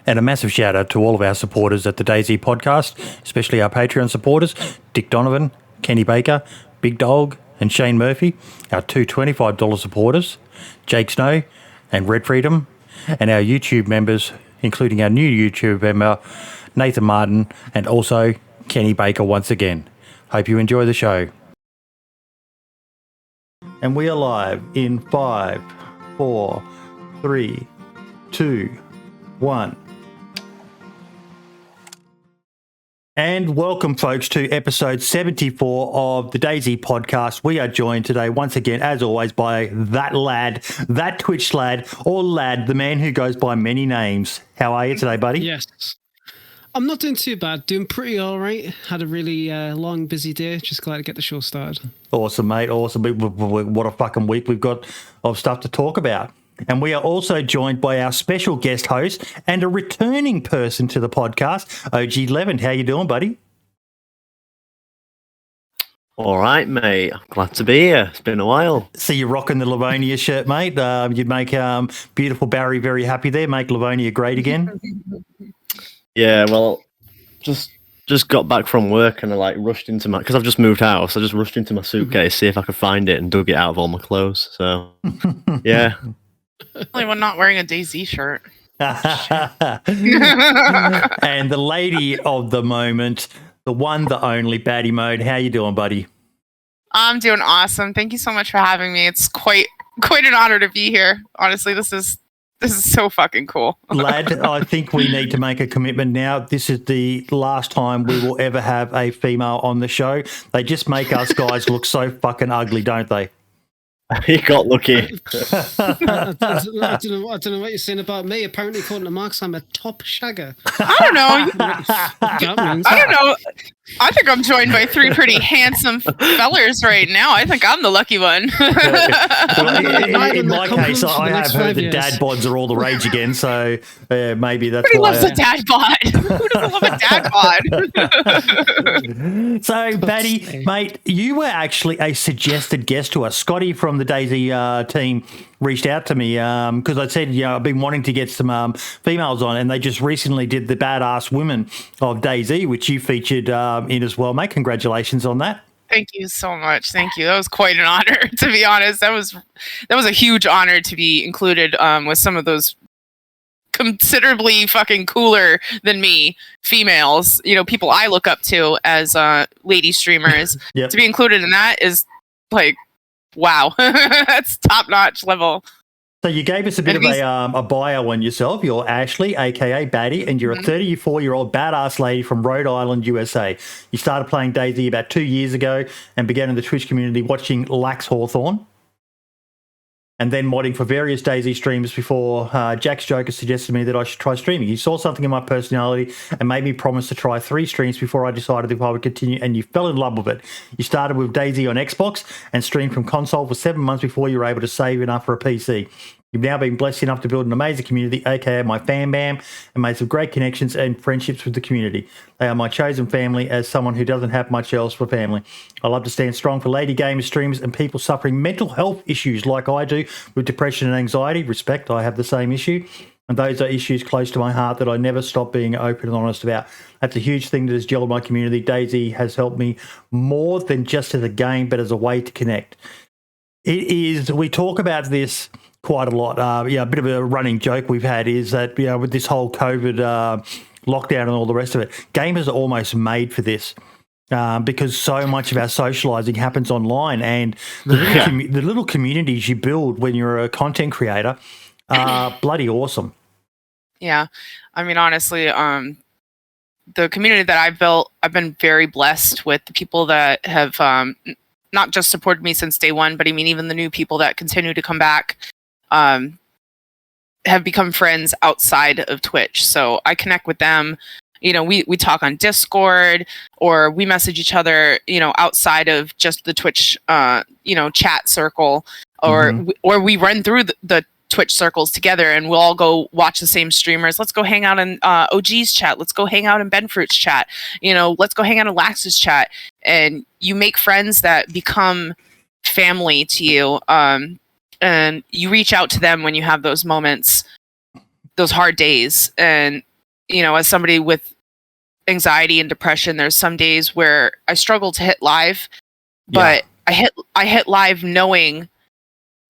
And a massive shout out to all of our supporters at the DayZ Podcast, especially our Patreon supporters, Dick Donovan, Kenny Baker, Big Dog, and Shane Murphy, our two $25 supporters, Jake Snow and Red Freedom, and our YouTube members, including our new YouTube member, Nathan Martin, and also Kenny Baker once again. Hope you enjoy the show. And we are live in 5, 4, 3, 2, 1. And welcome, folks, to episode 74 of the DayZ Podcast. We are joined today, once again, as always, by that lad, that Twitch lad, or lad, the man who goes by many names. How are you today, buddy? Yes. I'm not doing too bad. Doing pretty all right. Had a really long, busy day. Just glad to get the show started. Awesome, mate. Awesome. What a fucking week we've got of stuff to talk about. And we are also joined by our special guest host and a returning person to the podcast, OGLevent. How you doing, buddy? All right, mate. I'm glad to be here. It's been a while. See you rocking the Livonia shirt, mate. You'd make beautiful Barry very happy there. Make Livonia great again. Yeah, well, just got back from work and I rushed into because I've just moved house. I just rushed into my suitcase, see if I could find it, and dug it out of all my clothes. So, yeah. Only one not wearing a DayZ shirt. And the lady of the moment, the one, the only, BaddieMode. How you doing, buddy? I'm doing awesome. Thank you so much for having me. It's quite an honor to be here. Honestly, this is so fucking cool. Lad, I think we need to make a commitment now. This is the last time we will ever have a female on the show. They just make us guys look so fucking ugly, don't they? You got lucky. I don't know what you're saying about me. Apparently, according to Marks, I'm a top shagger. I don't know. I don't know. I think I'm joined by three pretty handsome fellers right now. I think I'm the lucky one. In my case, I have heard the dad bods are all the rage again, so maybe that's Everybody why. loves a dad bod. Who doesn't love a dad bod? So, Baddie, mate, you were actually a suggested guest to us. Scotty from the DayZ team reached out to me because I said, I've been wanting to get some females on, and they just recently did the Badass Women of DayZ, which you featured in as well, mate. Congratulations on that. Thank you so much. Thank you. That was quite an honor, to be honest. That was a huge honor to be included with some of those considerably fucking cooler than me females, people I look up to as lady streamers. Yep. To be included in that is like, wow. That's top-notch level. So you gave us a bit of a bio on yourself. You're Ashley, a.k.a. Baddie, and you're a 34-year-old badass lady from Rhode Island, USA. You started playing DayZ about 2 years ago and began in the Twitch community watching Lax Hawthorne and then modding for various DayZ streams before Jack's Joker suggested to me that I should try streaming. He saw something in my personality and made me promise to try 3 streams before I decided if I would continue, and you fell in love with it. You started with DayZ on Xbox and streamed from console for 7 months before you were able to save enough for a PC. You've now been blessed enough to build an amazing community, aka my fam bam, and made some great connections and friendships with the community. They are my chosen family as someone who doesn't have much else for family. I love to stand strong for lady gamers, streamers, and people suffering mental health issues like I do with depression and anxiety. Respect, I have the same issue. And those are issues close to my heart that I never stop being open and honest about. That's a huge thing that has gelled my community. DayZ has helped me more than just as a game, but as a way to connect. It is, we talk about this quite a lot. A bit of a running joke we've had is that, with this whole COVID lockdown and all the rest of it, gamers are almost made for this because so much of our socializing happens online, and the little communities you build when you're a content creator are bloody awesome. Yeah. I mean, honestly, the community that I've built, I've been very blessed with the people that have not just supported me since day one, but I mean, even the new people that continue to come back have become friends outside of Twitch. So I connect with them. We talk on Discord, or we message each other, outside of just the Twitch, chat circle, or we run through the Twitch circles together, and we'll all go watch the same streamers. Let's go hang out in OG's chat. Let's go hang out in Benfruit's chat. Let's go hang out in Lax's chat. And you make friends that become family to you. And you reach out to them when you have those moments, those hard days. And as somebody with anxiety and depression, there's some days where I struggle to hit live, but I hit live knowing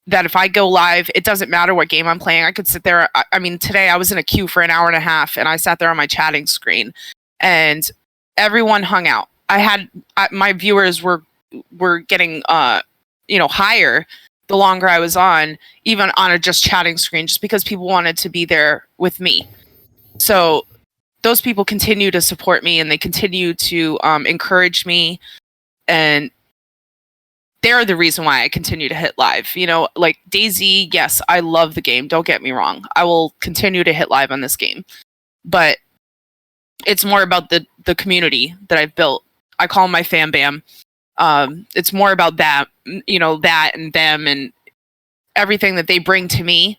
that if I go live, it doesn't matter what game I'm playing. I could sit there. I mean, today I was in a queue for an hour and a half, and I sat there on my chatting screen, and everyone hung out. My viewers were getting higher the longer I was on, even on a just chatting screen, just because people wanted to be there with me. So those people continue to support me, and they continue to encourage me, and they're the reason why I continue to hit live. Like DayZ, yes, I love the game. Don't get me wrong. I will continue to hit live on this game. But it's more about the community that I've built. I call them my fam bam. It's more about that, that and them and everything that they bring to me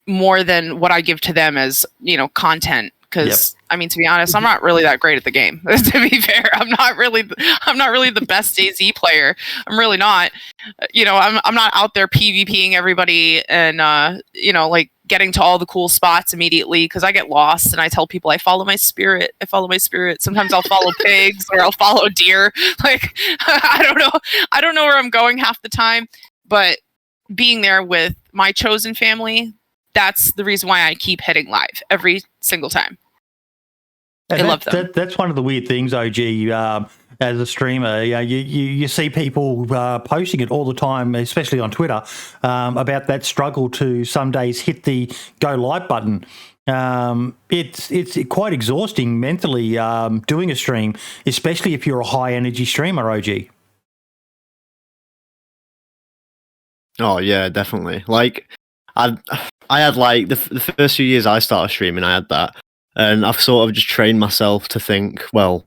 more than what I give to them as, content. Because I mean, to be honest, I'm not really that great at the game. To be fair, I'm not really the best DayZ player. I'm really not. I'm not out there PvPing everybody and like getting to all the cool spots immediately, because I get lost and I tell people I follow my spirit. Sometimes I'll follow pigs or I'll follow deer. Like I don't know where I'm going half the time. But being there with my chosen family, that's the reason why I keep hitting live every single time. And I love them. That's one of the weird things, OG. As a streamer, you see people posting it all the time, especially on Twitter, about that struggle to some days hit the go live button. It's quite exhausting mentally doing a stream, especially if you're a high energy streamer, OG. Oh yeah, definitely. Like I had like the first few years I started streaming, I had that, and I've sort of just trained myself to think, well,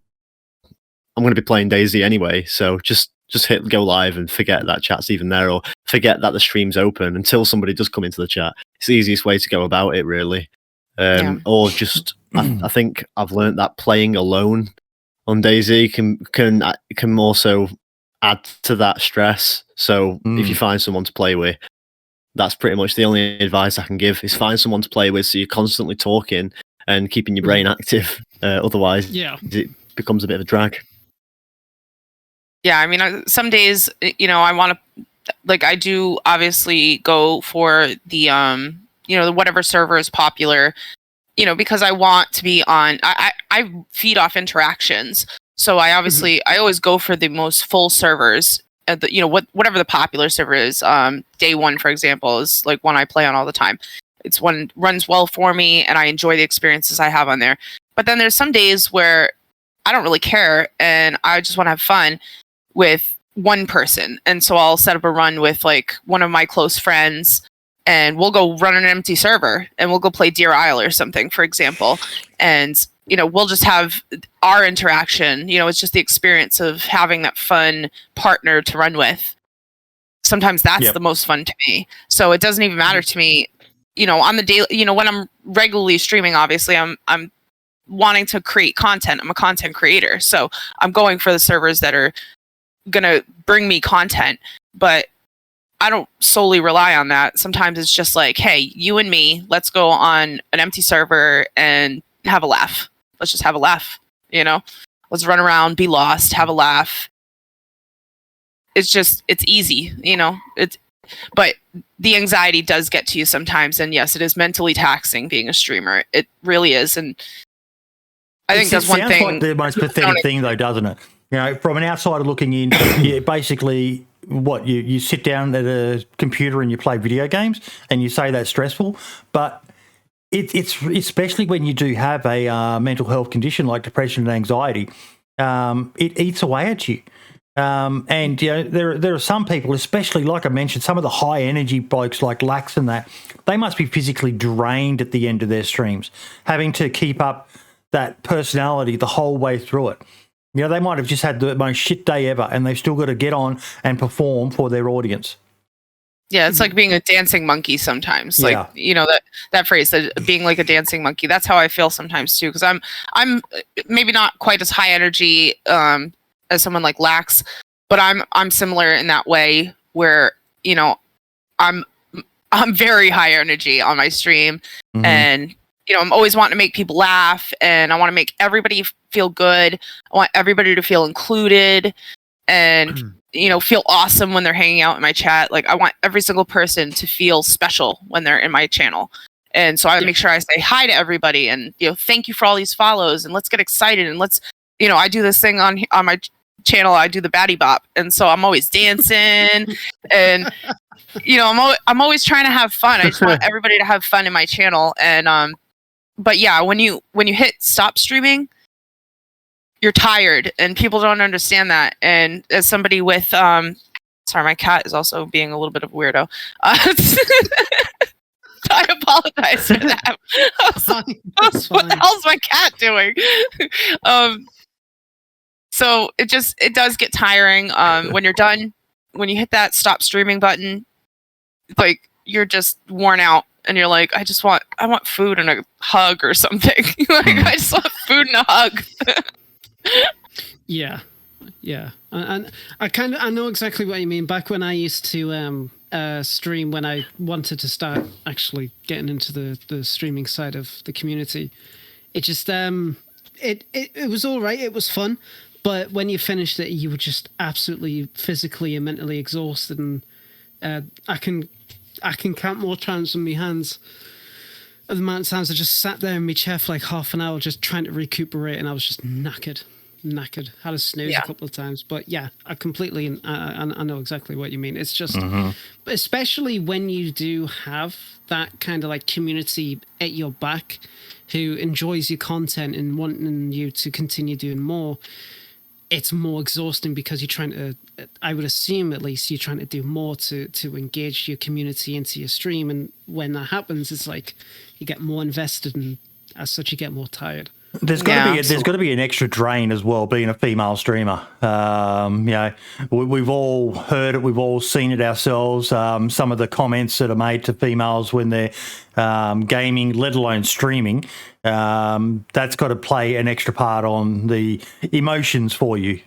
I'm going to be playing DayZ anyway, so just hit go live and forget that chat's even there, or forget that the stream's open until somebody does come into the chat. It's the easiest way to go about it, really. Or just, I think I've learned that playing alone on DayZ can also add to that stress. So if you find someone to play with, that's pretty much the only advice I can give, is find someone to play with so you're constantly talking and keeping your brain active. Otherwise, it becomes a bit of a drag. Yeah, I mean, some days, I want to, like, I do obviously go for the, whatever server is popular, because I want to be on, I feed off interactions. So I obviously, I always go for the most full servers, whatever the popular server is. Day One, for example, is like one I play on all the time. It's one runs well for me, and I enjoy the experiences I have on there. But then there's some days where I don't really care, and I just want to have fun with one person. And so I'll set up a run with like one of my close friends, and we'll go run an empty server, and we'll go play Deer Isle or something, for example. And, we'll just have our interaction. It's just the experience of having that fun partner to run with. Sometimes that's the most fun to me. So it doesn't even matter to me, on the daily, when I'm regularly streaming, obviously I'm wanting to create content. I'm a content creator. So I'm going for the servers that are going to bring me content, but I don't solely rely on that. Sometimes it's just like, hey, you and me, let's go on an empty server and have a laugh. Let's just have a laugh, let's run around, be lost, have a laugh. It's easy, but the anxiety does get to you sometimes. And yes, it is mentally taxing being a streamer. It really is. And I think that's one thing. It sounds like the most pathetic thing, though, doesn't it? From an outsider looking in, basically, you sit down at a computer and you play video games, and you say that's stressful, but it's especially when you do have a mental health condition like depression and anxiety, it eats away at you. And there are some people, especially like I mentioned, some of the high energy blokes like Lax and that, they must be physically drained at the end of their streams, having to keep up that personality the whole way through it. They might have just had the most shit day ever, and they've still got to get on and perform for their audience. Yeah, it's like being a dancing monkey sometimes. Like, that phrase, that being like a dancing monkey. That's how I feel sometimes too, because I'm maybe not quite as high energy as someone like Lax, but I'm similar in that way where, I'm very high energy on my stream, and I'm always wanting to make people laugh, and I want to make everybody feel good. I want everybody to feel included and, feel awesome when they're hanging out in my chat. Like, I want every single person to feel special when they're in my channel. And so I make sure I say hi to everybody and, thank you for all these follows, and let's get excited, and let's, I do this thing on my channel. I do the baddie bop. And so I'm always dancing and, I'm always trying to have fun. I just want everybody to have fun in my channel. And, but yeah, when you hit stop streaming, you're tired, and people don't understand that. And as somebody with, sorry, my cat is also being a little bit of a weirdo. I apologize for that. What the hell's my cat doing? So it does get tiring. When you're done, when you hit that stop streaming button, like, you're just worn out. And you're like, I want food and a hug or something. I just want food and a hug. Yeah. And I know exactly what you mean. Back when I used to stream, when I wanted to start actually getting into the streaming side of the community, it just it was all right. It was fun, but when you finished it, you were just absolutely physically and mentally exhausted. And I can count more times on my hands of the amount of times I just sat there in my chair for like half an hour just trying to recuperate, and I was just knackered. Had a snooze a couple of times. But yeah, I completely, I know exactly what you mean. It's just, especially when you do have that kind of like community at your back who enjoys your content and wanting you to continue doing more, it's more exhausting because you're trying to, I would assume at least, you're trying to do more to engage your community into your stream. And when that happens, it's like you get more invested, and as such, you get more tired. There's got to be an extra drain as well, being a female streamer. We've all heard it, we've all seen it ourselves. Some of the comments that are made to females when they're gaming, let alone streaming, that's got to play an extra part on the emotions for you.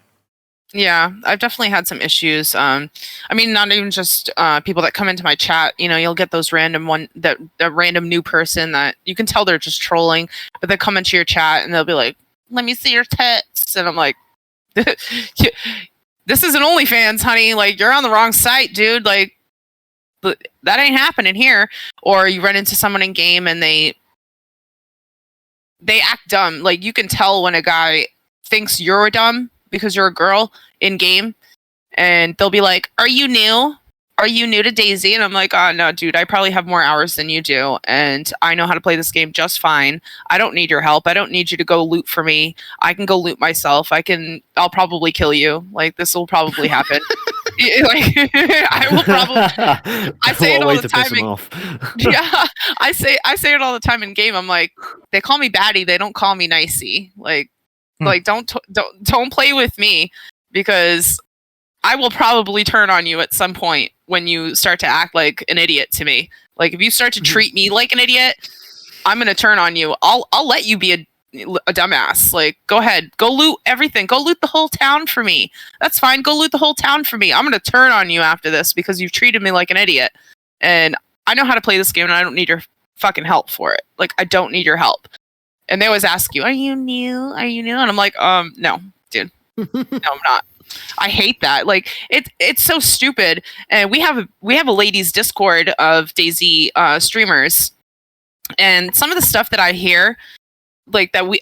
Yeah, I've definitely had some issues. I mean, not even just people that come into my chat. You'll get those random random new person that you can tell they're just trolling, but they come into your chat and they'll be like, "Let me see your tits," and I'm like, "This isn't OnlyFans, honey. Like, you're on the wrong site, dude. Like, that ain't happening here." Or you run into someone in game and they act dumb. Like, you can tell when a guy thinks you're dumb because you're a girl in game, and they'll be like, "Are you new? Are you new to DayZ?" And I'm like, "Oh no, dude, I probably have more hours than you do, and I know how to play this game just fine. I don't need your help. I don't need you to go loot for me. I can go loot myself. I'll probably kill you. Like, this will probably happen." I will probably. I say it all the time. Yeah, I say it all the time in game. I'm like, they call me baddie. They don't call me nicey. Like, don't play with me, because I will probably turn on you at some point when you start to act like an idiot to me. Like, if you start to treat me like an idiot, I'm gonna turn on you. I'll let you be a dumbass. Like, go ahead, go loot everything. Go loot the whole town for me. That's fine. Go loot the whole town for me. I'm gonna turn on you after this because you've treated me like an idiot, and I know how to play this game, and I don't need your fucking help for it. Like, I don't need your help. And they always ask you, "Are you new? Are you new?" And I'm like, no, dude. No, I'm not. I hate that. Like, it's so stupid. And we have a ladies Discord of DayZ streamers. And some of the stuff that I hear, like, that we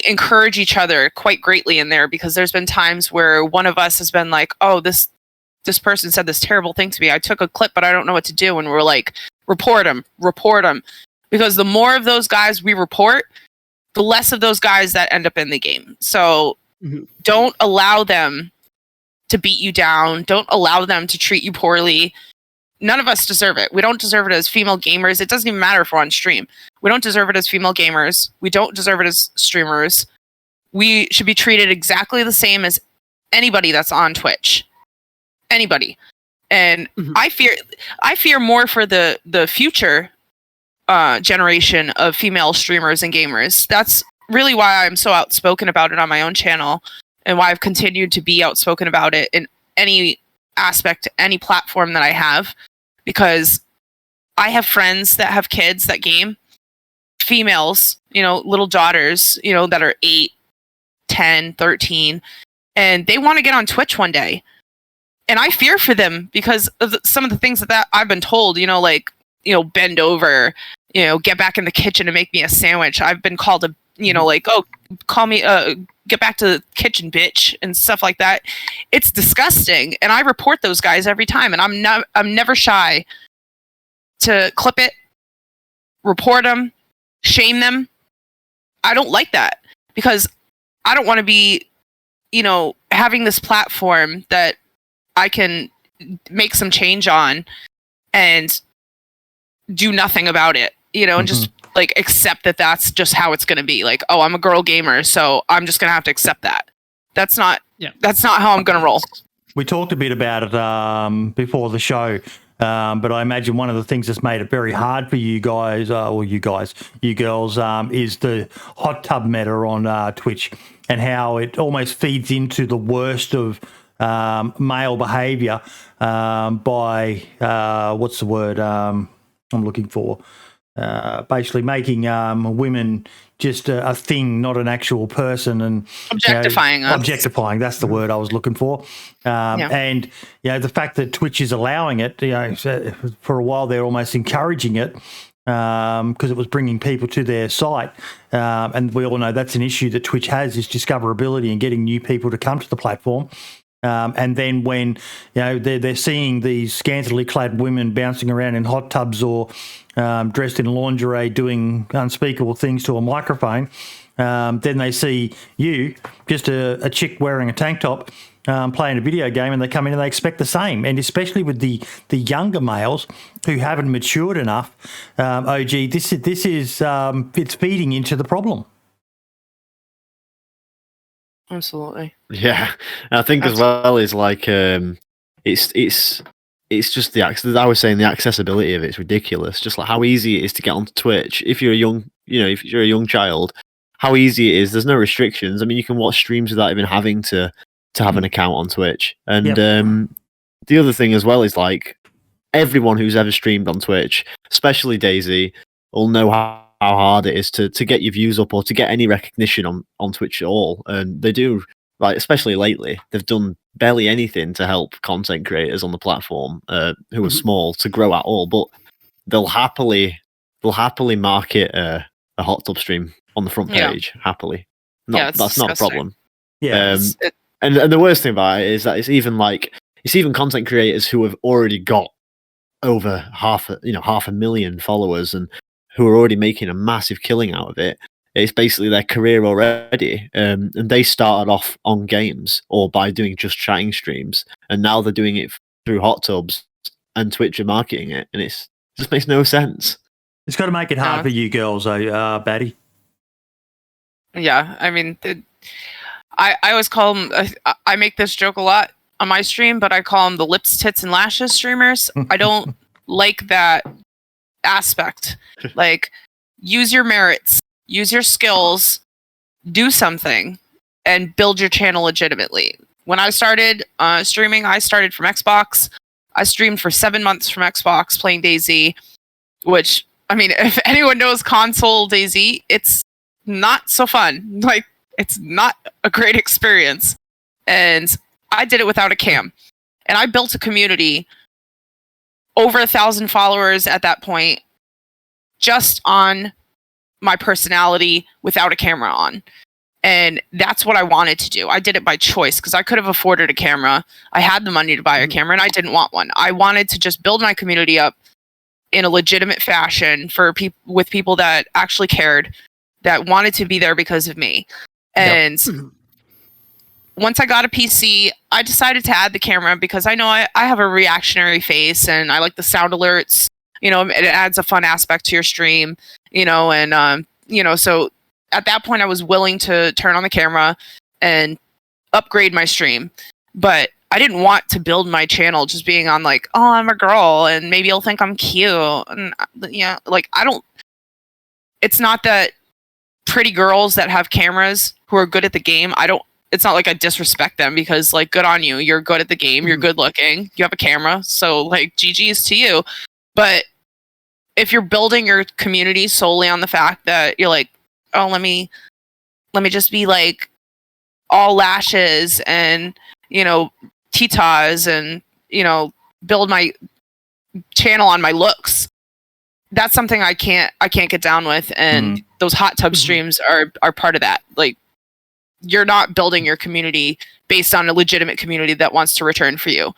encourage each other quite greatly in there, because there's been times where one of us has been like, "Oh, this person said this terrible thing to me. I took a clip, but I don't know what to do." And we're like, report him. Because the more of those guys we report, the less of those guys that end up in the game. So don't allow them to beat you down. Don't allow them to treat you poorly. None of us deserve it. We don't deserve it as female gamers. It doesn't even matter if we're on stream. We don't deserve it as female gamers. We don't deserve it as streamers. We should be treated exactly the same as anybody that's on Twitch. Anybody. And I fear more for the future generation of female streamers and gamers. That's really why I'm so outspoken about it on my own channel, and why I've continued to be outspoken about it in any aspect, any platform that I have, because I have friends that have kids that game. females, little daughters, that are 8, 10, 13, and they want to get on Twitch one day. And I fear for them because of some of the things that I've been told, bend over, get back in the kitchen and make me a sandwich. I've been called call me, get back to the kitchen, bitch, and stuff like that. It's disgusting. And I report those guys every time. And I'm never shy to clip it, report them, shame them. I don't like that because I don't want to be, having this platform that I can make some change on and do nothing about it, and just like accept that that's just how it's going to be. Like, oh, I'm a girl gamer, so I'm just going to have to accept that. That's not how I'm going to roll. We talked a bit about it before the show, but I imagine one of the things that's made it very hard for you guys, you girls, is the hot tub meta on Twitch and how it almost feeds into the worst of male behaviour by what's the word I'm looking for? Basically making women just a thing, not an actual person, and objectifying us. Objectifying, that's the word I was looking for. And the fact that Twitch is allowing it, for a while they're almost encouraging it because it was bringing people to their site, and we all know that's an issue that Twitch has, is discoverability and getting new people to come to the platform. And then when they're seeing these scantily clad women bouncing around in hot tubs or dressed in lingerie doing unspeakable things to a microphone, then they see you, just a chick wearing a tank top, playing a video game, and they come in and they expect the same. And especially with the younger males who haven't matured enough, OG, this is it's feeding into the problem. Absolutely. Yeah, and I think as well is like it's just I was saying the accessibility of it's ridiculous. Just like how easy it is to get onto Twitch if you're a young, if you're a young child, how easy it is. There's no restrictions. I mean, you can watch streams without even having to have an account on Twitch. And the other thing as well is like everyone who's ever streamed on Twitch, especially DayZ, will know how hard it is to get your views up or to get any recognition on Twitch at all. And they do, like, especially lately, they've done barely anything to help content creators on the platform who are small to grow at all. But they'll happily market a hot tub stream on the front page happily. That's disgusting. Not a problem. Yeah. And the worst thing about it is that it's even content creators who have already got over half a million followers and who are already making a massive killing out of it. It's basically their career already. And they started off on games or by doing just chatting streams. And now they're doing it through hot tubs and Twitch are marketing it. And it just makes no sense. It's got to make it hard for you girls, Baddie. Yeah, I mean, I always call them, I make this joke a lot on my stream, but I call them the lips, tits, and lashes streamers. I don't like that aspect. Like, use your merits, use your skills, do something, and build your channel legitimately. When I started streaming, I started from Xbox. I streamed for 7 months from Xbox playing DayZ, which, I mean, if anyone knows console DayZ, it's not so fun. Like, it's not a great experience. And I did it without a cam. And I built a community, over 1,000 followers at that point, just on my personality without a camera on. And that's what I wanted to do. I did it by choice because I could have afforded a camera. I had the money to buy a camera and I didn't want one. I wanted to just build my community up in a legitimate fashion for with people that actually cared, that wanted to be there because of me. And once I got a PC, I decided to add the camera because I know I have a reactionary face and I like the sound alerts. It adds a fun aspect to your stream, and, so at that point I was willing to turn on the camera and upgrade my stream. But I didn't want to build my channel just being on like, oh, I'm a girl and maybe you'll think I'm cute. And, it's not that pretty girls that have cameras who are good at the game, it's not like I disrespect them because, like, good on you. You're good at the game. You're good looking. You have a camera. So, like, GG's to you. But if you're building your community solely on the fact that you're like, oh, let me just be like all lashes and, you know, titas and, you know, build my channel on my looks. That's something I can't get down with. And those hot tub streams are part of that. Like, you're not building your community based on a legitimate community that wants to return for you.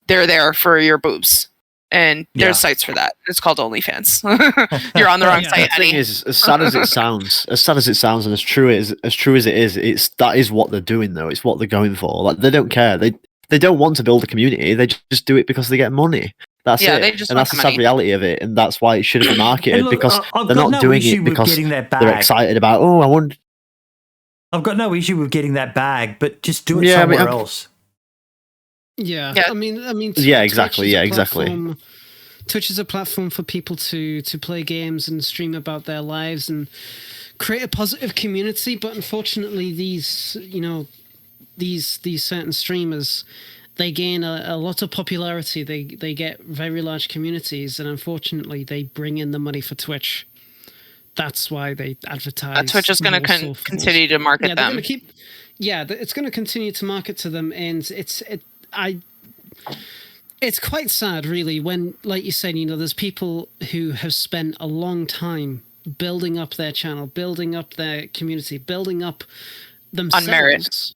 They're there for your boobs. And there's sites for that. It's called OnlyFans. You're on the wrong site. The thing is, as sad as it sounds, and as true as it is, that is what they're doing though. It's what they're going for. Like, they don't care. They don't want to build a community. They just do it because they get money. That's it. And that's the sad reality of it. And that's why it shouldn't be marketed, because they're not doing it because they're excited about, oh, I want. I've got no issue with getting that bag, but just do it somewhere else. Yeah, I mean, exactly. Twitch is a platform for people to play games and stream about their lives and create a positive community. But unfortunately, these certain streamers, they gain a lot of popularity. They get very large communities, and unfortunately, they bring in the money for Twitch. That's why they advertise. Twitch is going to continue to market them. It's going to continue to market to them, and it's quite sad, really, when, like you said, you know, there's people who have spent a long time building up their channel, building up their community, building up themselves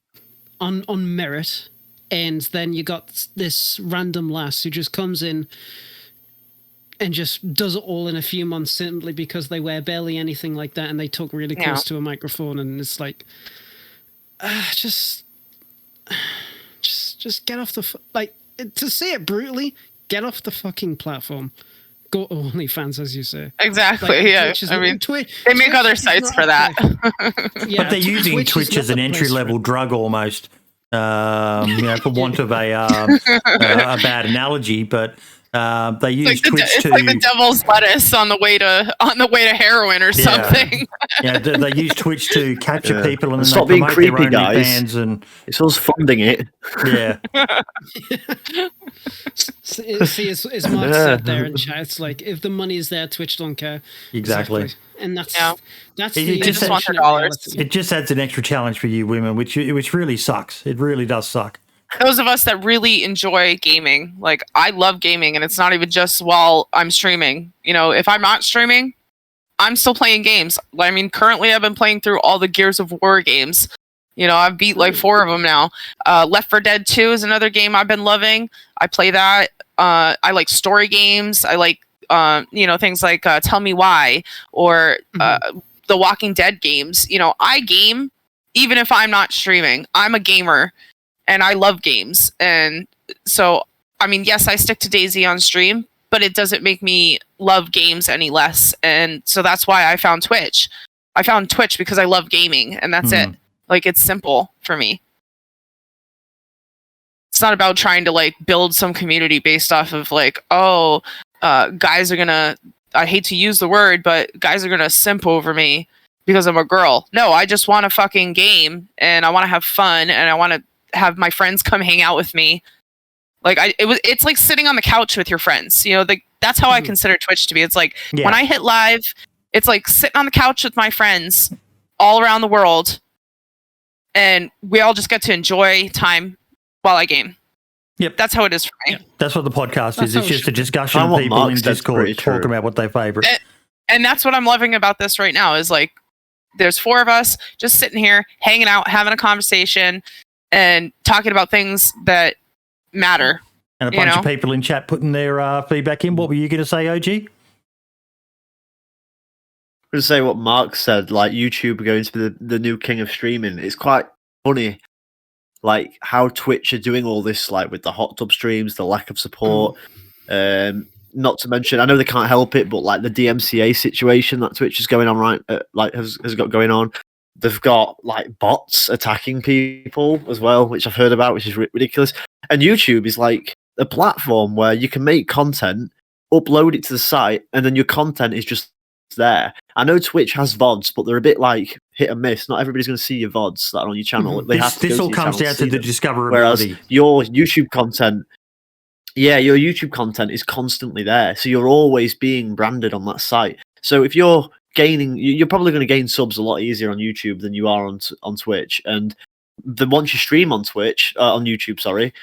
on merit, and then you got this random lass who just comes in and just does it all in a few months simply because they wear barely anything like that and they talk really close to a microphone, and it's like, just get off the to say it brutally, get off the fucking platform. Go to OnlyFans, as you say. Exactly. I mean, they make other sites for that. But they're using Twitch as an entry-level drug almost. You know, for want of a bad analogy, but they use Twitch it's like the devil's lettuce on the way to heroin or something. They use Twitch to capture people and then stop they being promote creepy, their guys. fans, and it's us funding it. Yeah. See, as Mark said there in chat, it's like, if the money is there, Twitch don't care. Exactly. And that's they just want their dollars. It just adds an extra challenge for you women, which really sucks. It really does suck. Those of us that really enjoy gaming, like, I love gaming, and it's not even just while I'm streaming. You know, if I'm not streaming, I'm still playing games. I mean, currently I've been playing through all the Gears of War games. You know, I've beat like 4 of them now. Left 4 Dead 2 is another game I've been loving. I play that. I like story games. I like, things like Tell Me Why or the Walking Dead games. You know, I game even if I'm not streaming. I'm a gamer. And I love games. And so, I mean, yes, I stick to DayZ on stream, but it doesn't make me love games any less. And so that's why I found Twitch. I found Twitch because I love gaming, and that's it. Like, it's simple for me. It's not about trying to, like, build some community based off of, like, guys are gonna, I hate to use the word, but guys are gonna simp over me because I'm a girl. No, I just want to fucking game, and I want to have fun, and I want to have my friends come hang out with me. Like, it's like sitting on the couch with your friends. You know, that's how I consider Twitch to be. It's like when I hit live, it's like sitting on the couch with my friends all around the world, and we all just get to enjoy time while I game. Yep, that's how it is for me. Yep. That's what the podcast is. It's just a discussion of people in Discord talking about what they favorite. And that's what I'm loving about this right now. Is like, there's 4 of us just sitting here, hanging out, having a conversation, and talking about things that matter. And a bunch of people in chat putting their feedback in. What were you going to say, OG? I'm going to say what Mark said, like YouTube going to be the new king of streaming. It's quite funny, like how Twitch are doing all this, like with the hot tub streams, the lack of support. Not to mention, I know they can't help it, but like the DMCA situation that Twitch is going on has got going on. They've got like bots attacking people as well, which I've heard about, which is ridiculous. And YouTube is like a platform where you can make content, upload it to the site, and then your content is just there. I know Twitch has VODs, but they're a bit like hit and miss. Not everybody's going to see your VODs that are on your channel. They have to this all comes down to the discoverability. Whereas your YouTube content, Yeah, your YouTube content is constantly there, so you're always being branded on that site. So if you're gaining, you're probably going to gain subs a lot easier on YouTube than you are on Twitch. And then once you stream on YouTube, sorry,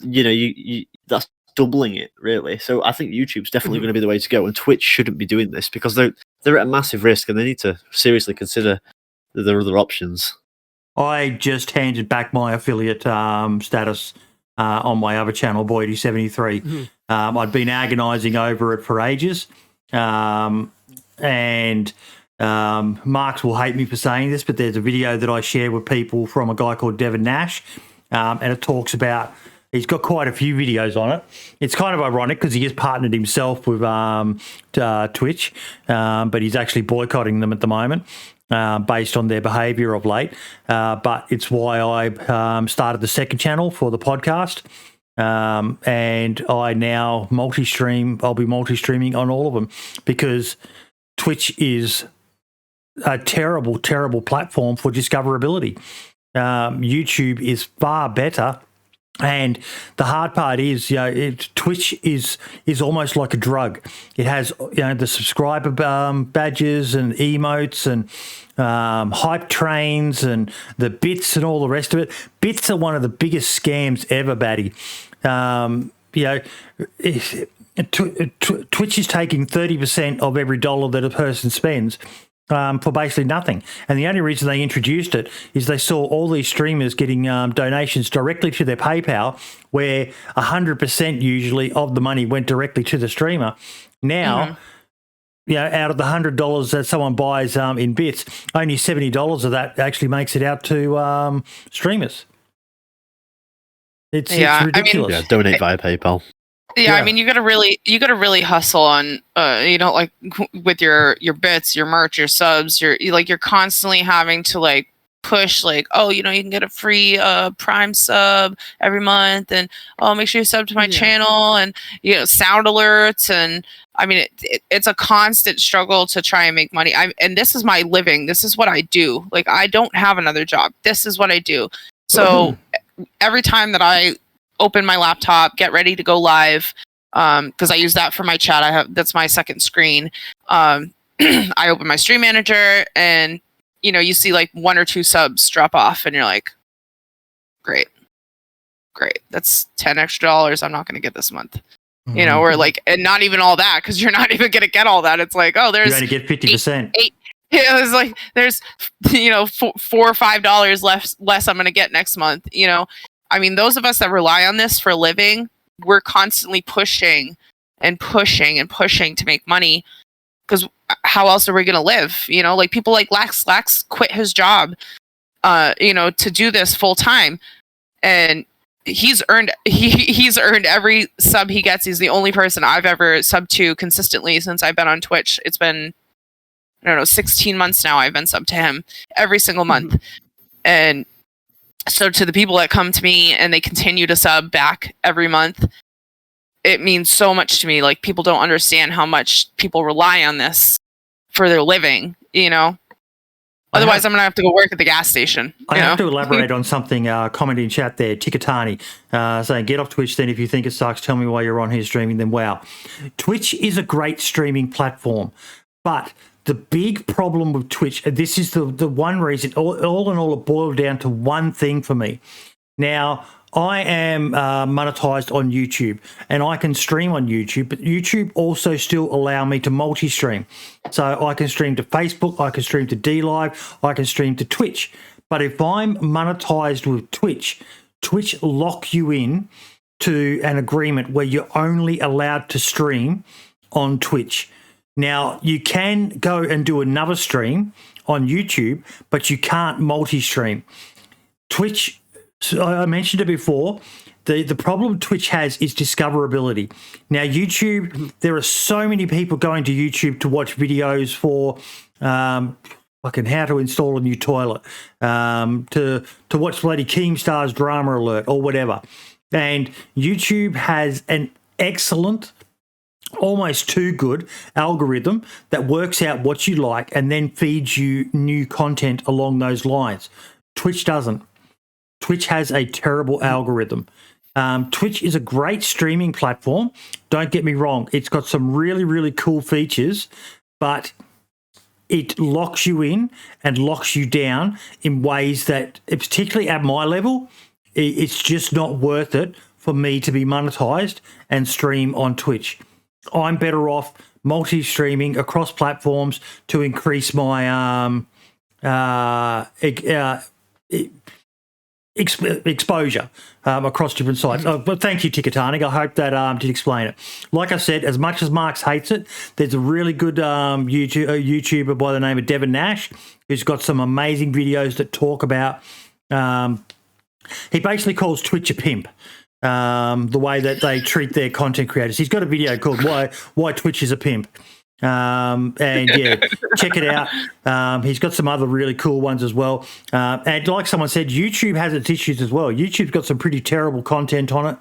you that's doubling it really. So I think YouTube's definitely going to be the way to go, and Twitch shouldn't be doing this because they're at a massive risk, and they need to seriously consider their other options. I just handed back my affiliate status on my other channel, Boydie73. I'd been agonising over it for ages, and Marks will hate me for saying this, but there's a video that I share with people from a guy called Devin Nash, and it talks about, he's got quite a few videos on it. It's kind of ironic because he has partnered himself with Twitch, but he's actually boycotting them at the moment. Based on their behaviour of late, but it's why I started the second channel for the podcast, and I now multi-stream. I'll be multi-streaming on all of them because Twitch is a terrible, terrible platform for discoverability. YouTube is far better. And the hard part is, Twitch is almost like a drug. It has, the subscriber badges and emotes and hype trains and the bits and all the rest of it. Bits are one of the biggest scams ever, Baddie. Twitch is taking 30% of every dollar that a person spends for basically nothing. And the only reason they introduced it is they saw all these streamers getting donations directly to their PayPal, where 100% usually of the money went directly to the streamer. Now, out of the $100 that someone buys in bits, only $70 of that actually makes it out to streamers. It's ridiculous. I mean, donate via PayPal. Yeah, I mean, you gotta really hustle on, like with your bits, your merch, your subs. You're constantly having to like push, like, oh, you can get a free Prime sub every month, and make sure you sub to my channel, and sound alerts, and I mean, it's a constant struggle to try and make money. And this is my living. This is what I do. Like, I don't have another job. This is what I do. So every time that I open my laptop, get ready to go live, because I use that for my chat. That's my second screen. I open my stream manager, and you see like 1 or 2 subs drop off, and you're like, great, that's $10 extra. I'm not going to get this month. Or like, and not even all that, because you're not even going to get all that. It's like, oh, there's, you only get 50%. It's like there's $4 or $5 less I'm going to get next month. I mean, those of us that rely on this for a living, we're constantly pushing and pushing and pushing to make money, because how else are we going to live? Like people like Lax quit his job, to do this full time, and he's earned every sub he gets. He's the only person I've ever subbed to consistently since I've been on Twitch. It's been, 16 months now I've been subbed to him every single month. And so to the people that come to me and they continue to sub back every month, it means so much to me. Like, people don't understand how much people rely on this for their living, Otherwise, I'm going to have to go work at the gas station. I have to elaborate on something, comment in chat there, Tikatani, saying, get off Twitch then if you think it sucks. Tell me why you're on here streaming, then wow. Twitch is a great streaming platform, but the big problem with Twitch, and this is the one reason, all in all, it boiled down to one thing for me. Now, I am monetized on YouTube, and I can stream on YouTube, but YouTube also still allow me to multi-stream. So I can stream to Facebook, I can stream to DLive, I can stream to Twitch. But if I'm monetized with Twitch, Twitch lock you in to an agreement where you're only allowed to stream on Twitch. Now, you can go and do another stream on YouTube, but you can't multi-stream. Twitch, I mentioned it before, the problem Twitch has is discoverability. Now, YouTube, there are so many people going to YouTube to watch videos for fucking how to install a new toilet, to watch bloody Keemstar's Drama Alert or whatever. And YouTube has an excellent, almost too good algorithm that works out what you like and then feeds you new content along those lines. Twitch doesn't. Twitch has a terrible algorithm. Twitch is a great streaming platform. Don't get me wrong. It's got some really, really cool features, but it locks you in and locks you down in ways that, particularly at my level, it's just not worth it for me to be monetized and stream on Twitch. I'm better off multi-streaming across platforms to increase my exposure across different sites. But thank you, Tikatanik. I hope that did explain it. Like I said, as much as Marx hates it, there's a really good YouTuber by the name of Devin Nash who's got some amazing videos that talk about. He basically calls Twitch a pimp. The way that they treat their content creators. He's got a video called "Why Twitch is a Pimp," and yeah, check it out. He's got some other really cool ones as well. And like someone said, YouTube has its issues as well. YouTube's got some pretty terrible content on it.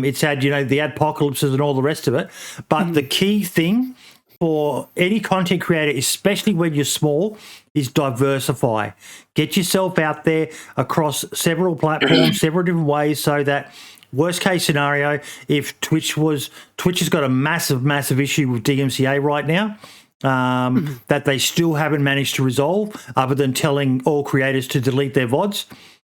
It's had, the adpocalypses and all the rest of it. But the key thing for any content creator, especially when you're small, is diversify. Get yourself out there across several platforms, several different ways, so that worst case scenario, if Twitch has got a massive issue with DMCA right now, that they still haven't managed to resolve, other than telling all creators to delete their VODs.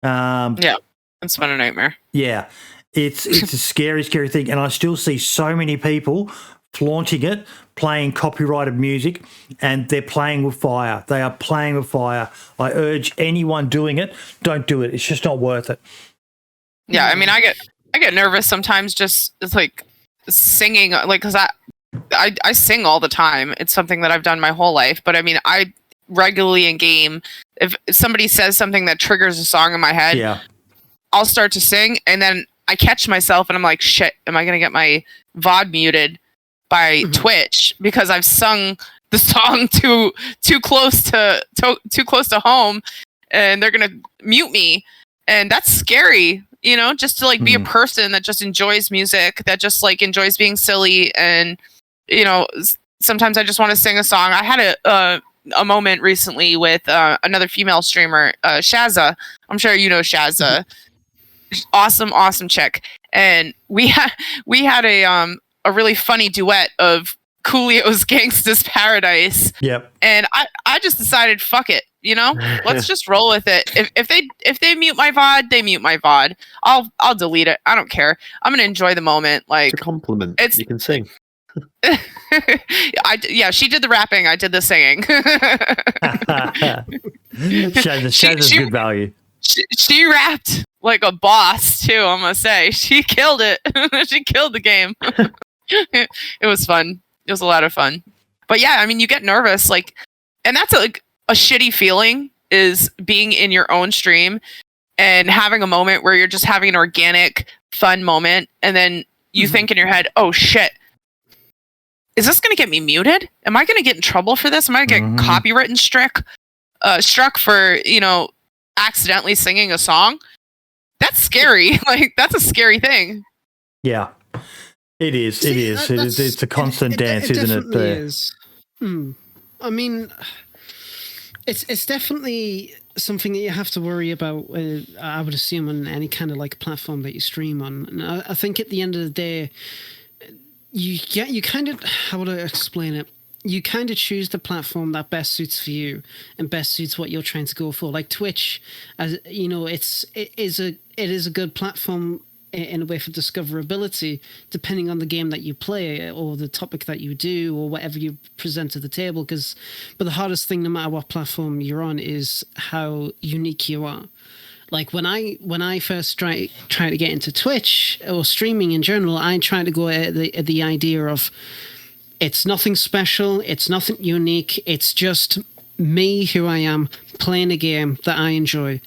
Yeah, it's been a nightmare. Yeah, it's a scary thing, and I still see so many people flaunting it, playing copyrighted music, and they're playing with fire. They are playing with fire. I urge anyone doing it, don't do it. It's just not worth it. Yeah, I mean, I get nervous sometimes. Just it's like singing, like because I sing all the time. It's something that I've done my whole life. But I mean, I regularly in game, if somebody says something that triggers a song in my head, I'll start to sing, and then I catch myself, and I'm like, shit, am I gonna get my VOD muted by Twitch because I've sung the song too close to home, and they're gonna mute me, and that's scary, just to like be a person that just enjoys music, that just like enjoys being silly, and sometimes I just want to sing a song. I had a moment recently with another female streamer, Shazza. I'm sure you know Shazza. Awesome chick, and we had a really funny duet of Coolio's Gangsta's Paradise. Yep. And I just decided, fuck it, let's just roll with it. If they mute my VOD, they mute my VOD. I'll delete it. I don't care. I'm gonna enjoy the moment. Like, it's a compliment. You can sing. She did the rapping. I did the singing. Shazza's good value. She rapped like a boss too. I'm gonna say she killed it. She killed the game. It was fun. It was a lot of fun. But yeah, I mean, you get nervous, like, and that's a shitty feeling, is being in your own stream and having a moment where you're just having an organic, fun moment, and then you think in your head, oh shit, is this going to get me muted? Am I going to get in trouble for this? Am I going to get copyright struck for, accidentally singing a song? That's scary. Like, that's a scary thing. Yeah. It is. It's a constant dance, isn't it? It definitely is. I mean, it's definitely something that you have to worry about. I would assume on any kind of like platform that you stream on. And I think at the end of the day, you kind of, how would I explain it? You kind of choose the platform that best suits for you and best suits what you're trying to go for. Like Twitch, as you know, it is a good platform in a way for discoverability, depending on the game that you play or the topic that you do or whatever you present to the table. But the hardest thing, no matter what platform you're on, is how unique you are. Like when I first try to get into Twitch or streaming in general, I try to go at the idea of it's nothing special, it's nothing unique, it's just me, who I am, playing a game that I enjoy,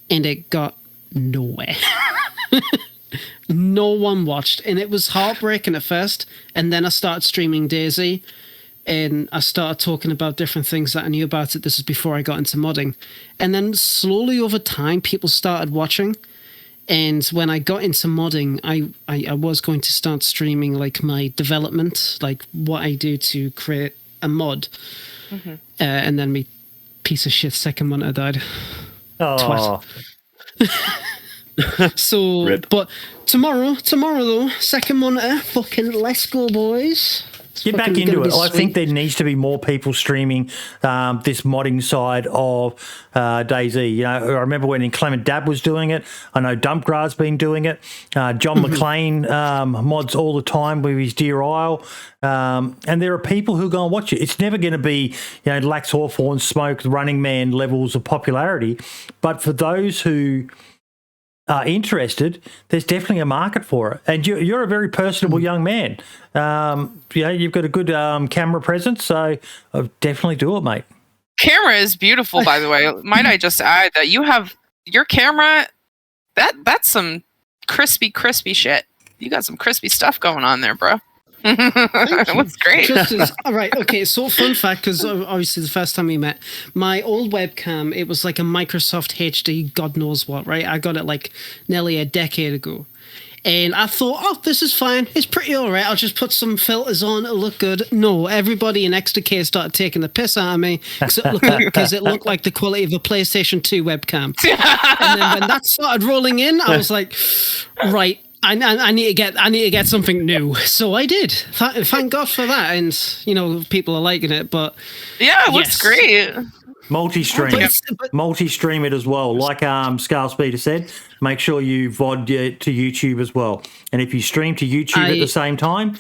and it got nowhere. No one watched, and it was heartbreaking at first, and then I started streaming DayZ, and I started talking about different things that I knew about it. This is before I got into modding, and then slowly over time people started watching, and when I got into modding, I was going to start streaming like my development, like what I do to create a mod, and then me piece of shit second monitor died. Oh. So, Rip. but tomorrow though, second monitor, fucking let's go, boys. It's Get back fucking into gonna it. be I sweet. think there needs to be more people streaming this modding side of DayZ. You know, I remember when Inclement Dab was doing it. I know Dumpgrad's been doing it. John McLean mods all the time with his Deer Isle. And there are people who go and watch it. It's never going to be, you know, Lax Hawthorne, Smoke, Running Man levels of popularity. But for those who are interested, there's definitely a market for it. And you're a very personable young man. You know, you've got a good camera presence, so I'll definitely do it, mate. Camera is beautiful, by the way. Might I just add that you have your camera? That's some crispy shit. You got some crispy stuff going on there, bro. It looks great. All right, okay, so fun fact, because obviously the first time we met, my old webcam, it was like a Microsoft HD god knows what, right? I got it like nearly a decade ago. And I thought, oh, this is fine. It's pretty all right. I'll just put some filters on. It'll look good. No, everybody in XDK started taking the piss out of me because it looked like the quality of a PlayStation 2 webcam. And then when that started rolling in, I was like, right, I need to get something new. So I did. Thank God for that. And, you know, people are liking it. But yeah, it looks great. Multi-stream it as well. Like Scarl Speeder said, make sure you VOD to YouTube as well. And if you stream to YouTube at the same time,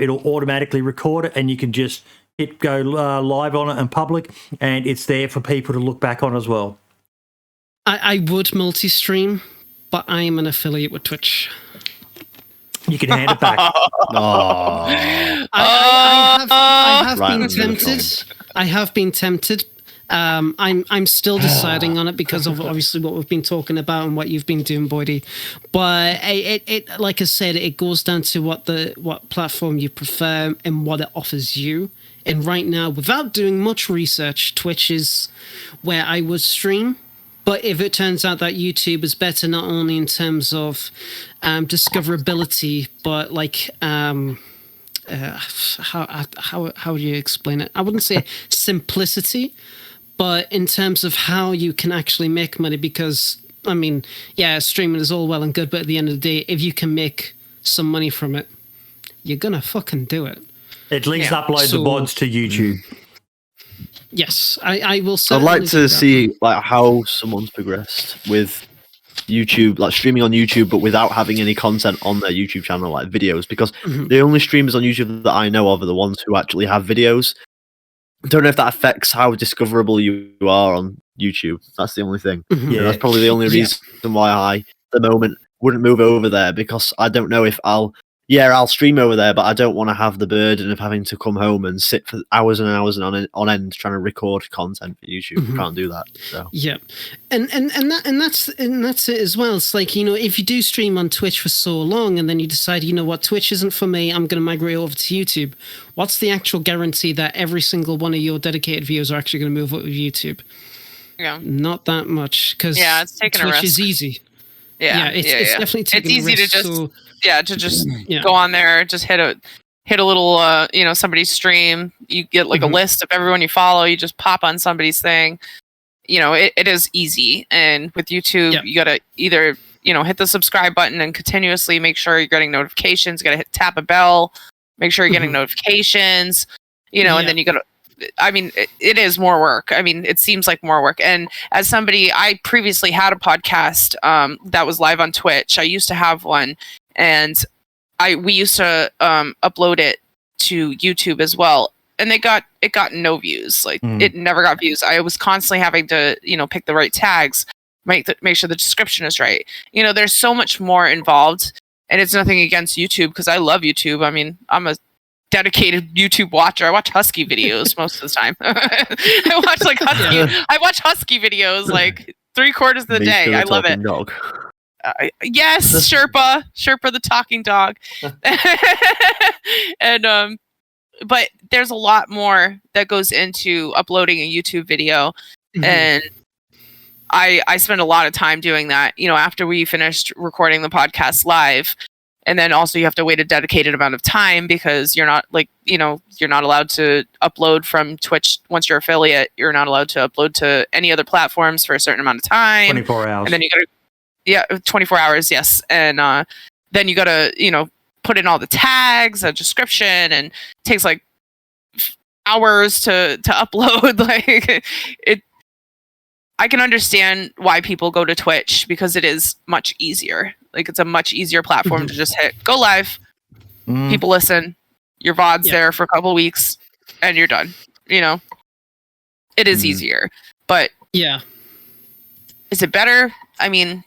it'll automatically record it, and you can just hit go live on it in public, and it's there for people to look back on as well. I would multi-stream, but I am an affiliate with Twitch. You can hand it back. I have Right, been tempted. I have been tempted. I'm still deciding on it because of obviously what we've been talking about and what you've been doing, Boydie. But it like I said, it goes down to what platform you prefer and what it offers you. And right now, without doing much research, Twitch is where I would stream. But if it turns out that YouTube is better, not only in terms of discoverability, but like how do you explain it? I wouldn't say simplicity, but in terms of how you can actually make money. Because I mean, yeah, streaming is all well and good, but at the end of the day, if you can make some money from it, you're gonna fucking do it. At least upload the VODs to YouTube. Yes, I will. I'd like to see like how someone's progressed with YouTube, like streaming on YouTube, but without having any content on their YouTube channel, like videos. Because the only streamers on YouTube that I know of are the ones who actually have videos. I don't know if that affects how discoverable you are on YouTube. That's the only thing. Yeah, that's probably the only reason why I, at the moment, wouldn't move over there, because I don't know if I'll stream over there, but I don't want to have the burden of having to come home and sit for hours and hours and on end trying to record content for YouTube. I can't do that. So. Yeah, and that's it as well. It's like, you know, if you do stream on Twitch for so long and then you decide, you know what, Twitch isn't for me, I'm going to migrate over to YouTube. What's the actual guarantee that every single one of your dedicated viewers are actually going to move up with YouTube? Yeah, not that much, because it's taking Twitch a risk. is easy. It's definitely taking it's easy a risk, to just go on there, just hit a little somebody's stream. You get like a list of everyone you follow. You just pop on somebody's thing. You know, it is easy. And with YouTube, you gotta either hit the subscribe button and continuously make sure you're getting notifications. You gotta tap a bell, make sure you're getting notifications. And then you gotta. I mean, it is more work. I mean, it seems like more work. And as somebody, I previously had a podcast that was live on Twitch. I used to have one, and we used to upload it to YouTube as well. And it got no views. Like it never got views. I was constantly having to pick the right tags, make sure the description is right. There's so much more involved, and it's nothing against YouTube, because I love YouTube. I mean, I'm a dedicated YouTube watcher. I watch Husky videos most of the time. I watch Husky videos like 3/4 of the day. I love it. Dog. Yes, Sherpa the talking dog. And but there's a lot more that goes into uploading a YouTube video, and I spend a lot of time doing that. After we finished recording the podcast live. And then also you have to wait a dedicated amount of time, because you're not you're not allowed to upload from Twitch. Once you're affiliate, you're not allowed to upload to any other platforms for a certain amount of time. 24 hours. And then you got to, Yeah, 24 hours, yes. And then you got to, put in all the tags, a description, and it takes like hours to upload. Like I can understand why people go to Twitch because it is much easier. Like it's a much easier platform to just hit go live. People listen. Your VOD's there for a couple of weeks, and you're done. It is easier, but yeah, is it better? I mean,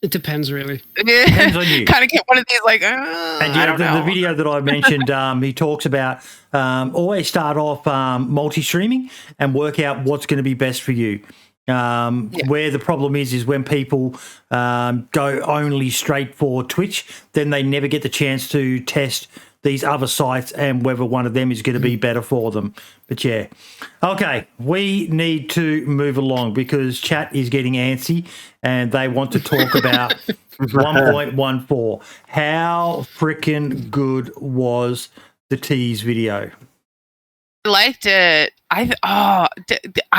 it depends, really. Depends on you. Kind of get one of these like, and I don't know. The video that I mentioned, he talks about always start off multi-streaming and work out what's going to be best for you. Where the problem is when people go only straight for Twitch, then they never get the chance to test these other sites and whether one of them is going to be better for them. But yeah. Okay, we need to move along because chat is getting antsy and they want to talk about 1.14. How freaking good was the tease video? I liked it. I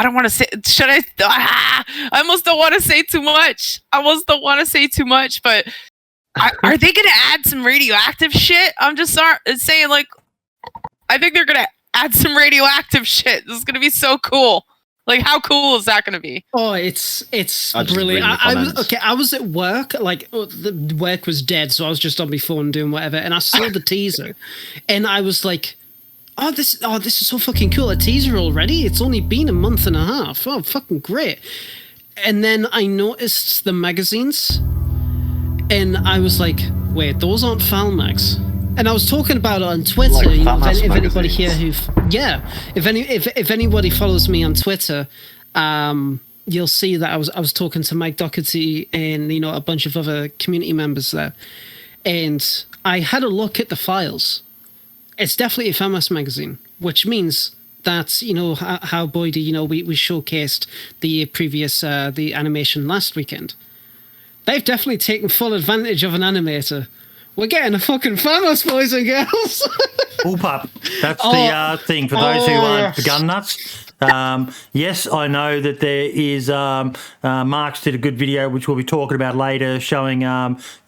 don't want to say. Should I? I almost don't want to say too much. But are they going to add some radioactive shit? I'm just saying, like, I think they're going to add some radioactive shit. This is going to be so cool. Like, how cool is that going to be? Oh, it's brilliant. I was at work. Like, the work was dead, so I was just on my phone doing whatever, and I saw the teaser, and I was like, Oh, this is so fucking cool. A teaser already? It's only been a month and a half. Oh, fucking great. And then I noticed the magazines and I was like, wait, those aren't file mags. And I was talking about it on Twitter. Like if anybody here if anybody follows me on Twitter, you'll see that I was talking to Mike Doherty and a bunch of other community members there. And I had a look at the files. It's definitely a FAMAS magazine, which means that, how Boydie, we showcased the previous, the animation last weekend. They've definitely taken full advantage of an animator. We're getting a fucking FAMAS, boys and girls. Bullpup. That's the thing for those who aren't gun nuts. Yes, I know that there is Mark's did a good video, which we'll be talking about later, showing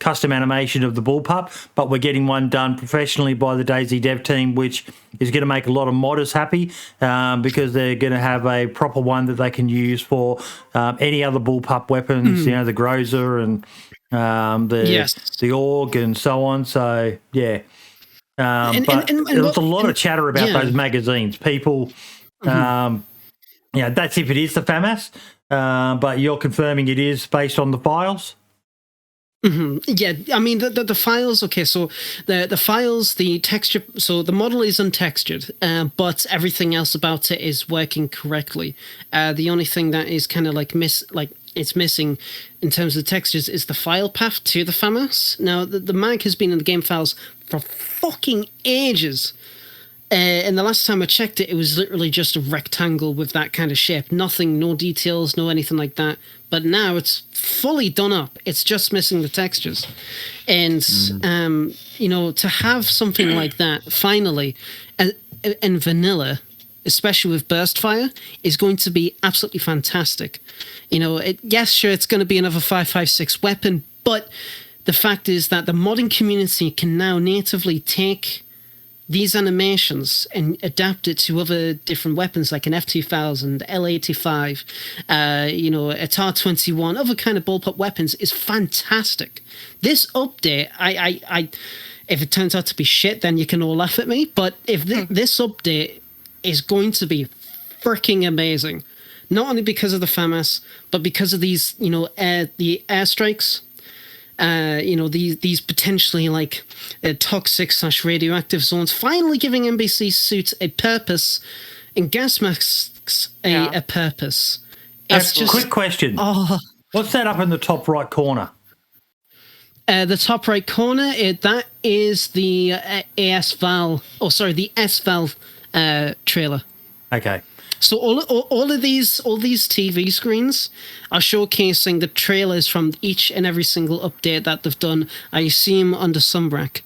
custom animation of the bullpup, but we're getting one done professionally by the DayZ dev team, which is going to make a lot of modders happy because they're going to have a proper one that they can use for any other bullpup weapons, the Groza and the Org and so on. So, yeah. But there was a lot of chatter about those magazines. People... that's if it is the FAMAS, but you're confirming it is based on the files? Yeah, I mean, the files, okay, so the files, the texture, so the model is untextured, but everything else about it is working correctly. The only thing that is kind of it's missing in terms of textures is the file path to the FAMAS. Now, the mag has been in the game files for fucking ages. And the last time I checked it, it was literally just a rectangle with that kind of shape. Nothing, no details, no anything like that. But now it's fully done up. It's just missing the textures. And, to have something like that, finally, in vanilla, especially with burst fire, is going to be absolutely fantastic. Yes, sure, it's going to be another 5.56 weapon, but the fact is that the modding community can now natively take these animations and adapt it to other different weapons like an F2000, L85, a TAR-21, other kind of bullpup weapons is fantastic. This update, I if it turns out to be shit, then you can all laugh at me. But if this update is going to be freaking amazing, not only because of the FAMAS, but because of these, the airstrikes. These potentially toxic / radioactive zones, finally giving NBC suits a purpose and gas masks a purpose. It's just quick question. What's that up in the top right corner? The top right corner, that is the the S-Val trailer. Okay. So all of these TV screens are showcasing the trailers from each and every single update that they've done. I assume under Sunbrack,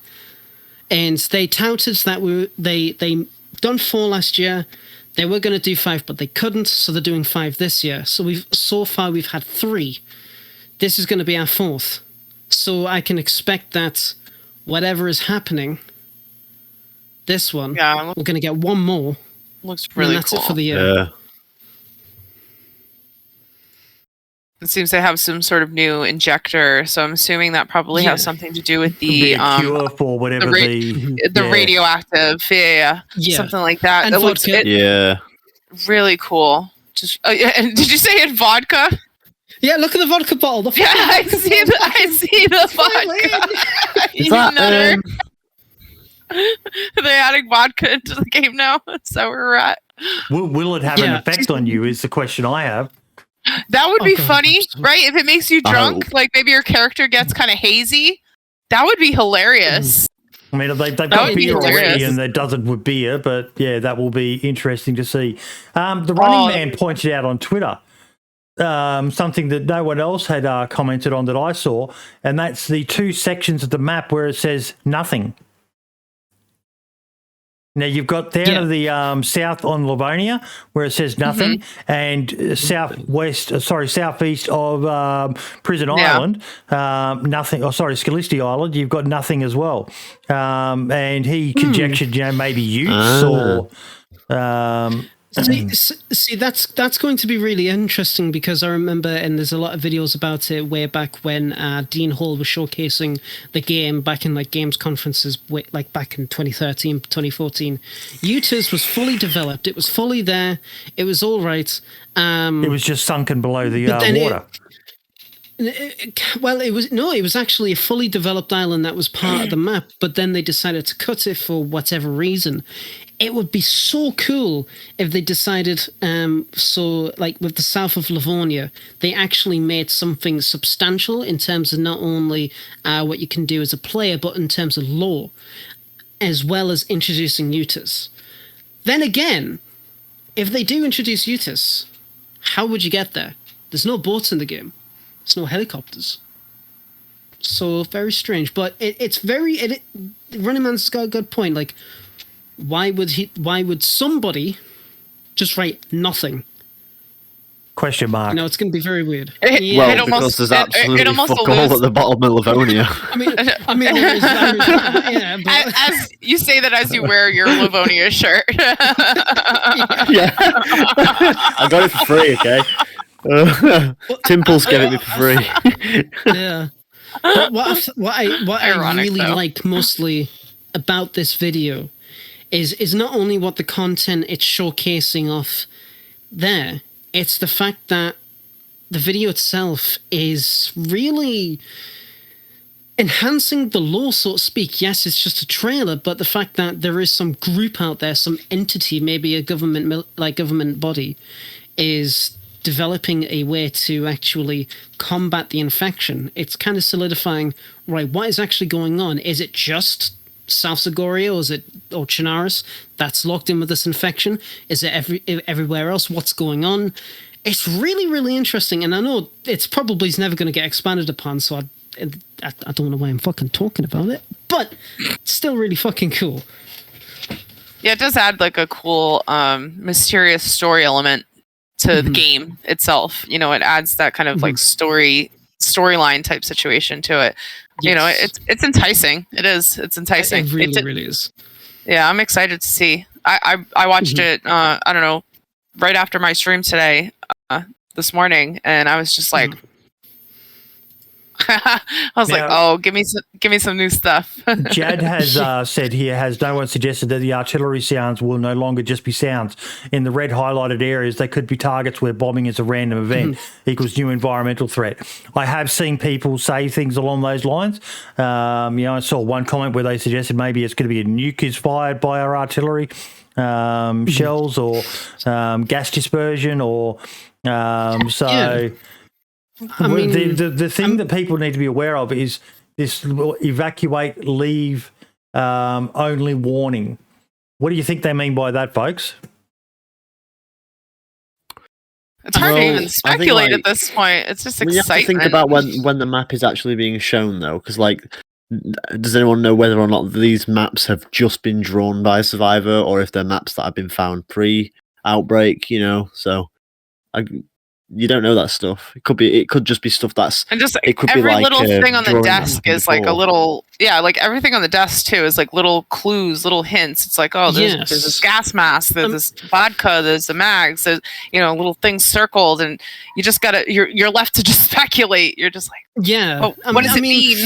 and they touted that they done 4 last year. They were going to do 5, but they couldn't, so they're doing 5 this year. So we've had 3 this is going to be our fourth. So I can expect that whatever is happening, this one, we're going to get one more. Looks really that's cool. it for the year. Yeah. It seems they have some sort of new injector, so I'm assuming that probably has something to do with the cure for whatever the radioactive, something like that. And That looks really cool. Just and did you say it vodka? Yeah, look at the vodka bottle. I see the vodka. Is that, Are they adding vodka into the game now? That's how we're at. Will it have an effect on you? Is the question I have. That would be funny, right? If it makes you drunk, like maybe your character gets kind of hazy. That would be hilarious. I mean, they've got beer already, and that doesn't with beer, but yeah, that will be interesting to see. The Running Man pointed out on Twitter something that no one else had commented on that I saw, and that's the two sections of the map where it says nothing. Now, you've got down to the south on Livonia where it says nothing, and southeast of Prison Island, nothing. Oh, sorry, Scaliste Island, you've got nothing as well. And he conjectured, maybe Utes or... See, that's going to be really interesting because I remember, and there's a lot of videos about it way back when Dean Hall was showcasing the game back in like games conferences, like back in 2013, 2014. Utas was fully developed. It was fully there. It was all right. It was just sunken below the water. It was actually a fully developed island that was part of the map, but then they decided to cut it for whatever reason. It would be so cool if they decided, like with the south of Livonia, they actually made something substantial in terms of not only what you can do as a player, but in terms of lore, as well as introducing Utas. Then again, if they do introduce Utas, how would you get there? There's no boats in the game. There's no helicopters. So very strange, but Running Man's got a good point. Like, why would somebody just write nothing? Question mark. It's going to be very weird. Because there's absolutely fuck all at the bottom of Livonia. I mean, there is, but... as you say that as you wear your Livonia shirt. Yeah, I got it for free. Okay, Timples gave it me for free. Yeah. But what I really like mostly about this video is not only what the content it's showcasing off there, it's the fact that the video itself is really enhancing the lore, so to speak. Yes, it's just a trailer, but the fact that there is some group out there, some entity, maybe a government body, is developing a way to actually combat the infection. It's kind of solidifying, right, what is actually going on? Is it just South Zagoria, or Chinaris that's locked in with this infection? Is it everywhere else? What's going on? It's really, really interesting, and I know it's probably never going to get expanded upon, so I don't know why I'm fucking talking about it, but it's still really fucking cool. Yeah, it does add like a cool, mysterious story element to the game itself. It adds that kind of like storyline type situation to it. Yes. It's enticing. It is. It's enticing. It really is. Yeah, I'm excited to see. I watched it. I don't know, right after my stream today, this morning, and I was just like, give me some new stuff. Jad has said here, has no one suggested that the artillery sounds will no longer just be sounds? In the red highlighted areas, they could be targets where bombing is a random event equals new environmental threat. I have seen people say things along those lines. I saw one comment where they suggested maybe it's going to be a nuke is fired by our artillery shells or gas dispersion or the thing that people need to be aware of is this evacuate, leave, only warning. What do you think they mean by that, folks? It's hard to even speculate at this point. It's just excitement. You have to think about when the map is actually being shown, though, because, does anyone know whether or not these maps have just been drawn by a survivor, or if they're maps that have been found pre-outbreak? So, you don't know that stuff. It could just be stuff that's, And just it could every be like little thing on the drawing desk is like a before. little, like everything on the desk too is like little clues, little hints. It's like, oh, there's this gas mask, there's this vodka, there's the mags, there's little things circled, and you just gotta, you're left to just speculate. You're just like, what does it mean?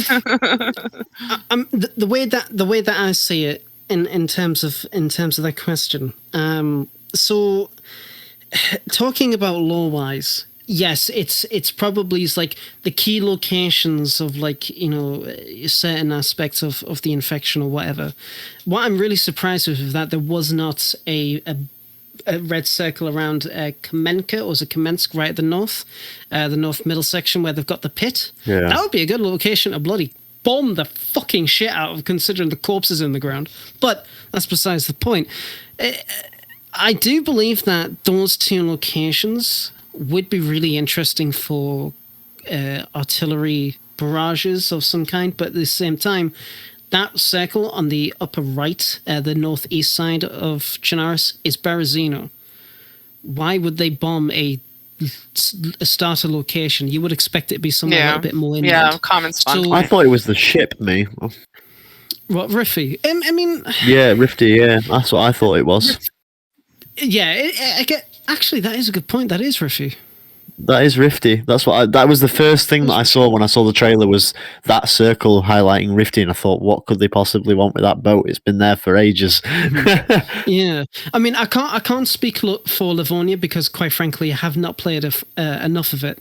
The way that I see it in terms of that question. So talking about lore-wise, yes, it's probably like the key locations of like certain aspects of the infection or whatever. What I'm really surprised with is that there was not a red circle around Kamenka, or is it Kamensk, right at the north middle section where they've got the pit. Yeah. That would be a good location to bloody bomb the fucking shit out of, considering the corpses in the ground. But that's besides the point. I do believe that those two locations would be really interesting for artillery barrages of some kind, but at the same time, that circle on the upper right, the northeast side of Chernarus, is Berezino. Why would they bomb a starter location? You would expect it to be somewhere a little bit more inland. Yeah, common spawn. So, I thought it was the ship, me. what, Riffy? I mean... Yeah, Rifty, yeah. That's what I thought it was. Yeah, actually, that is a good point. That is Riffy. That is Rifty. That was the first thing that I saw when I saw the trailer, was that circle highlighting Rifty, and I thought, what could they possibly want with that boat? It's been there for ages. Yeah, I mean, I can't speak for Livonia because, quite frankly, I have not played enough of it.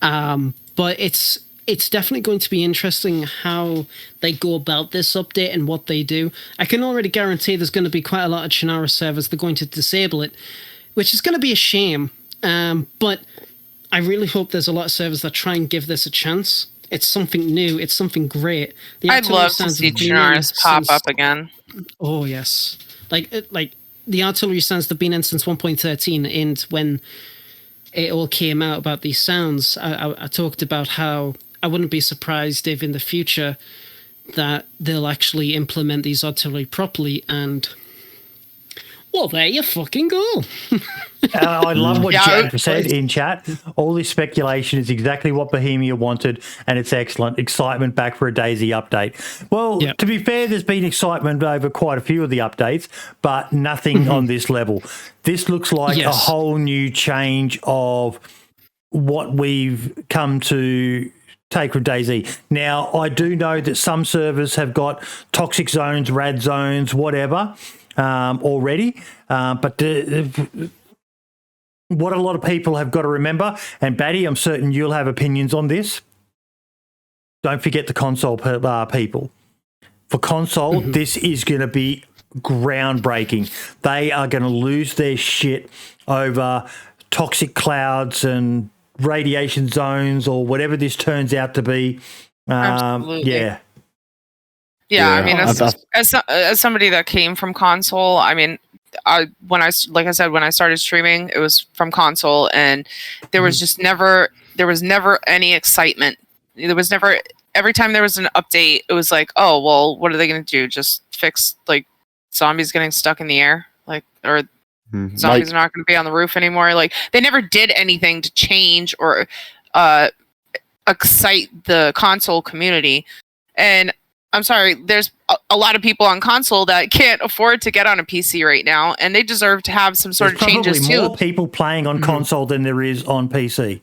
But it's definitely going to be interesting how they go about this update and what they do. I can already guarantee there's going to be quite a lot of Chernarus servers they're going to disable it, which is going to be a shame. But I really hope there's a lot of servers that try and give this a chance. It's something new. It's something great. I'd love to see Chernarus pop up again. Oh yes, like the artillery sounds have been in since 1.13, and when it all came out about these sounds, I talked about how I wouldn't be surprised if in the future that they'll actually implement these artillery properly, and well, there you fucking go. I love what Jack said in chat. All this speculation is exactly what Bohemia wanted, and it's excellent. Excitement back for a DayZ update. Well, to be fair, there's been excitement over quite a few of the updates, but nothing on this level. This looks like a whole new change of what we've come to take from DayZ. Now, I do know that some servers have got toxic zones, rad zones, whatever, already, but what a lot of people have got to remember, and Baddie, I'm certain you'll have opinions on this, don't forget the console people. For console, this is going to be groundbreaking. They are going to lose their shit over toxic clouds and radiation zones or whatever this turns out to be. Absolutely. Yeah, I mean, as somebody that came from console, I mean, when I started streaming, it was from console, and there was just never any excitement. There was never, every time there was an update, it was like, oh, well, what are they going to do? Just fix like zombies getting stuck in the air, or zombies are not going to be on the roof anymore. Like, they never did anything to change or excite the console community. And I'm sorry, there's a lot of people on console that can't afford to get on a PC right now, and they deserve to have some sort of changes too. Probably more people playing on console than there is on PC.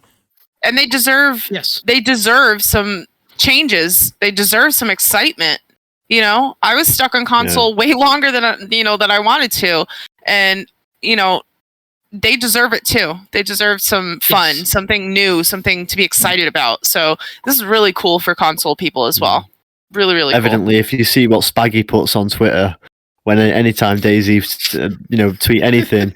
And they deserve some changes. They deserve some excitement. I was stuck on console way longer than I wanted to, and they deserve it too. They deserve some fun, something new, something to be excited about. So this is really cool for console people as well. Really, really evidently, cool. If you see what Spaggy puts on Twitter, when anytime DayZ, tweet anything,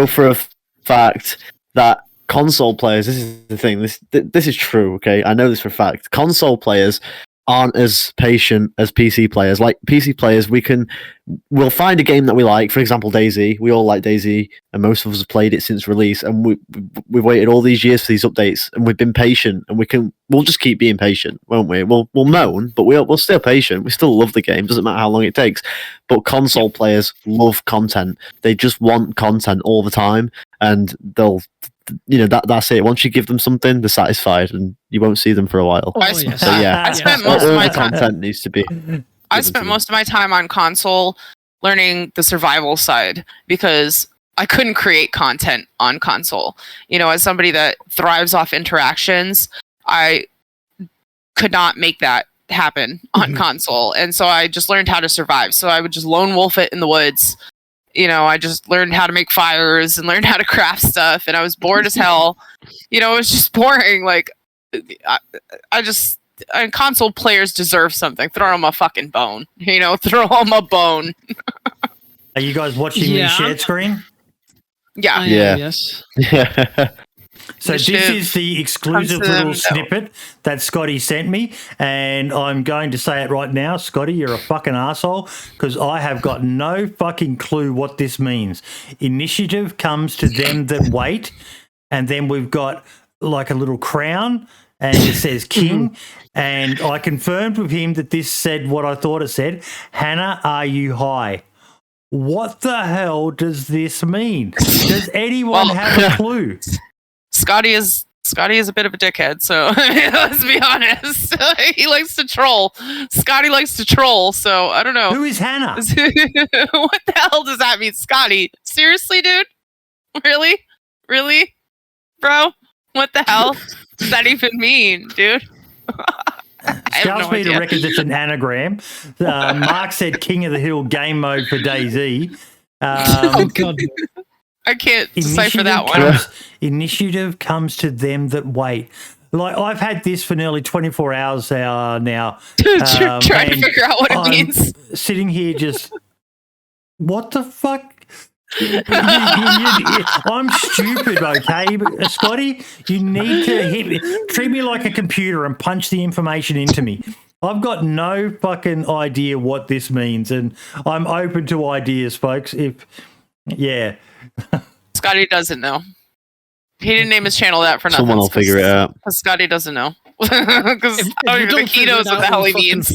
for a fact that console players, this is the thing, this is true, okay? I know this for a fact. Console players aren't as patient as PC players. Like, PC players, we'll find a game that we like. For example, DayZ. We all like DayZ, and most of us have played it since release, and we've waited all these years for these updates, and we've been patient, and we'll just keep being patient, won't we? We'll moan, but we'll still patient. We still love the game. Doesn't matter how long it takes. But console players love content. They just want content all the time, and they'll that's it. Once you give them something, they're satisfied, and you won't see them for a while. Oh, yes. So yeah, I spent all most of my the time. content needs to be. I spent most of my time on console learning the survival side because I couldn't create content on console. As somebody that thrives off interactions, I could not make that happen on console. And so I just learned how to survive. So I would just lone wolf it in the woods. I just learned how to make fires and learned how to craft stuff. And I was bored as hell. It was just boring. Like, and console players deserve something. Throw them a fucking bone. Throw them a bone. Are you guys watching me shared screen? Yeah. Yes. Yeah. So this is the exclusive little snippet that Scotty sent me, and I'm going to say it right now. Scotty, you're a fucking asshole, because I have got no fucking clue what this means. Initiative comes to them that wait, and then we've got like a little crown, and it says king, and I confirmed with him that this said what I thought it said. Hannah, are you high? What the hell does this mean? Does anyone have a clue? Scotty is a bit of a dickhead, so let's be honest. He likes to troll. Scotty likes to troll, so I don't know. Who is Hannah? What the hell does that mean, Scotty? Seriously, dude? Really? Bro? What the hell does that even mean, dude? Scouts me to record it's an anagram. Mark said King of the Hill game mode for DayZ. Oh, God. I can't decipher that one. Initiative comes to them that wait. Like, I've had this for nearly 24 hours now. Trying to figure out what it means. Sitting here just, what the fuck? I'm stupid, okay? But, Scotty, you need to treat me like a computer and punch the information into me. I've got no fucking idea what this means, and I'm open to ideas, folks. Scotty doesn't know. He didn't name his channel that for nothing. Someone will figure it out. Because Scotty doesn't know. Because I don't even think he knows what the hell he means.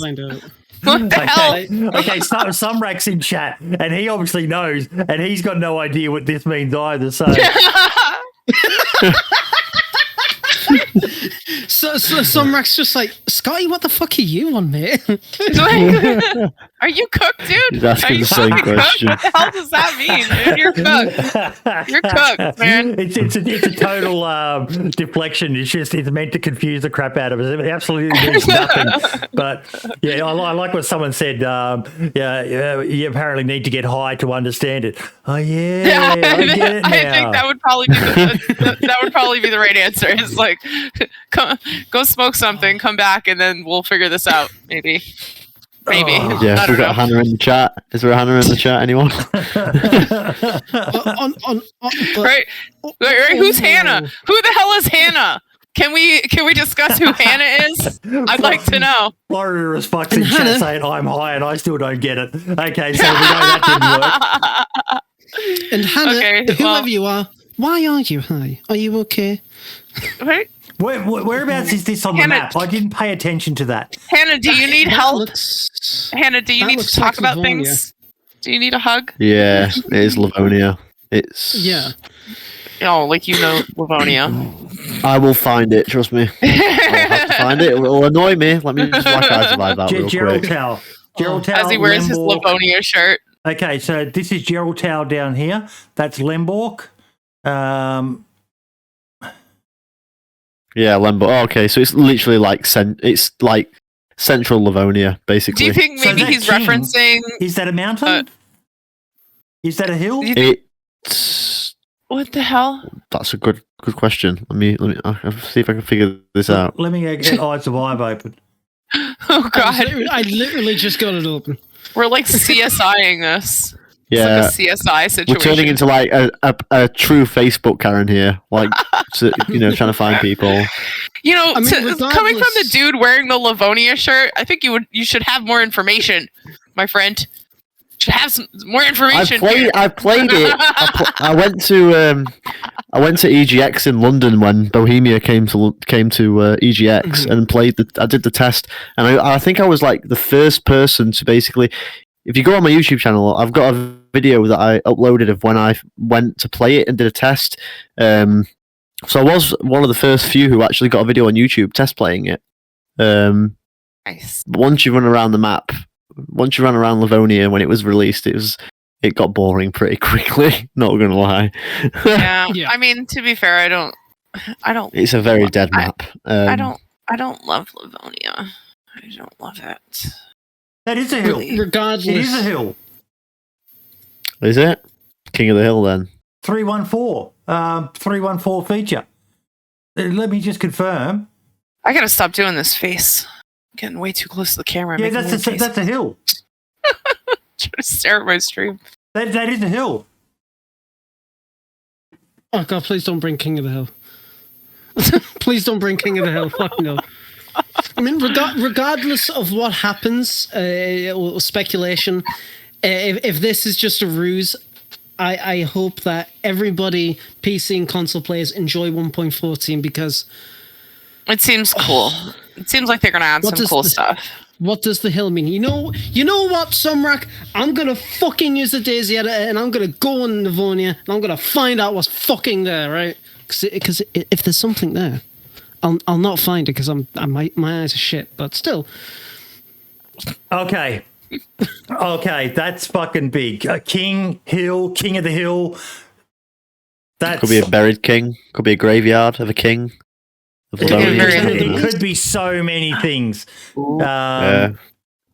What the hell? Okay, some Rack's in chat, and he obviously knows, and he's got no idea what this means either. So some Rack's just like, Scotty, what the fuck are you on, mate? Are you cooked, dude? He's asking the same question. What the hell does that mean, dude? You're cooked. You're cooked, man. It's a total deflection. It's meant to confuse the crap out of us. It absolutely means nothing. But yeah, I like what someone said. You apparently need to get high to understand it. Oh yeah, I get it now. I think that would probably be the right answer. It's like, go smoke something, come back, and then we'll figure this out. Maybe. Yeah, we've got Hannah in the chat. Is there a Hannah in the chat? Anyone? Right. Who's Hannah? Who the hell is Hannah? Can we discuss who Hannah is? I'd like to know. Florida is fucking in chat saying I'm high, and I still don't get it. Okay, so we know that didn't work. And Hannah, whoever you are, why are you high? Are you okay? Right. Whereabouts is this on the map? I didn't pay attention to that. Hannah, do you need help? Hannah, do you need to talk about things? Do you need a hug? Yeah, it is Livonia. Yeah. Oh, like Livonia. I will find it, trust me. I'll have to find it. It will annoy me. Let me just survive that real Gerald quick. Tao. As he wears his Livonia shirt. Okay, so this is Gerald Tao down here. That's Lemborg. Yeah, Lembo. Oh, okay, so it's literally like central Livonia, basically. Do you think maybe he's referencing? Is that a mountain? Is that a hill? It's. What the hell? That's a good question. Let me I'll see if I can figure this out. Let me get Eyes of Eye open. Oh God! I literally just got it open. We're like CSIing this. Yeah, it's like a CSI situation. We're turning into like a true Facebook Karen here, like trying to find people. Coming from the dude wearing the Livonia shirt, I think you should have more information, my friend. You should have some more information. I played it. I went to EGX in London when Bohemia came to EGX and played. I did the test, and I think I was like the first person to basically. If you go on my YouTube channel, I've got a video that I uploaded of when I went to play it and did a test. So I was one of the first few who actually got a video on YouTube test playing it. Nice. But once you run around the map, once you run around Livonia when it was released, it got boring pretty quickly. Not gonna lie. Yeah. Yeah. I mean, to be fair, I don't. It's a very dead map. I don't love Livonia. I don't love it. That is a hill. Really? Regardless, It is a hill. Is it King of the Hill then? 314. 314 feature. Let me just confirm. I gotta stop doing this face. I'm getting way too close to the camera. Yeah, making weird that's a hill. Trying to stare at my stream. That is a hill. Oh god, please don't bring King of the Hill. Please don't bring King of the Hill. Fuck no. I mean, regardless of what happens, or speculation, if this is just a ruse, I hope that everybody, PC and console players, enjoy 1.14 because It seems cool. It seems like they're gonna add some cool stuff. What does the hill mean? You know what, Sumrak? I'm gonna fucking use the DayZ editor and I'm gonna go on Livonia and I'm gonna find out what's fucking there, right? Because if there's something there, I'll not find it because my eyes are shit. But still, Okay, that's fucking big. King of the Hill. That Could be a buried king. Could be a graveyard of a king. Of It could be Livonia. It could be so many things. Yeah.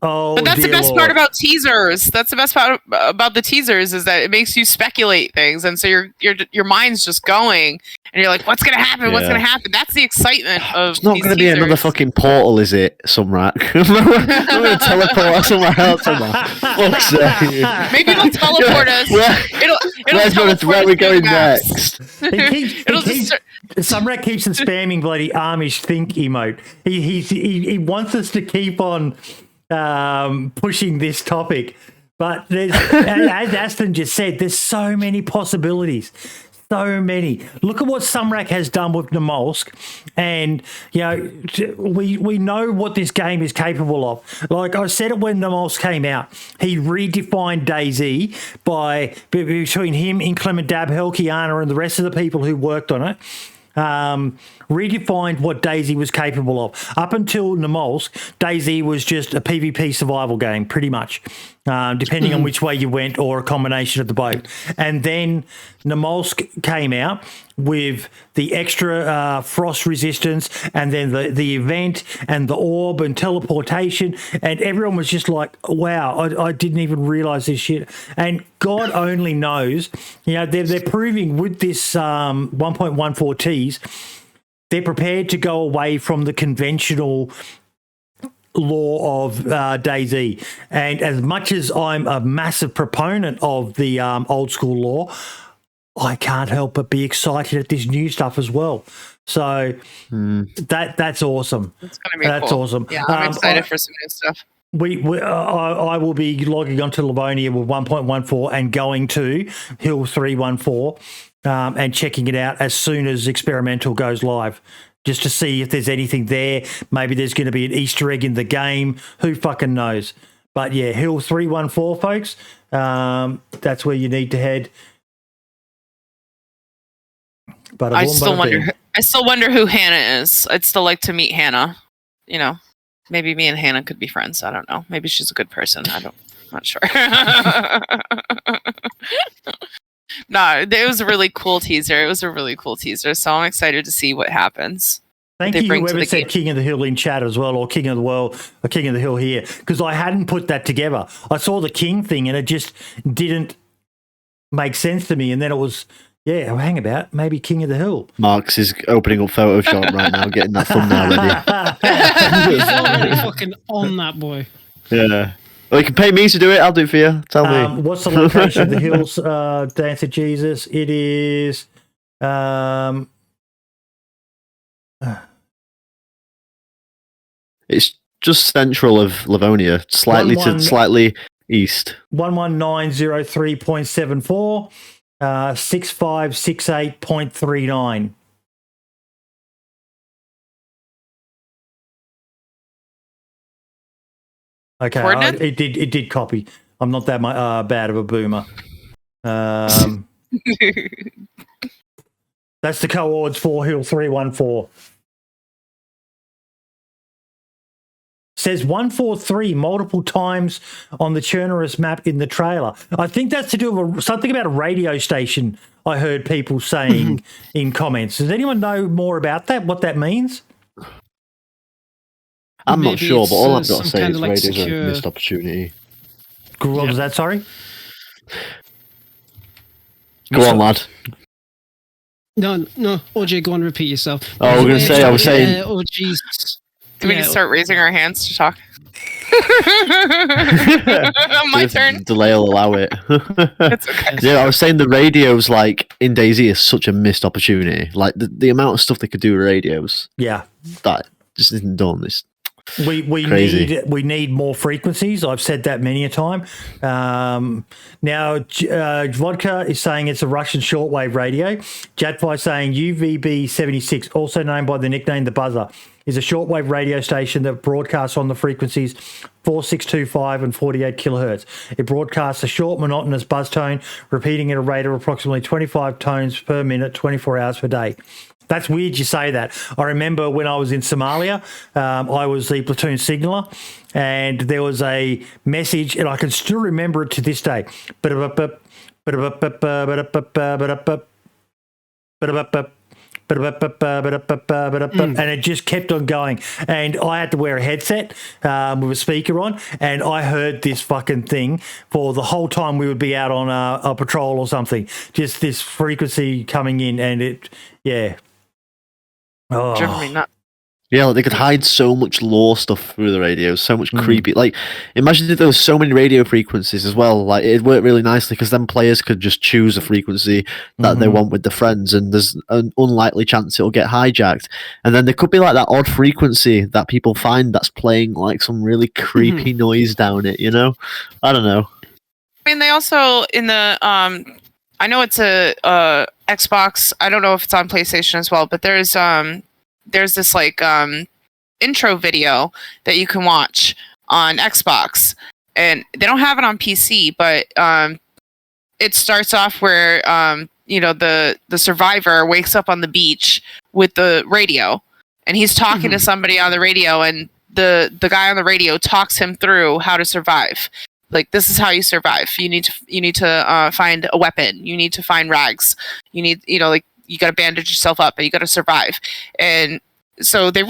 Oh, But that's the dear best Lord. part about teasers. That's the best part about the teasers is that it makes you speculate things, and so your mind's just going, and you're like, "What's gonna happen? What's Yeah. gonna happen?" That's the excitement of. It's not these going to be another teasers. fucking portal, is it, Sumrak? I'm going to teleport somewhere else. Fuck's sake. Maybe it'll teleport us. It'll teleport Where are us we through going the maps. next? It'll just Samrak keeps on spamming bloody Amish think emote. He wants us to keep on pushing this topic, but there's, as Aston just said, there's so many possibilities. So many. Look at what Sumrak has done with Namolsk, and we know what this game is capable of. Like I said it when Namolsk came out, he redefined DayZ by between him, Inclement Dab, Helkiana, and the rest of the people who worked on it. Redefined what DayZ was capable of. Up until Namolsk, DayZ was just a PvP survival game, pretty much, depending on which way you went or a combination of the both. And then Namolsk came out with the extra frost resistance, and then the event and the orb and teleportation, and everyone was just like, wow, I didn't even realize this shit. And God only knows, they're proving with this 1.14 Ts, they're prepared to go away from the conventional law of DayZ. And as much as I'm a massive proponent of the old school law, I can't help but be excited at this new stuff as well. So that's awesome. It's gonna be That's cool. awesome. Yeah, I'm excited for some new stuff. I will be logging onto Livonia with 1.14 and going to Hill 314 and checking it out as soon as experimental goes live, just to see if there's anything there. Maybe there's going to be an Easter egg in the game. Who fucking knows? But yeah, Hill 314, folks. That's where you need to head. But I still wonder who Hannah is. I'd still like to meet Hannah. Maybe me and Hannah could be friends. I don't know. Maybe she's a good person. I'm not sure. No, it was a really cool teaser. So I'm excited to see what happens. Thank they you, bring to whoever the said game. King of the Hill in chat as well, or King of the World, or King of the Hill here, because I hadn't put that together. I saw the King thing and it just didn't make sense to me. And then it was, hang about, maybe King of the Hill. Marx is opening up Photoshop right now, getting that thumbnail ready. he's already fucking on that boy. Yeah. Well, you can pay me to do it. I'll do it for you. Tell me. What's the location of the hills, DanceofJesus? It is... It's just central of Livonia, slightly east. 11903.74, 6568.39. Okay, Coordinate? it did copy. I'm not that bad of a boomer. That's the coords 4 Hill 314. Says 143 multiple times on the Chernerus map in the trailer. I think that's to do with something about a radio station I heard people saying in comments. Does anyone know more about that, what that means? I'm not sure, but all I've got to say is like radio's a missed opportunity. What was that, sorry? Go on, lad. No, OJ, go on, repeat yourself. Oh, I was saying... oh, Jesus. Do we need to start raising our hands to talk? My turn. Delay will allow it. It's okay. Yeah, I was saying the radios, like, in DayZ is such a missed opportunity. Like, the amount of stuff they could do with radios. Yeah. That just isn't done. It's we need more frequencies. I've said that many a time. Now, Vodka is saying it's a Russian shortwave radio. Jatvi saying UVB76, also known by the nickname The Buzzer, is a shortwave radio station that broadcasts on the frequencies 4625 and 48 kilohertz. It broadcasts a short, monotonous buzz tone, repeating at a rate of approximately 25 tones per minute, 24 hours per day. That's weird you say that. I remember when I was in Somalia, I was the platoon signaller, and there was a message, and I can still remember it to this day. And it just kept on going. And I had to wear a headset with a speaker on, and I heard this fucking thing for the whole time we would be out on a patrol or something. Just this frequency coming in, and it, yeah. Oh. Driven me nuts. Yeah, like they could hide so much lore stuff through the radios, so much creepy. Like, imagine if there was so many radio frequencies as well. Like, it'd work really nicely because then players could just choose a frequency that they want with their friends, and there's an unlikely chance it'll get hijacked. And then there could be like that odd frequency that people find that's playing like some really creepy noise down it. You know, I don't know. I mean, they also in the I know it's a Xbox. I don't know if it's on PlayStation as well, but there's this like intro video that you can watch on Xbox, and they don't have it on PC, but it starts off where the survivor wakes up on the beach with the radio, and he's talking to somebody on the radio, and the guy on the radio talks him through how to survive. Like, this is how you survive. You need to find a weapon. You need to find rags. You need, you got to bandage yourself up, and you got to survive. And so they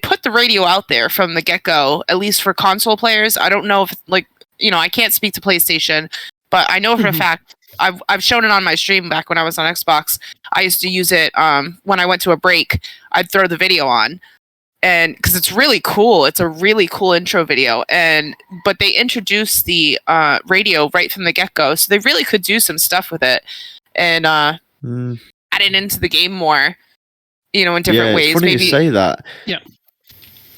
put the radio out there from the get-go, at least for console players. I don't know if, I can't speak to PlayStation, but I know for a fact, I've shown it on my stream back when I was on Xbox. I used to use it when I went to a break. I'd throw the video on, and because it's really cool. It's a really cool intro video, but they introduced the radio right from the get-go, so they really could do some stuff with it and add it into the game more, in different ways. It's funny maybe you say that. Yeah.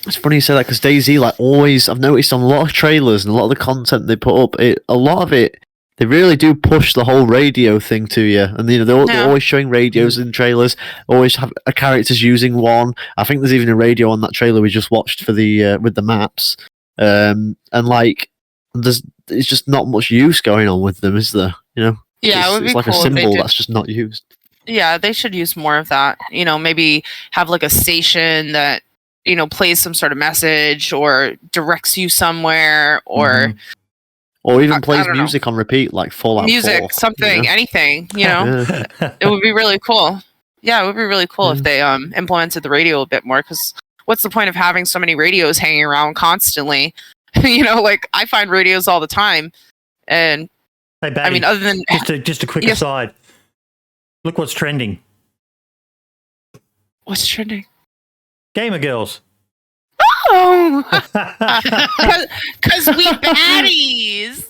It's funny you say that because DayZ, like, always, I've noticed on a lot of trailers and a lot of the content they put up, a lot of it, they really do push the whole radio thing to you. And, they're always showing radios in trailers, always have characters using one. I think there's even a radio on that trailer we just watched for the with the maps. And, like, it's just not much use going on with them, is there? Yeah, it would be it's like cool a symbol that's just not used. Yeah, they should use more of that. Maybe have like a station that, plays some sort of message or directs you somewhere or even plays music on repeat, like Fallout 4. Something, anything, It would be really cool. Yeah, it would be really cool if they implemented the radio a bit more, because what's the point of having so many radios hanging around constantly? Like, I find radios all the time. And hey, Baddie, I mean, other than just a quick aside. Look what's trending. What's trending? Gamer girls. Oh, because we baddies.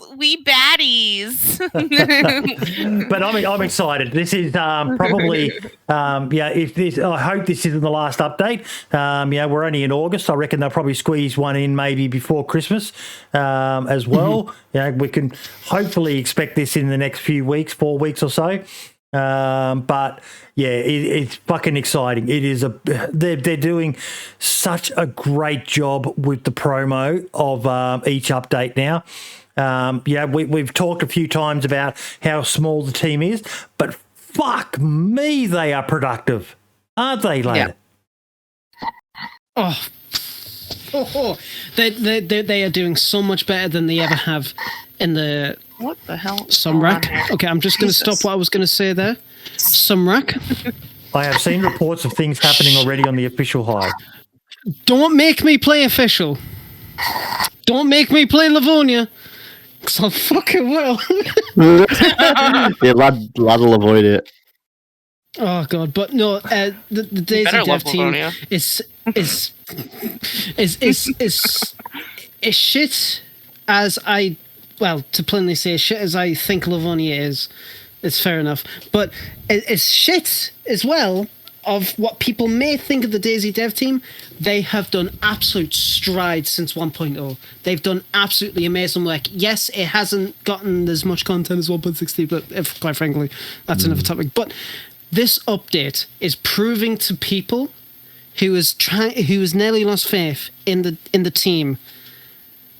But I'm excited. This is probably I hope this isn't the last update. We're only in August. I reckon they'll probably squeeze one in maybe before Christmas as well. We can hopefully expect this in the next few weeks, 4 weeks or so. But yeah, it's fucking exciting. It is they're doing such a great job with the promo of each update now. We've talked a few times about how small the team is, but fuck me, they are productive, aren't they, lad? Yeah. They are doing so much better than they ever have in the What the hell? Sumrak. Okay, I'm just going to stop what I was going to say there. Sumrak. I have seen reports of things happening already on the official hive. Don't make me play official. Don't make me play Livonia. Because I fucking will. Yeah, lad will avoid it. Oh god, but no, the DayZ dev team is shit as I, well, to plainly say, shit as I think Livonia is. It's fair enough, but it's shit as well of what people may think of the DayZ dev team. They have done absolute strides since 1.0. They've done absolutely amazing work. Yes, it hasn't gotten as much content as 1.16, but if, quite frankly, that's another topic. But this update is proving to people who has nearly lost faith in the team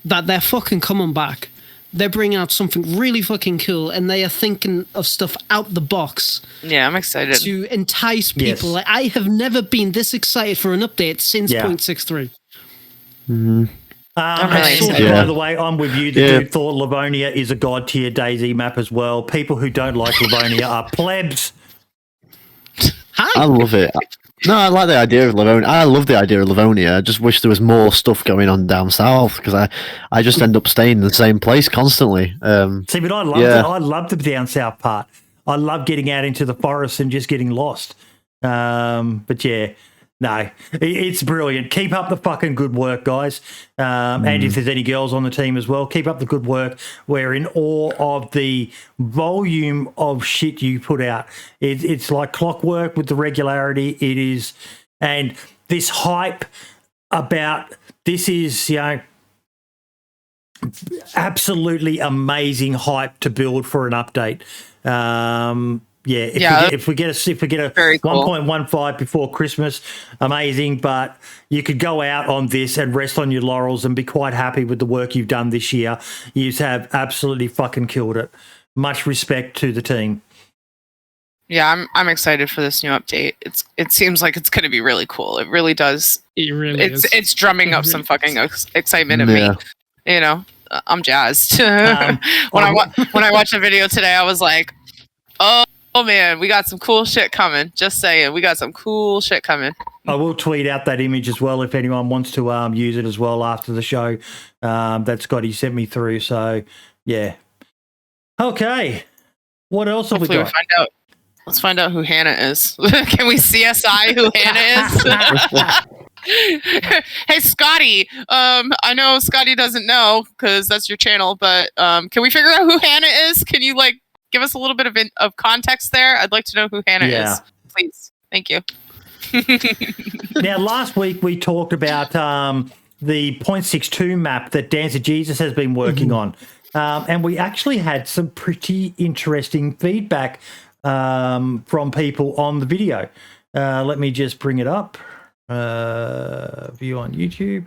that they're fucking coming back. They're bringing out something really fucking cool, and they are thinking of stuff out the box. Yeah, I'm excited to entice people. Yes. Like, I have never been this excited for an update since 0.63. And really so, excited. by the way, I'm with you. The dude thought Livonia is a god tier DayZ map as well. People who don't like Livonia are plebs. Hi. I love it. No, I like the idea of Livonia. I love the idea of Livonia. I just wish there was more stuff going on down south because I just end up staying in the same place constantly. See, but I love the down south part. I love getting out into the forest and just getting lost. But yeah, no, it's brilliant. Keep up the fucking good work, guys. And if there's any girls on the team as well, keep up the good work. We're in awe of the volume of shit you put out. It's like clockwork with the regularity it is. And this hype about this is, absolutely amazing hype to build for an update. If we get a Very cool. 1.15 before Christmas, amazing. But you could go out on this and rest on your laurels and be quite happy with the work you've done this year. You have absolutely fucking killed it. Much respect to the team. Yeah, I'm excited for this new update. It seems like it's going to be really cool. It really does. It really is. It's drumming up some fucking excitement in me. You know, I'm jazzed. When I watched the video today, I was like, oh man, we got some cool shit coming. Just saying, we got some cool shit coming. I will tweet out that image as well if anyone wants to use it as well after the show. That Scotty sent me through. So yeah. Okay. What else have we got? Let's find out who Hannah is. Can we CSI who Hannah is? Hey, Scotty. I know Scotty doesn't know because that's your channel, but can we figure out who Hannah is? Can you give us a little bit of context there? I'd like to know who Hannah is. Please. Thank you. Now, last week we talked about the 0.62 map that DanceofJesus has been working on. And we actually had some pretty interesting feedback from people on the video. Let me just bring it up. View on YouTube.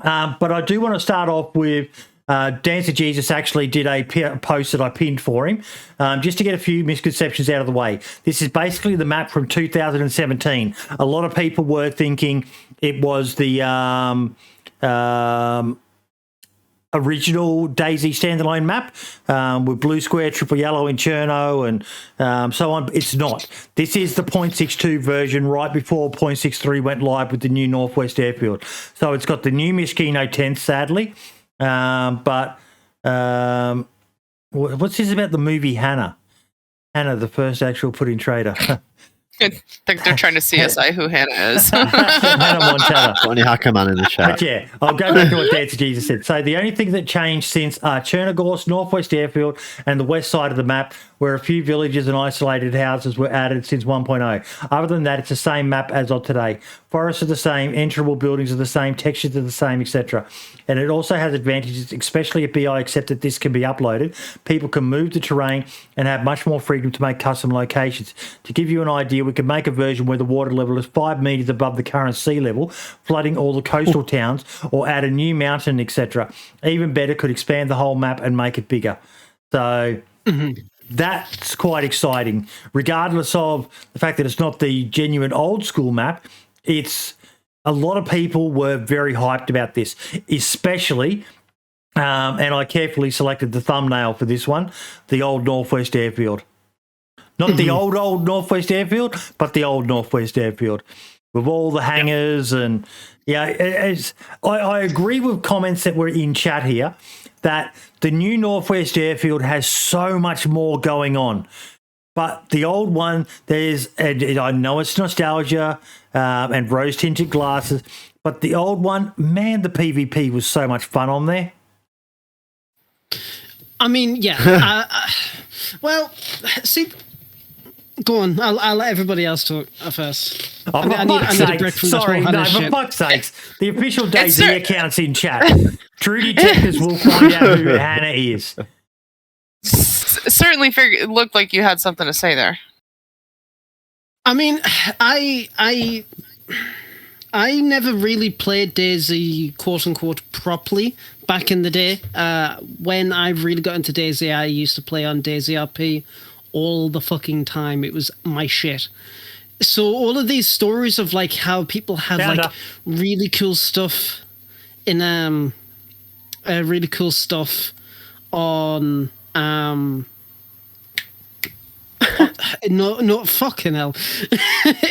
But I do want to start off with DanceofJesus actually did a post that I pinned for him just to get a few misconceptions out of the way. This is basically the map from 2017. A lot of people were thinking it was the original DayZ standalone map with blue square, triple yellow in Cherno and so on. It's not. This is the 0.62 version right before 0.63 went live with the new Northwest Airfield. So it's got the new Miskino 10, sadly. But what's this about the movie Hannah? Hannah, the first actual put-in trader. I think they're trying to CSI who Hannah is. Hannah Montana. Got any hacker man in the chat? But yeah, I'll go back to what DanceofJesus said. So the only thing that changed since Chernogorsk, Northwest Airfield, and the west side of the map where a few villages and isolated houses were added since 1.0. Other than that, it's the same map as of today. Forests are the same, enterable buildings are the same, textures are the same, etc. And it also has advantages, especially if BI accept that this can be uploaded. People can move the terrain and have much more freedom to make custom locations. To give you an idea, idea, we could make a version where the water level is 5 meters above the current sea level, flooding all the coastal towns, or add a new mountain, etc. Even better, could expand the whole map and make it bigger. So that's quite exciting. Regardless of the fact that it's not the genuine old school map, it's a lot of people were very hyped about this, especially, and I carefully selected the thumbnail for this one, the old Northwest Airfield. Not the old Northwest Airfield, but the old Northwest Airfield with all the hangars. And I agree with comments that were in chat here that the new Northwest Airfield has so much more going on. But the old one, and I know it's nostalgia and rose-tinted glasses, but the old one, man, the PvP was so much fun on there. I mean, yeah. Well, see, go on. I'll let everybody else talk first. Oh, I need a break from Sorry, this whole no, for shit. fuck's sakes. The official DayZ account's in chat. True detectives will find out who Hannah is. Certainly it looked like you had something to say there. I mean, I never really played DayZ quote unquote properly back in the day. When I really got into DayZ, I used to play on DayZ RP all the fucking time. It was my shit. So all of these stories of like how people had like really cool stuff in really cool stuff on no fucking hell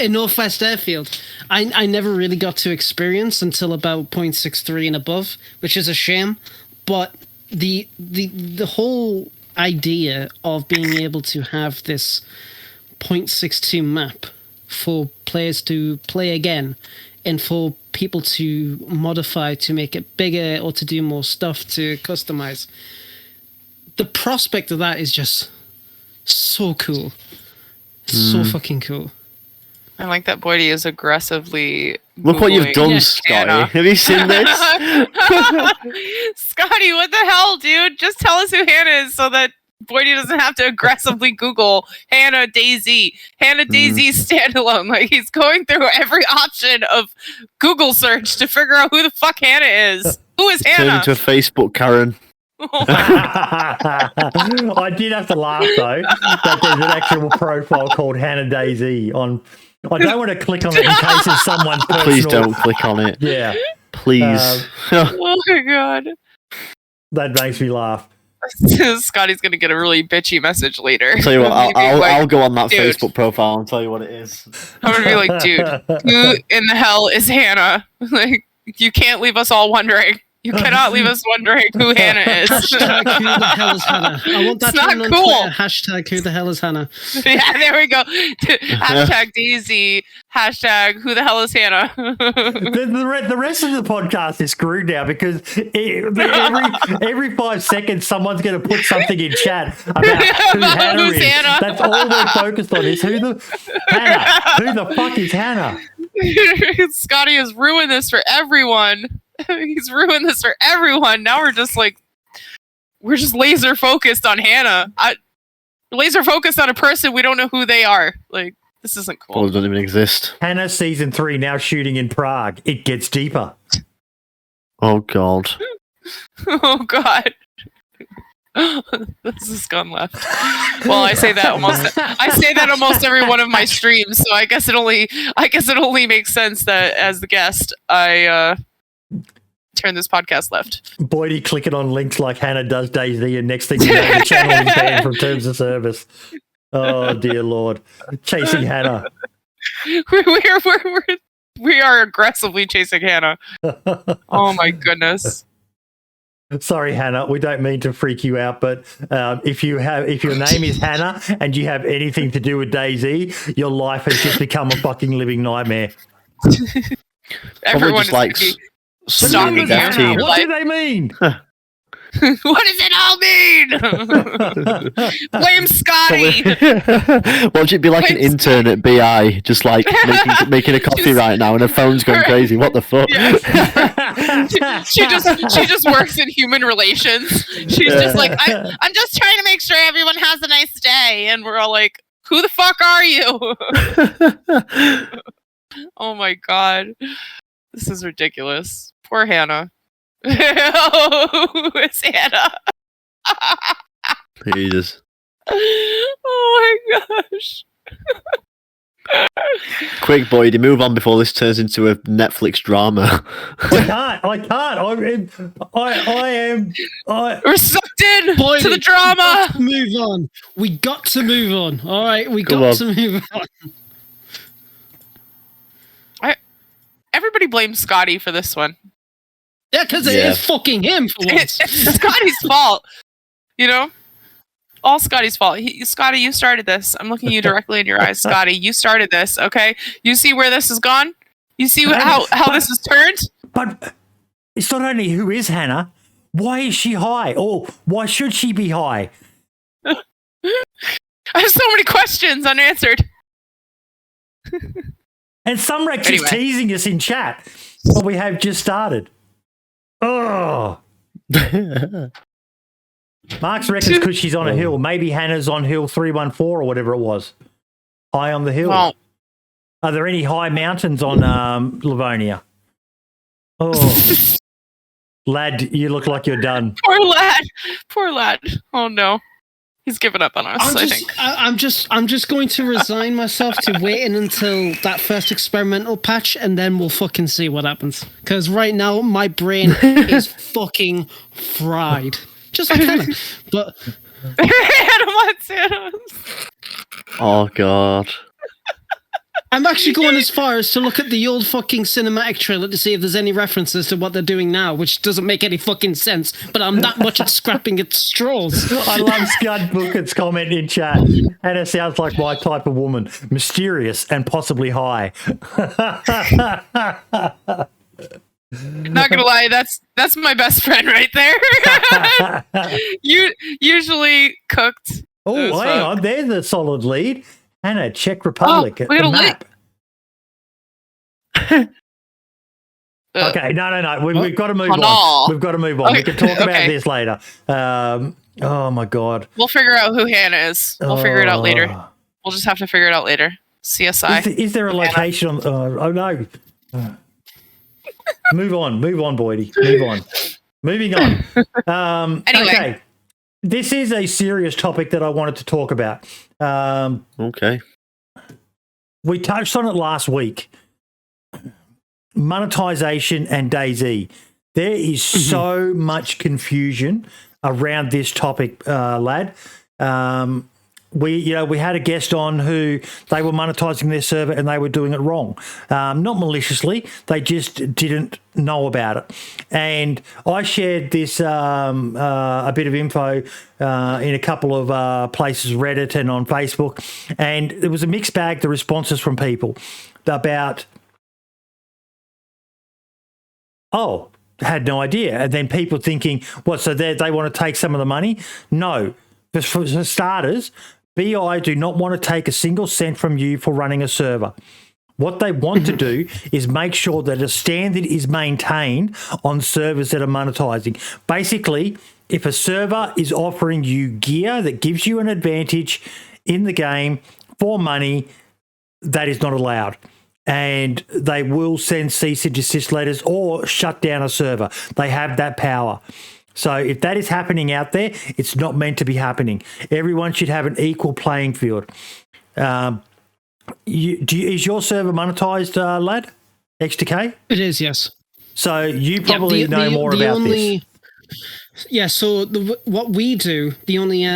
in Northwest Airfield. I never really got to experience until about 0.63 and above, which is a shame. But the whole idea of being able to have this 0.62 map for players to play again and for people to modify to make it bigger or to do more stuff to customize, the prospect of that is just so cool. So fucking cool. I like that Boydie is aggressively Look what you've done, Googling Scotty. Hannah. Have you seen this? Scotty, what the hell, dude? Just tell us who Hannah is so that Boydie doesn't have to aggressively Google Hannah DayZ. Hannah DayZ standalone. Like, he's going through every option of Google search to figure out who the fuck Hannah is. Who is Turn Hannah? into a Facebook Karen. I did have to laugh though that there's an actual profile called Hannah DayZ on. I don't want to click on it in case it's someone's personal. Please don't click on it. Yeah, Please. Oh my god. that makes me laugh. Scotty's gonna get a really bitchy message later. Tell you what, I'll go on that dude. Facebook profile and tell you what it is. I'm gonna be like, dude, who in the hell is Hannah? Like, you can't leave us all wondering. You cannot leave us wondering who Hannah is. Hashtag who the hell is Hannah? I want that It's not on cool. Twitter. Hashtag who the hell is Hannah? Yeah, there we go. Hashtag DayZ. Hashtag who the hell is Hannah? The rest of the podcast is screwed now because every 5 seconds someone's going to put something in chat about who Hannah who's is. Hannah. That's all we're focused on is who the fuck is Hannah? Scotty has ruined this for everyone. He's ruined this for everyone. Now we're just laser focused on Hannah. Laser focused on a person we don't know who they are. Like, this isn't cool. Well, it doesn't even exist. Hannah season 3 now shooting in Prague. It gets deeper. Oh god. Oh god. This has gone left. Well, I say that almost every one of my streams, so I guess it only makes sense that as the guest I turn this podcast left. Boydie clicking on links like Hannah does DayZ, and next thing you know, the channel is banned from terms of service. Oh dear Lord, chasing Hannah. We are aggressively chasing Hannah. Oh my goodness. Sorry, Hannah, we don't mean to freak you out, but if your name is Hannah and you have anything to do with DayZ, your life has just become a fucking living nightmare. Everyone just likes stalking the dev team. What do they mean? What does it all mean? Blame Scotty. Why should it be like an intern at BI, just like making a coffee right now, and her phone's going crazy? What the fuck? Yes. she just works in human relations. She's just like, I'm just trying to make sure everyone has a nice day, and we're all like, Who the fuck are you? Oh my god. This is ridiculous. Poor Hannah. Who is Hannah? Jesus. Oh my gosh. Quick, Boydie, move on before this turns into a Netflix drama. I can't. We're sucked in Boydie, to the drama. Move on. We got to move on. All right, we Come got on. to move on. Everybody blames Scotty for this one. Yeah, because it Yeah. is fucking him for once. It's Scotty's fault. You know? All Scotty's fault. Scotty, you started this. I'm looking you directly in your eyes. Scotty, you started this, okay? You see where this has gone? You see how this has turned? But it's not only who is Hannah. Why is she high? Or why should she be high? I have so many questions unanswered. And some wreck just Anyway. teasing us in chat. Well, we have just started. Oh. Mark's reckons because she's on a hill. Maybe Hannah's on hill 314 or whatever it was. High on the hill. Well, Are there any high mountains on Livonia? Oh. Lad, you look like you're done. poor lad. Poor lad. Oh no. He's given up on us, I think. I'm just going to resign myself to waiting until that first experimental patch, and then we'll fucking see what happens. Because right now my brain is fucking fried, just like Hannah. But Hannah Montana. Oh, God. I'm actually going as far as to look at the old fucking cinematic trailer to see if there's any references to what they're doing now, which doesn't make any fucking sense. But I'm that much at scrapping at straws. I love Scud Bookett's comment in chat. Hannah sounds like my type of woman. Mysterious and possibly high. Not gonna lie, that's my best friend right there. You usually cooked. Oh, As hang fuck. on. There's a solid lead. Hannah, Czech Republic Oh, at we got the a lead. map. Okay, no. We've got to move Oh, on. no. We've got to move on. We Okay, can talk about okay. this later. Oh, my God. We'll figure out who Hannah is. We'll figure it out later. Oh. We'll just have to figure it out later. CSI. Is there a location on... oh, no. Move on, Boydie. Move on. Moving on. Anyway. Okay. This is a serious topic that I wanted to talk about. Okay. We touched on it last week. Monetization and DayZ. There is so much confusion around this topic, lad. We had a guest on who they were monetizing their server and they were doing it wrong. Not maliciously, they just didn't know about it. And I shared this a bit of info in a couple of places, Reddit and on Facebook, and it was a mixed bag, the responses from people about, oh, had no idea. And then people thinking, what, so they want to take some of the money? No. For starters, BI do not want to take a single cent from you for running a server. What they want to do is make sure that a standard is maintained on servers that are monetizing. Basically, if a server is offering you gear that gives you an advantage in the game for money, that is not allowed. And they will send cease and desist letters or shut down a server. They have that power. So if that is happening out there, it's not meant to be happening. Everyone should have an equal playing field. Is your server monetized, lad? X2K? It is, yes. So you probably know more about this. Yeah, so what we do, the only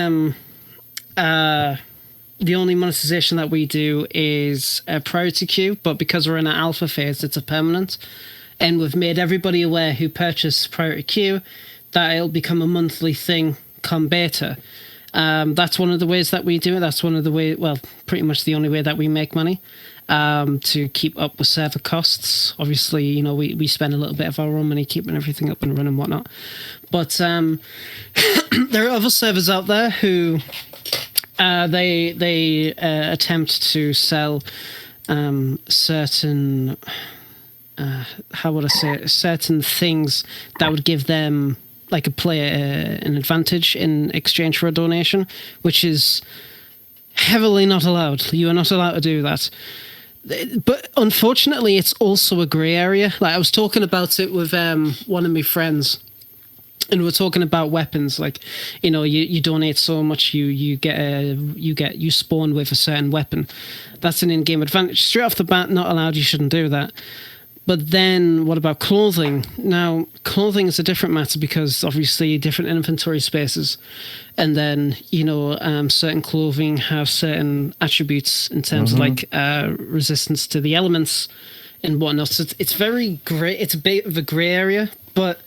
monetization that we do is a priority queue, but because we're in an alpha phase, it's a permanent. And we've made everybody aware who purchased priority queue that it'll become a monthly thing come beta. That's one of the ways that we do it. That's one of the way, well, pretty much the only way that we make money to keep up with server costs. Obviously, we spend a little bit of our own money keeping everything up and running and whatnot. But there are other servers out there who they attempt to sell certain certain things that would give them, like, a player an advantage in exchange for a donation, which is heavily not allowed. You are not allowed to do that. But unfortunately, it's also a grey area. Like, I was talking about it with one of my friends, and we're talking about weapons. Like, you donate so much, you spawn with a certain weapon. That's an in-game advantage. Straight off the bat, not allowed. You shouldn't do that. But then what about clothing? Now, clothing is a different matter because obviously different inventory spaces. And then, certain clothing have certain attributes in terms of like resistance to the elements and whatnot. So it's very grey. It's a bit of a grey area. But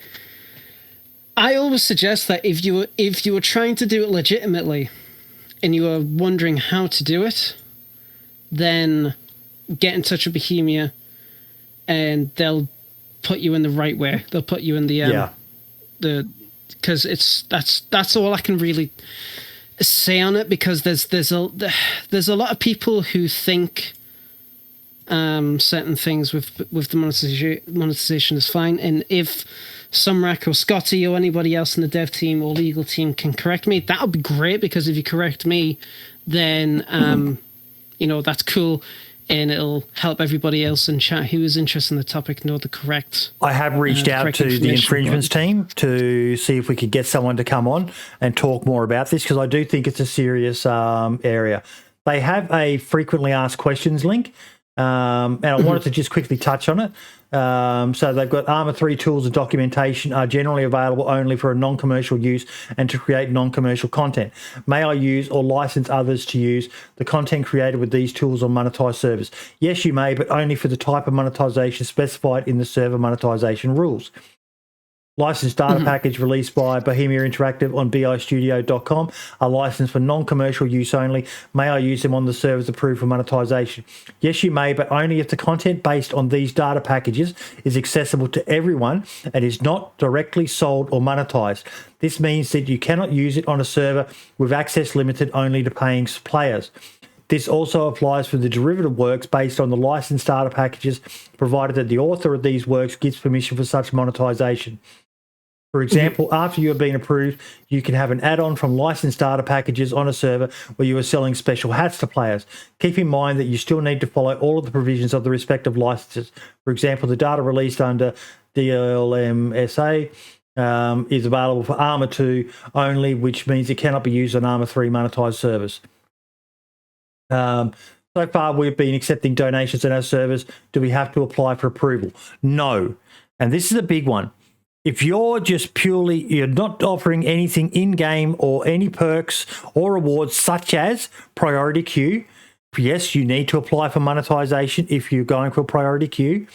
I always suggest that if you were trying to do it legitimately and you are wondering how to do it, then get in touch with Bohemia. And they'll put you in the right way. They'll put you in the because that's all I can really say on it, because there's a lot of people who think certain things with the monetization is fine, and if Sumrak or Scotty or anybody else in the dev team or legal team can correct me, that would be great, because if you correct me, then that's cool. And it'll help everybody else in chat who is interested in the topic know the correct. I have reached out to the infringements team to see if we could get someone to come on and talk more about this, because I do think it's a serious area. They have a frequently asked questions link, and I wanted to just quickly touch on it. So they've got Armour 3 tools and documentation are generally available only for a non-commercial use and to create non-commercial content. May I use or license others to use the content created with these tools on monetized servers? Yes, you may, but only for the type of monetization specified in the server monetization rules. Licensed data package released by Bohemia Interactive on bistudio.com are licensed for non-commercial use only. May I use them on the servers approved for monetization? Yes, you may, but only if the content based on these data packages is accessible to everyone and is not directly sold or monetized. This means that you cannot use it on a server with access limited only to paying players. This also applies for the derivative works based on the licensed data packages, provided that the author of these works gives permission for such monetization. For example, after you have been approved, you can have an add-on from licensed data packages on a server where you are selling special hats to players. Keep in mind that you still need to follow all of the provisions of the respective licenses. For example, the data released under DLMSA is available for Armour 2 only, which means it cannot be used on Armour 3 monetized servers. So far, we've been accepting donations on our servers. Do we have to apply for approval? No. And this is a big one. If you're you're not offering anything in-game or any perks or rewards such as priority queue, yes, you need to apply for monetization if you're going for a priority queue.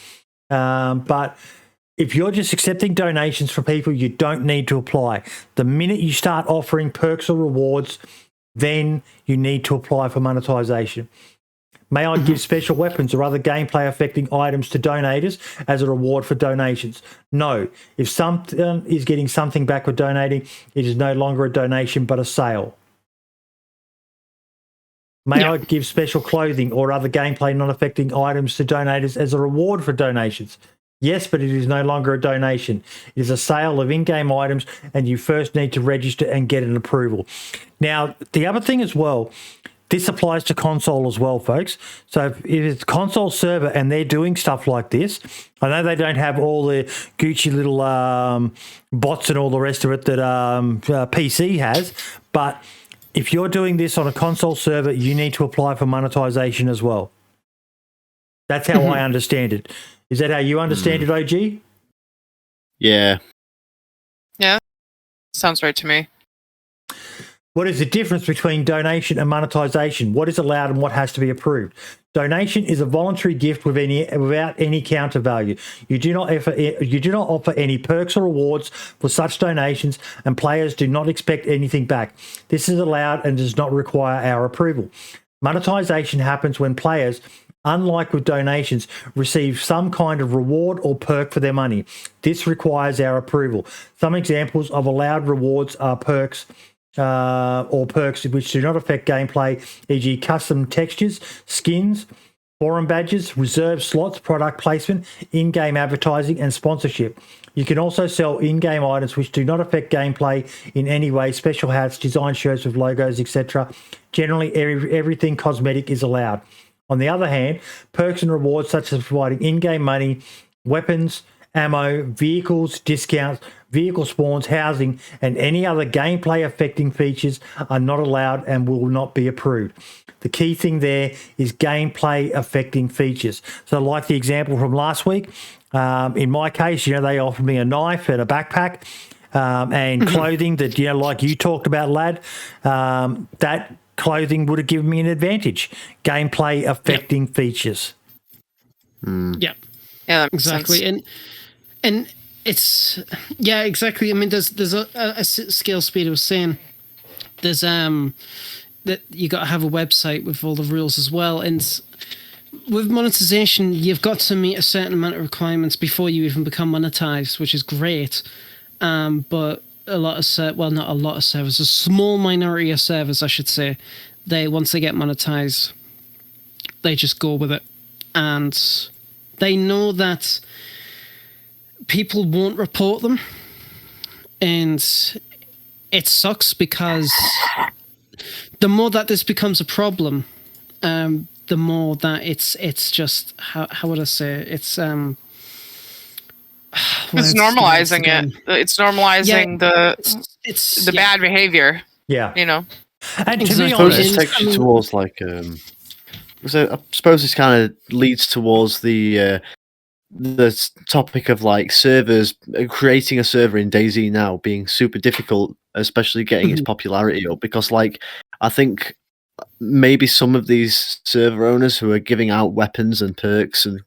But if you're just accepting donations from people, you don't need to apply. The minute you start offering perks or rewards, then you need to apply for monetization. May I give special weapons or other gameplay affecting items to donators as a reward for donations? No. If someone is getting something back for donating, it is no longer a donation but a sale. May I give special clothing or other gameplay non-affecting items to donators as a reward for donations? Yes, but it is no longer a donation. It is a sale of in-game items, and you first need to register and get an approval. Now, the other thing as well, this applies to console as well, folks. So if it's a console server and they're doing stuff like this, I know they don't have all the Gucci little bots and all the rest of it that PC has, but if you're doing this on a console server, you need to apply for monetization as well. That's how I understand it. Is that how you understand it, OG? Yeah. Yeah. Sounds right to me. What is the difference between donation and monetization? What is allowed and what has to be approved? Donation is a voluntary gift without any counter value. You do not offer any perks or rewards for such donations, and players do not expect anything back. This is allowed and does not require our approval. Monetization happens when players, unlike with donations, receive some kind of reward or perk for their money. This requires our approval. Some examples of allowed rewards are perks or perks which do not affect gameplay, e.g. custom textures, skins, forum badges, reserved slots, product placement, in-game advertising, and sponsorship. You can also sell in-game items which do not affect gameplay in any way, special hats, design shirts with logos, etc. Generally, everything cosmetic is allowed. On the other hand, perks and rewards such as providing in-game money, weapons, ammo, vehicles, discounts, vehicle spawns, housing, and any other gameplay affecting features are not allowed and will not be approved. The key thing there is gameplay affecting features. So like the example from last week, in my case, they offered me a knife and a backpack and clothing that, like you talked about, lad, that clothing would have given me an advantage. Gameplay affecting features. Yeah. Yeah, that makes Exactly. sense. And it's, yeah, exactly. I mean, there's a skill Speeder was saying, there's that you got to have a website with all the rules as well. And with monetization, you've got to meet a certain amount of requirements before you even become monetized, which is great. But a lot of not a lot of servers, a small minority of servers, I should say, once they get monetized, they just go with it. And they know that people won't report them. And it sucks because the more that this becomes a problem, the more that it's just, how would I say it? It's normalizing it. It's normalizing the bad behavior. Yeah. Exactly. And to be I suppose honest, this takes you towards so I suppose this kind of leads towards the topic of servers, creating a server in DayZ now being super difficult, especially getting its popularity up, because I think maybe some of these server owners who are giving out weapons and perks and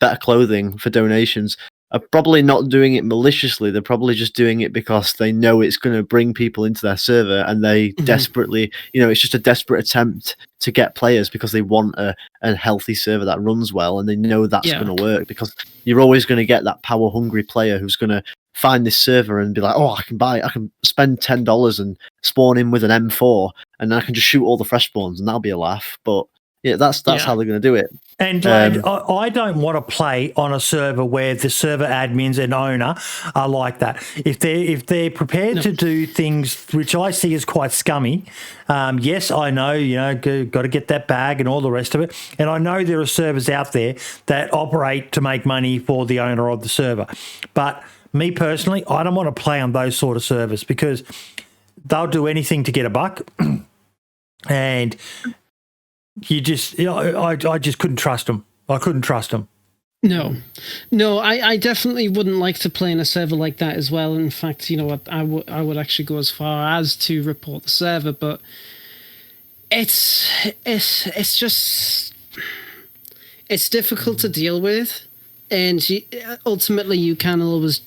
better clothing for donations are probably not doing it maliciously. They're probably just doing it because they know it's going to bring people into their server, and they desperately, it's just a desperate attempt to get players because they want a healthy server that runs well, and they know that's going to work, because you're always going to get that power hungry player who's going to find this server and be like, oh, I can spend $10 and spawn in with an M4, and I can just shoot all the fresh spawns, and that'll be a laugh. But yeah, that's how they're going to do it. And I don't want to play on a server where the server admins and owner are like that. If they're prepared to do things which I see as quite scummy, yes, I know, got to get that bag and all the rest of it. And I know there are servers out there that operate to make money for the owner of the server. But me personally, I don't want to play on those sort of servers because they'll do anything to get a buck. And you just, I just couldn't trust them. I couldn't trust them. No, I definitely wouldn't like to play in a server like that as well. In fact, I would actually go as far as to report the server, but it's just, it's difficult to deal with, and ultimately you can always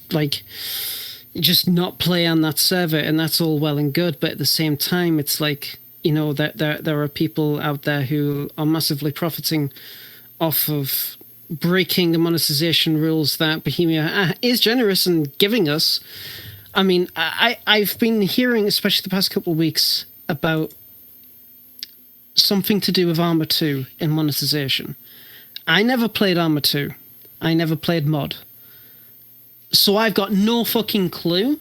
just not play on that server, and that's all well and good. But at the same time, it's that there are people out there who are massively profiting off of breaking the monetization rules that Bohemia is generous in giving us. I mean, I've been hearing, especially the past couple of weeks, about something to do with Arma 2 in monetization. I never played Arma 2. I never played mod. So I've got no fucking clue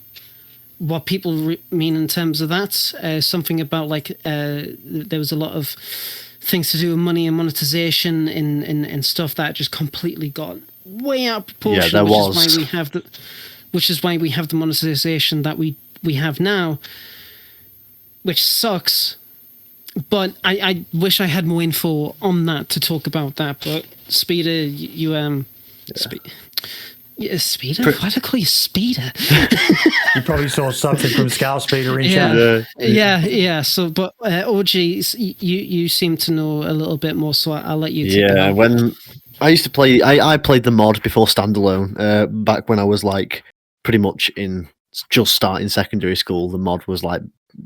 what people mean in terms of that. Something about there was a lot of things to do with money and monetization and stuff that just completely got way out of proportion. Yeah, there was. Which is why we have the monetization that we have now, which sucks. But I wish I had more info on that to talk about that. But Speeder, Speeder? Why do I call you Speeder? You probably saw something from Scout Speeder in chat. chat. Yeah. So, but OG, you seem to know a little bit more, so I'll let you take it on. When I used to play, I played the mod before standalone. Back when I was pretty much just starting secondary school. The mod was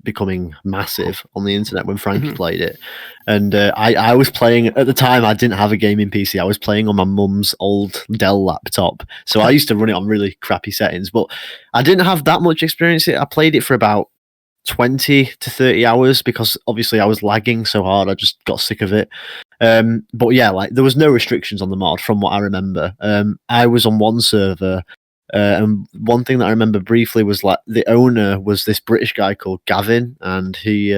becoming massive on the internet when Frankie played it, and I was playing at the time. I didn't have a gaming PC. I was playing on my mum's old Dell laptop, so I used to run it on really crappy settings, but I didn't have that much experience. I played it for about 20 to 30 hours because obviously I was lagging so hard. I just got sick of it. But yeah, like there was no restrictions on the mod from what I remember. I was on one server, and one thing that I remember briefly was like the owner was this British guy called Gavin, and he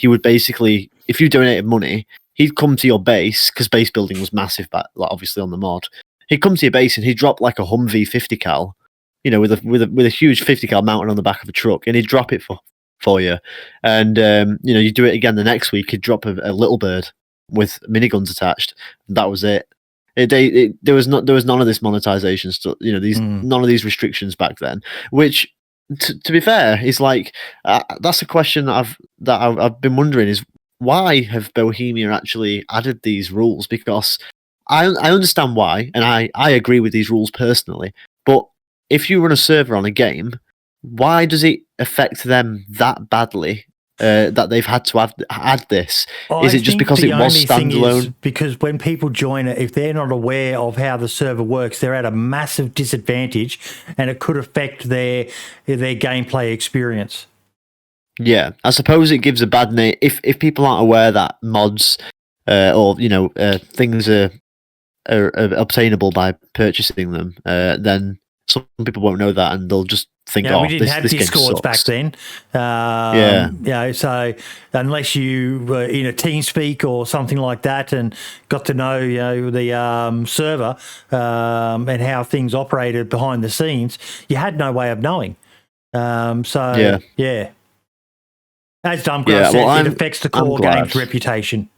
would basically, if you donated money, he'd come to your base because base building was massive, but like obviously on the mod, he'd come to your base and he'd drop like a Humvee 50 cal, you know, with a huge 50 cal mounted on the back of a truck, and he'd drop it for you, and you know, you do it again the next week, he'd drop a little bird with miniguns attached. And that was it. There was none of this monetization stuff. You know, none of these restrictions back then. Which, to be fair, is like that's a question that I've been wondering is why have Bohemia actually added these rules? Because I understand why, and I agree with these rules personally. But if you run a server on a game, why does it affect them that badly that they've had to add this? Is it just because it was standalone? Because when people join it, if they're not aware of how the server works, they're at a massive disadvantage, and it could affect their gameplay experience. Yeah, I suppose it gives a bad name if people aren't aware that mods or you know things are obtainable by purchasing them. Then some people won't know that, and they'll just think, we didn't have this Discords back then. So unless you were in a TeamSpeak or something like that and got to know, you know, the server and how things operated behind the scenes, you had no way of knowing. Yeah. As Dumbgrass says, it affects the core game's reputation.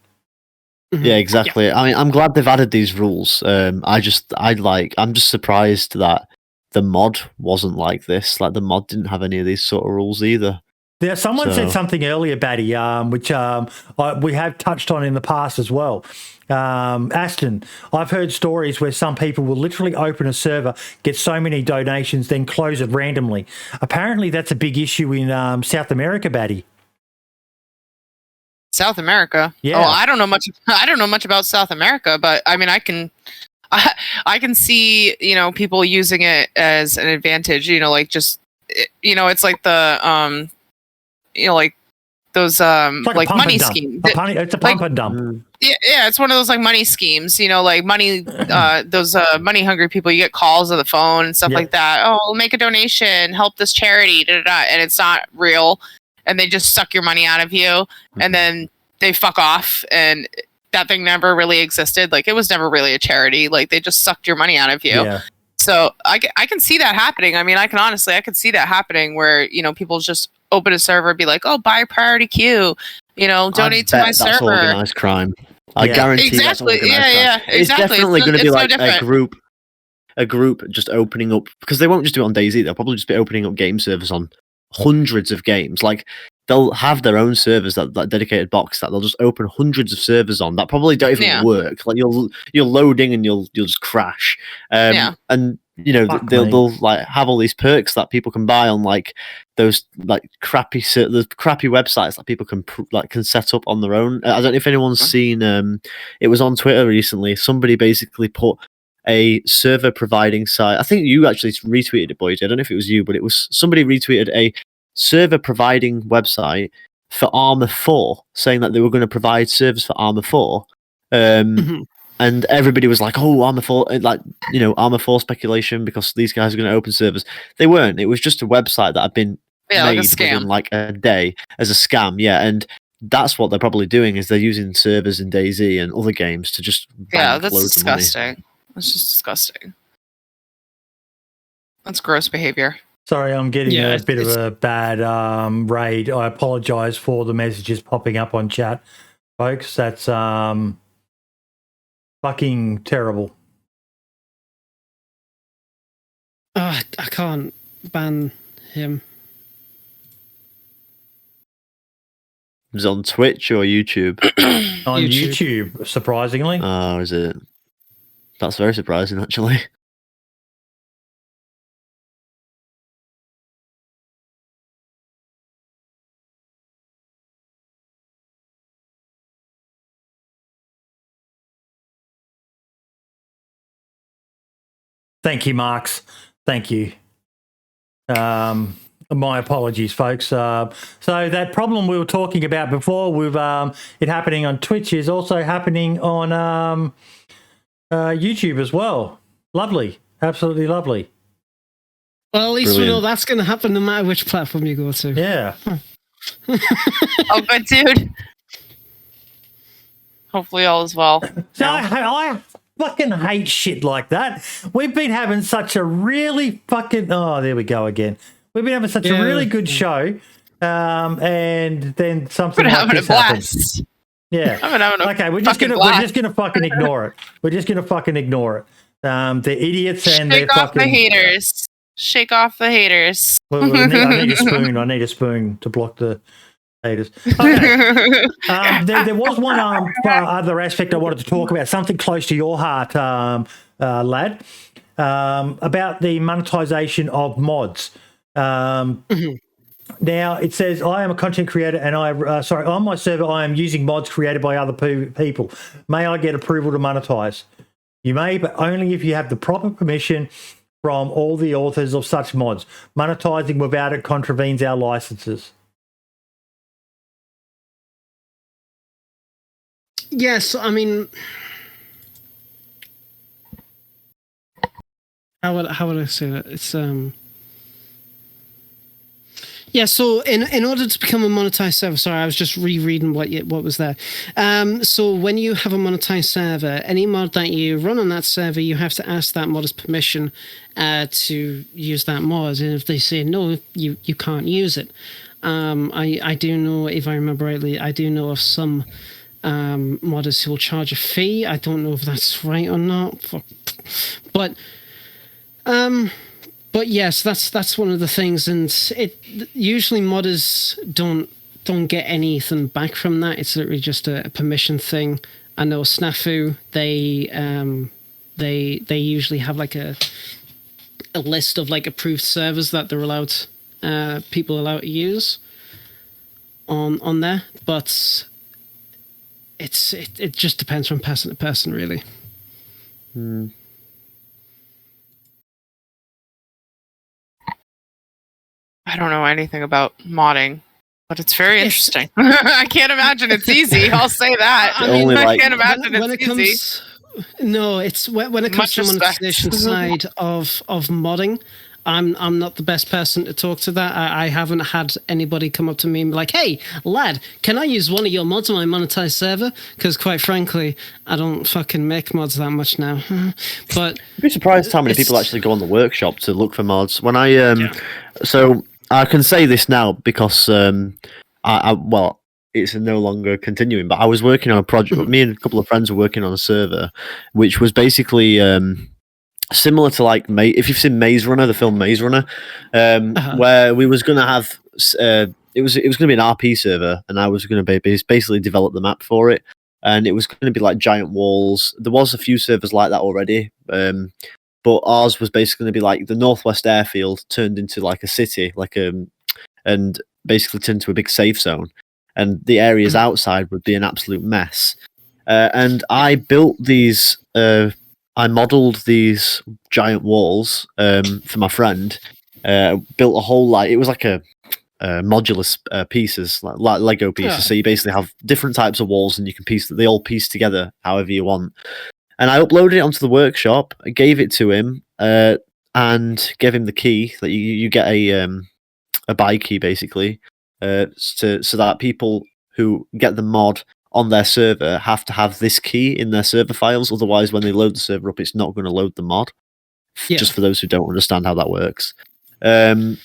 Yeah, exactly. Yeah. I mean, I'm glad they've added these rules. I'm just surprised that the mod wasn't like this. Like the mod didn't have any of these sort of rules either. Yeah, someone said something earlier, Baddie, which we have touched on in the past as well. Aston, I've heard stories where some people will literally open a server, get so many donations, then close it randomly. Apparently, that's a big issue in South America, Baddie. South America? Yeah. Oh, I don't know much about South America, but I mean, I can see, you know, people using it as an advantage, you know, like just, you know, it's like the, you know, like those, like money schemes. It's a pump and dump. Yeah, it's one of those like money schemes, you know, like money, those money hungry people, you get calls on the phone and stuff like that. Oh, make a donation, help this charity, and it's not real. And they just suck your money out of you, and then they fuck off, and that thing never really existed. Like, it was never really a charity. Like, they just sucked your money out of you. Yeah. So I can see that happening. I mean, I can see that happening where, you know, people just open a server and be like, oh, buy priority queue, you know, donate to my server. That's organized crime. I guarantee exactly. That's organized crime. Exactly. It's definitely going to be like a group just opening up, because they won't just do it on DayZ. They'll probably just be opening up game servers on hundreds of games. Like, they'll have their own servers, that dedicated box that they'll just open hundreds of servers on that probably don't even work. Like, you're loading and you'll just crash. And you know, they'll like have all these perks that people can buy on like those like crappy websites that people can set up on their own. I don't know if anyone's seen. It was on Twitter recently. Somebody basically put a server providing site. I think you actually retweeted it, Boyd. I don't know if it was you, but it was somebody retweeted a server providing website for Arma 4, saying that they were going to provide servers for Arma 4. And everybody was like, oh, Arma 4, like, you know, Arma 4 speculation because these guys are going to open servers. They weren't. It was just a website that had been made like a scam. within like a day as a scam. Yeah. And that's what they're probably doing, is they're using servers in DayZ and other games to just that's disgusting. That's just disgusting. That's gross behavior. Sorry, I'm getting a bit of a bad raid. I apologize for the messages popping up on chat, folks. That's fucking terrible. I can't ban him. Is it on Twitch or YouTube? On YouTube, surprisingly. Oh, is it? That's very surprising, actually. Thank you, Marks. Thank you. My apologies, folks. So that problem we were talking about before with it happening on Twitch is also happening on YouTube as well. Lovely. Absolutely lovely. Well, at least Brilliant. we know that's going to happen no matter which platform you go to. Yeah. Oh, good, dude. Hopefully all is well. So I fucking hate shit like that. We've been having such a really fucking... Oh, there we go again. We've been having such a really good show, and then something We're like having a this happens. blast. Yeah. I'm having a Okay, we're just gonna fucking ignore it. We're just gonna fucking ignore it. The idiots and their Shake off fucking the haters. Shake off the haters. Well, I need a spoon. I need a spoon to block the haters. Okay. There was one other aspect I wanted to talk about, something close to your heart, lad, about the monetization of mods. Now it says, I am a content creator and on my server I am using mods created by other people. May I get approval to monetize? You may, but only if you have the proper permission from all the authors of such mods. Monetizing without it contravenes our licenses. Yes, I mean, how would I say that? It's yeah. So in order to become a monetized server, sorry, I was just rereading what was there. So when you have a monetized server, any mod that you run on that server, you have to ask that mod's permission to use that mod, and if they say no, you can't use it. I do know, if I remember rightly, I do know of some modders who will charge a fee. I don't know if that's right or not, but yes, that's one of the things, and it usually modders don't get anything back from that. It's literally just a permission thing. I know Snafu, they usually have like a list of like approved servers that they're allowed people allowed to use on there, but it just depends from person to person, really. I don't know anything about modding, but it's very interesting. I can't imagine it's easy. I'll say that. I can't imagine it's easy. No, it's when it comes to the monetization side of modding. I'm not the best person to talk to that. I haven't had anybody come up to me and be like, "Hey, lad, can I use one of your mods on my monetized server?" Because quite frankly, I don't fucking make mods that much now. But you'd be surprised how many people actually go on the workshop to look for mods. When so I can say this now because well, it's no longer continuing. But I was working on a project. Me and a couple of friends were working on a server, which was basically similar to like if you've seen Maze Runner, the film Maze Runner, where we was going to have it was going to be an RP server, and I was going to basically develop the map for it, and it was going to be like giant walls. There was a few servers like that already, but ours was basically going to be like the Northwest Airfield turned into like a city, and basically turned into a big safe zone, and the areas outside would be an absolute mess. And I built these. I modelled these giant walls for my friend. Built a whole it was like a modular pieces, like Lego pieces. Yeah. So you basically have different types of walls, and you can they all piece together however you want. And I uploaded it onto the workshop. I gave it to him, and gave him the key. That you get a buy key basically, so that people who get the mod on their server have to have this key in their server files. Otherwise, when they load the server up, it's not going to load the mod. Yeah. Just for those who don't understand how that works. And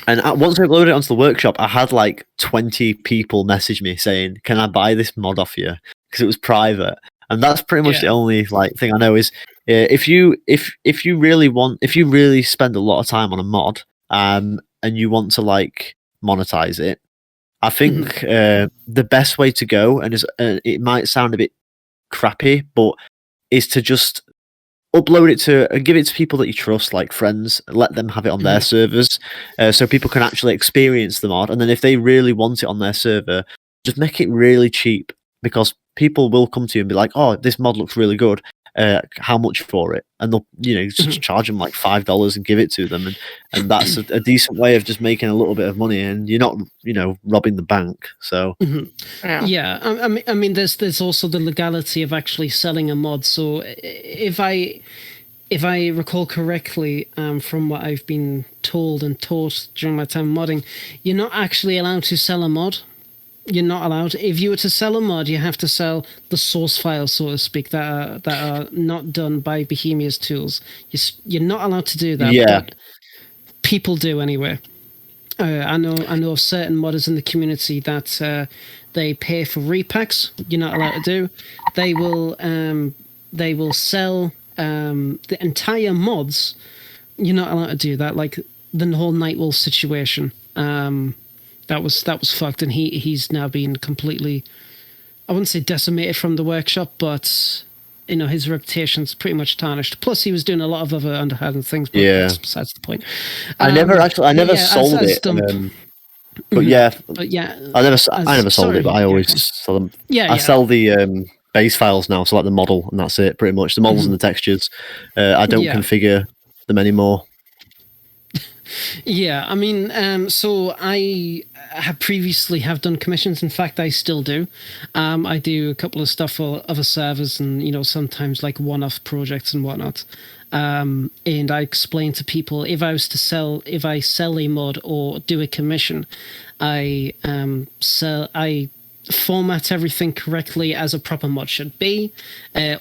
once I uploaded it onto the workshop, I had like 20 people message me saying, "Can I buy this mod off you?" Because it was private. And that's pretty much the only thing I know is if you really spend a lot of time on a mod and you want to monetize it, I think the best way to go, and it might sound a bit crappy, but is to just upload it give it to people that you trust, like friends, let them have it on their servers, so people can actually experience the mod. And then if they really want it on their server, just make it really cheap, because people will come to you and be like, "Oh, this mod looks really good," how much for it, and they'll just charge them like $5 and give it to them, and that's a decent way of just making a little bit of money, and you're not robbing the bank. So yeah, I mean there's also the legality of actually selling a mod. So if I recall correctly, from what I've been told and taught during my time modding, you're not actually allowed to sell a mod. You're not allowed. If you were to sell a mod, you have to sell the source files, so to speak, that are not done by Bohemia's tools. You're not allowed to do that. Yeah. But people do anyway. I know of certain modders in the community that they pay for repacks. You're not allowed to do. They will sell the entire mods. You're not allowed to do that. Like the whole Nightwolf situation. That was fucked, and he's now been completely, I wouldn't say decimated from the workshop, but his reputation's pretty much tarnished. Plus, he was doing a lot of other underhand things, but that's besides the point. I never sold it. But yeah, I never sold it, but I always sell them. I sell the base files now, so like the model, and that's it, pretty much. The models and the textures. I don't configure them anymore. Yeah, I mean, so I have previously done commissions. In fact, I still do. I do a couple of stuff for other servers, and sometimes like one-off projects and whatnot. And I explain to people if I sell a mod or do a commission, I format everything correctly as a proper mod should be.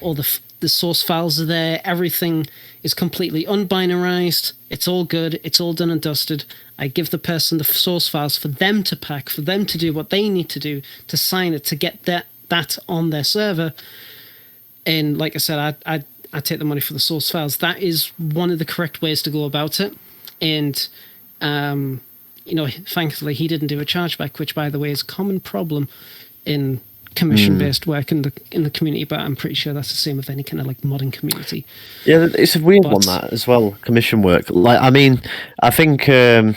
All the source files are there. Everything is completely unbinarized. It's all good. It's all done and dusted. I give the person the source files for them to pack, for them to do what they need to do to sign it, to get that on their server. And like I said, I take the money for the source files. That is one of the correct ways to go about it. And, thankfully he didn't do a chargeback, which by the way is a common problem in commission-based work in the community, but I'm pretty sure that's the same with any kind of like modding community. Yeah, it's a weird one, that as well, commission work. Like, I mean, I think I'm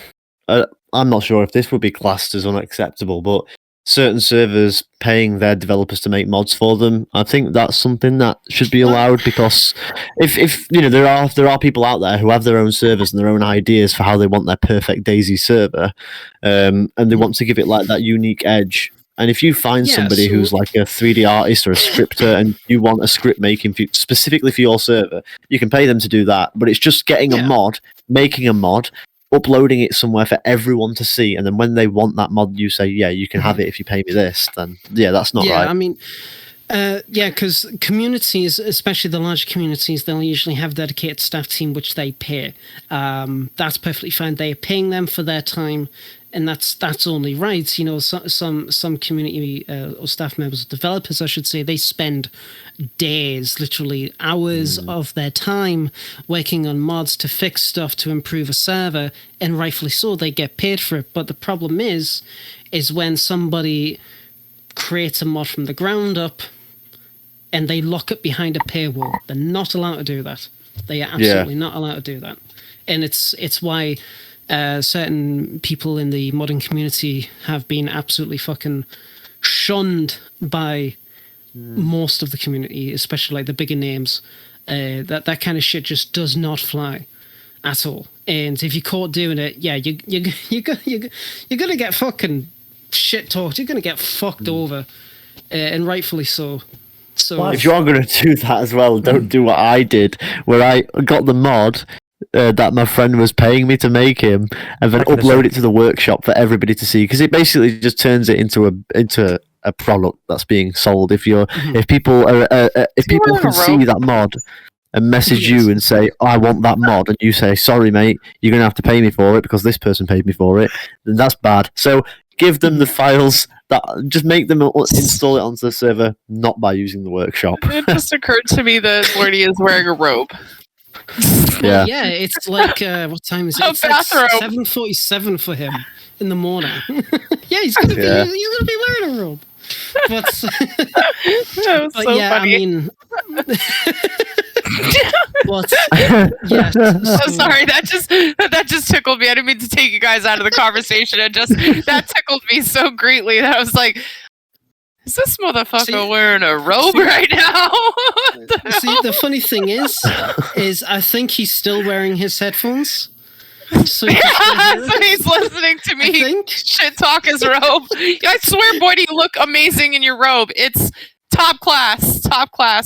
not sure if this would be classed as unacceptable, but certain servers paying their developers to make mods for them, I think that's something that should be allowed, because if there are people out there who have their own servers and their own ideas for how they want their perfect DayZ server, and they want to give it like that unique edge. And if you find somebody who's like a 3D artist or a scripter and you want a script making specifically for your server, you can pay them to do that. But it's just getting a mod, making a mod, uploading it somewhere for everyone to see. And then when they want that mod, you say, yeah, you can have it if you pay me this. Then, yeah, that's not right. I mean, because communities, especially the larger communities, they'll usually have dedicated staff team, which they pay. That's perfectly fine. They are paying them for their time. And that's only right. Some community or staff members, developers, I should say, they spend days, literally hours of their time working on mods to fix stuff, to improve a server, and rightfully so, they get paid for it. But the problem is when somebody creates a mod from the ground up and they lock it behind a paywall. They're not allowed to do that. They are absolutely not allowed to do that. And it's why certain people in the modding community have been absolutely fucking shunned by most of the community, especially like the bigger names. That kind of shit just does not fly at all. And if you're caught doing it, you're gonna get fucking shit talked. You're gonna get fucked over, and rightfully so. So if you are going to do that as well, don't do what I did, where I got the mod that my friend was paying me to make him, and then upload it to the workshop for everybody to see, because it basically just turns it into a product that's being sold. If people can see that mod and message you and say, I want that mod, and you say, sorry mate, you're gonna have to pay me for it because this person paid me for it, then that's bad. So give them the files, that just make them install it onto the server, not by using the workshop. It just occurred to me that Lordy is wearing a robe. Well, yeah, it's like what time is it? It's bathrobe. Like 7:47 for him in the morning. Yeah, he's gonna be wearing a robe. But, that was so yeah, funny. I mean, what? Yeah, I'm sorry. That just tickled me. I didn't mean to take you guys out of the conversation. That tickled me so greatly that I was like, Is this motherfucker wearing a robe right now? See, the funny thing is I think he's still wearing his headphones. So he's listening to me shit talk his robe. I swear, Boydie, you look amazing in your robe. It's top class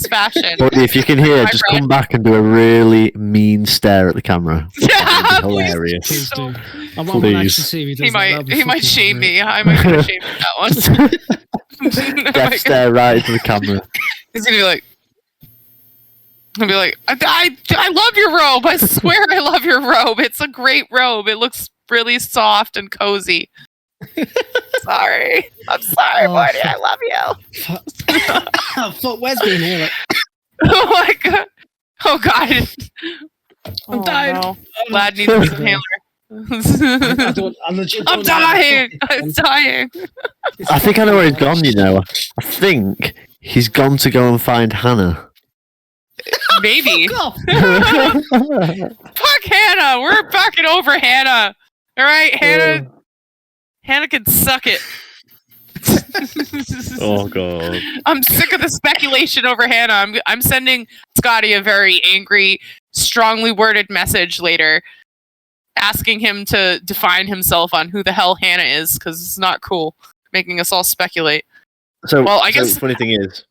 fashion. Boydie, if you can hear, just come back and do a really mean stare at the camera. Yeah, hilarious. Please do. I want Please. to actually see if he does He might shame me. I might get ashamed of that one. Death stare right into the camera. He's gonna be like, I love your robe. I swear I love your robe. It's a great robe. It looks really soft and cozy. Sorry. I'm sorry, Marty. I love you. Fuck, where's the inhaler? Oh my god. Oh god. I'm dying. No. Lad needs an inhaler. I'm dying. I'm dying. I think I know where he's gone, you know. I think he's gone to go and find Hannah. Maybe. Fuck Hannah. We're fucking over Hannah. All right, Hannah. Hannah can suck it. Oh god. I'm sick of the speculation over Hannah. I'm sending Scotty a very angry, strongly worded message later, asking him to define himself on who the hell Hannah is, because it's not cool, making us all speculate. So, well, I guess the funny thing is,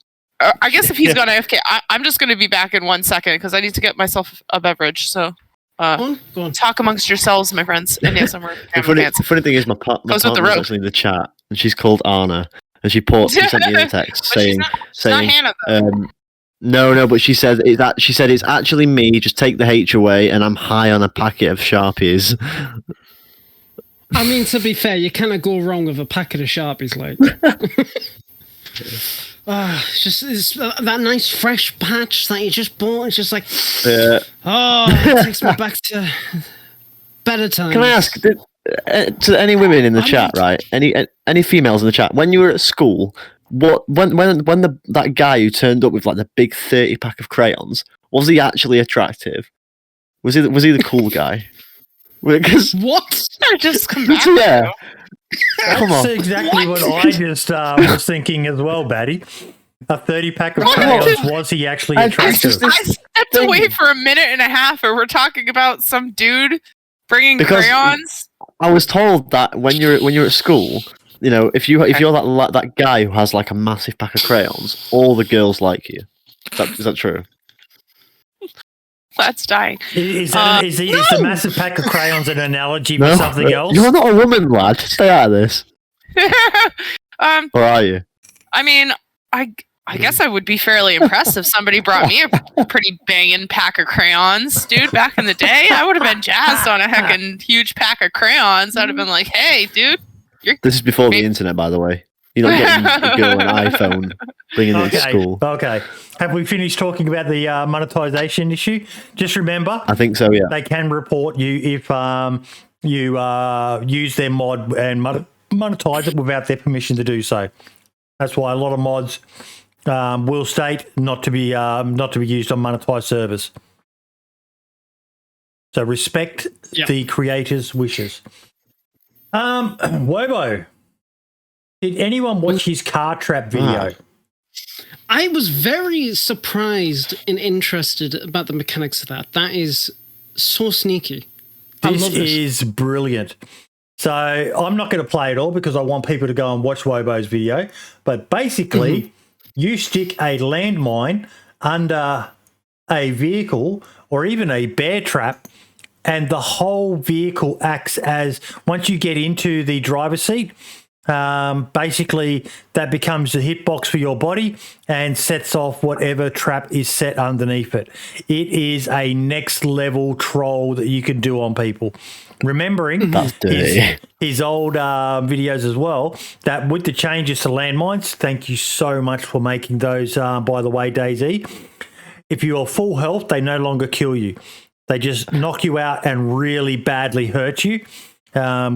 I guess if he's gone AFK, I'm just going to be back in 1 second because I need to get myself a beverage. So, go on. Talk amongst yourselves, my friends. And yes, I'm the funny thing is, my partner's actually in the chat, and she's called Anna, and she sent me a text saying, it's not Hannah, though. No, but she said it's actually me. Just take the H away, and I'm high on a packet of Sharpies. I mean, to be fair, you cannot go wrong with a packet of Sharpies, like. It's that nice fresh patch that you just bought. It's just like, it takes me back to better times. Can I ask to any women in the chat, right? Any females in the chat? When you were at school, when that guy who turned up with like the big 30 pack of crayons, was he actually attractive? Was he the cool guy? Because what? Just come back. Yeah. That's exactly what I just was thinking as well, Baddie. A 30 pack of crayons, was he actually attractive? I stepped away for a minute and a half, and we're talking about some dude bringing crayons. I was told that when you're at school, you know, if you're that guy who has like a massive pack of crayons, all the girls like you. Is that true? That's dying. Is the massive pack of crayons an analogy for something else? You're not a woman, lad. Stay out of this. Or are you? I mean, I guess I would be fairly impressed if somebody brought me a pretty banging pack of crayons, dude. Back in the day, I would have been jazzed on a heckin' huge pack of crayons. I'd have been like, "Hey, dude." This is before the internet, by the way. You're not getting a girl an iPhone, bringing it to school. Okay. Have we finished talking about the monetization issue? Just remember, I think so. Yeah, they can report you if you use their mod and monetize it without their permission to do so. That's why a lot of mods will state not to be used on monetized servers. So respect the creator's wishes. Wobo, did anyone watch his car trap video? I was very surprised and interested about the mechanics of that. That is so sneaky. This is brilliant. So I'm not going to play it all because I want people to go and watch Wobo's video. But basically, you stick a landmine under a vehicle or even a bear trap, and the whole vehicle acts as, once you get into the driver's seat, basically that becomes the hitbox for your body and sets off whatever trap is set underneath it. It is a next level troll that you can do on people. Remembering his old videos as well, that with the changes to landmines, thank you so much for making those, by the way, DayZ. If you're full health, they no longer kill you. They just knock you out and really badly hurt you,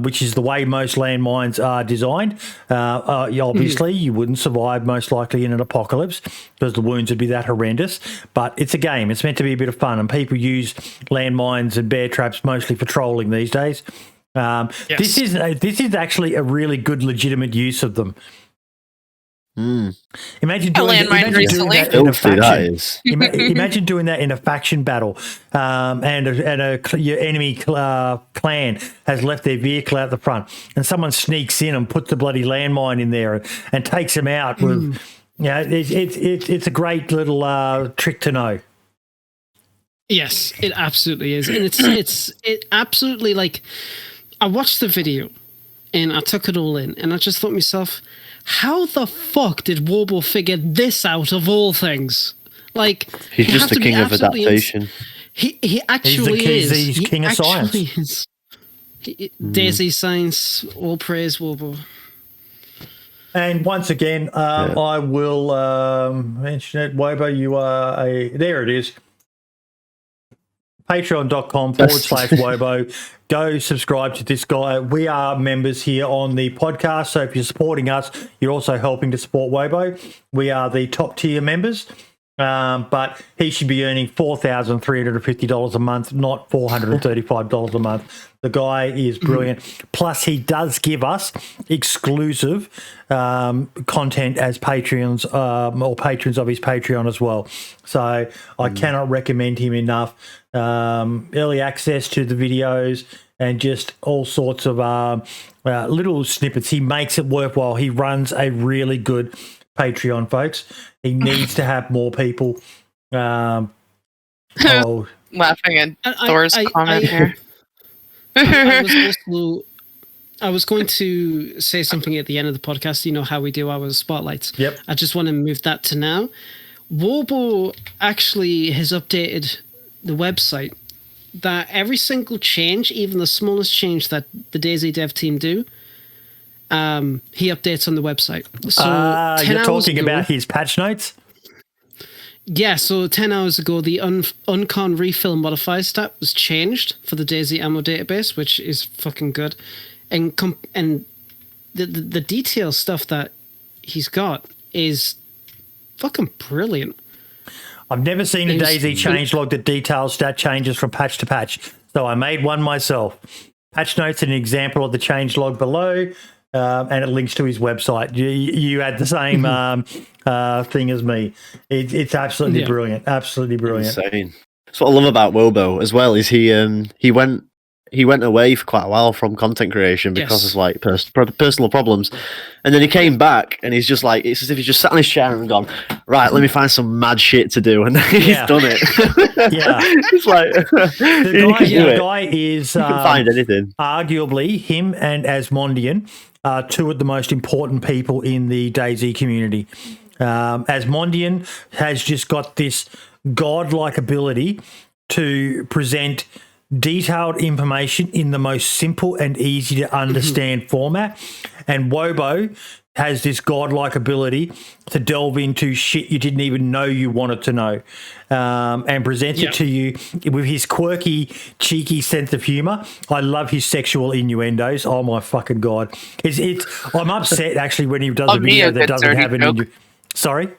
which is the way most landmines are designed. Obviously, you wouldn't survive most likely in an apocalypse because the wounds would be that horrendous. But it's a game. It's meant to be a bit of fun, and people use landmines and bear traps mostly for trolling these days. This is actually a really good, legitimate use of them. Imagine A doing, landmine recently. that in a Filthy, that faction. is. Imagine doing that in a faction battle, and your enemy clan has left their vehicle out the front, and someone sneaks in and puts the bloody landmine in there and takes them out. With, it's a great little trick to know. Yes, it absolutely is, and it absolutely, like, I watched the video and I took it all in, and I just thought to myself, how the fuck did Wobo figure this out of all things? Like, He's just the king of adaptation. He actually is. He's king of science. DayZ science, all praise Wobo. And once again, I will mention it. Wobo, you are there it is. Patreon.com/Wobo. Go subscribe to this guy. We are members here on the podcast, so if you're supporting us, you're also helping to support Wobo. We are the top tier members, but he should be earning $4,350 a month, not $435 a month. The guy is brilliant. Plus, he does give us exclusive content as Patreons or patrons of his Patreon as well. So I cannot recommend him enough. Early access to the videos and just all sorts of little snippets. He makes it worthwhile. He runs a really good Patreon, folks. He needs to have more people. Laughing at Thor's comment here. I was going to say something at the end of the podcast. You know how we do our spotlights. Yep. I just want to move that to now. Wobo actually has updated the website that every single change, even the smallest change that the DayZ dev team do, he updates on the website. So you're talking about his patch notes? Yeah, so 10 hours ago, the uncon refill modifier stat was changed for the DayZ ammo database, which is fucking good. And the detail stuff that he's got is fucking brilliant. I've never seen a DayZ changelog that details stat changes from patch to patch, so I made one myself. Patch notes an example of the changelog below, and it links to his website. You had the same thing as me. It's absolutely brilliant. Absolutely brilliant. Insane. That's what I love about Wobo as well. Is he went away for quite a while from content creation because of like personal problems, and then he came back and he's just like, it's as if he's just sat on his chair and gone, right, let me find some mad shit to do, and he's done it. Yeah, it's like the guy is you can find anything. Arguably, him and Asmondian are two of the most important people in the DayZ community. Asmondian has just got this godlike ability to present detailed information in the most simple and easy to understand format, and Wobo has this godlike ability to delve into shit you didn't even know you wanted to know, and present it to you with his quirky, cheeky sense of humor. I love his sexual innuendos. Oh my fucking god! I'm upset actually when he does a video that doesn't have an innuendo. Sorry.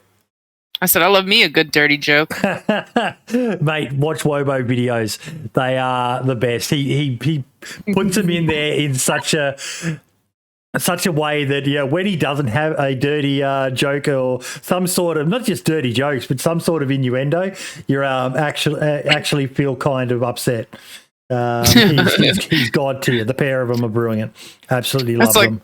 I said, I love me a good dirty joke. Mate, watch Wobo videos. They are the best. He puts them in there in such a way that, when he doesn't have a dirty joke or some sort of, not just dirty jokes, but some sort of innuendo, you're actually feel kind of upset. He's God tier. The pair of them are brilliant. Absolutely love them.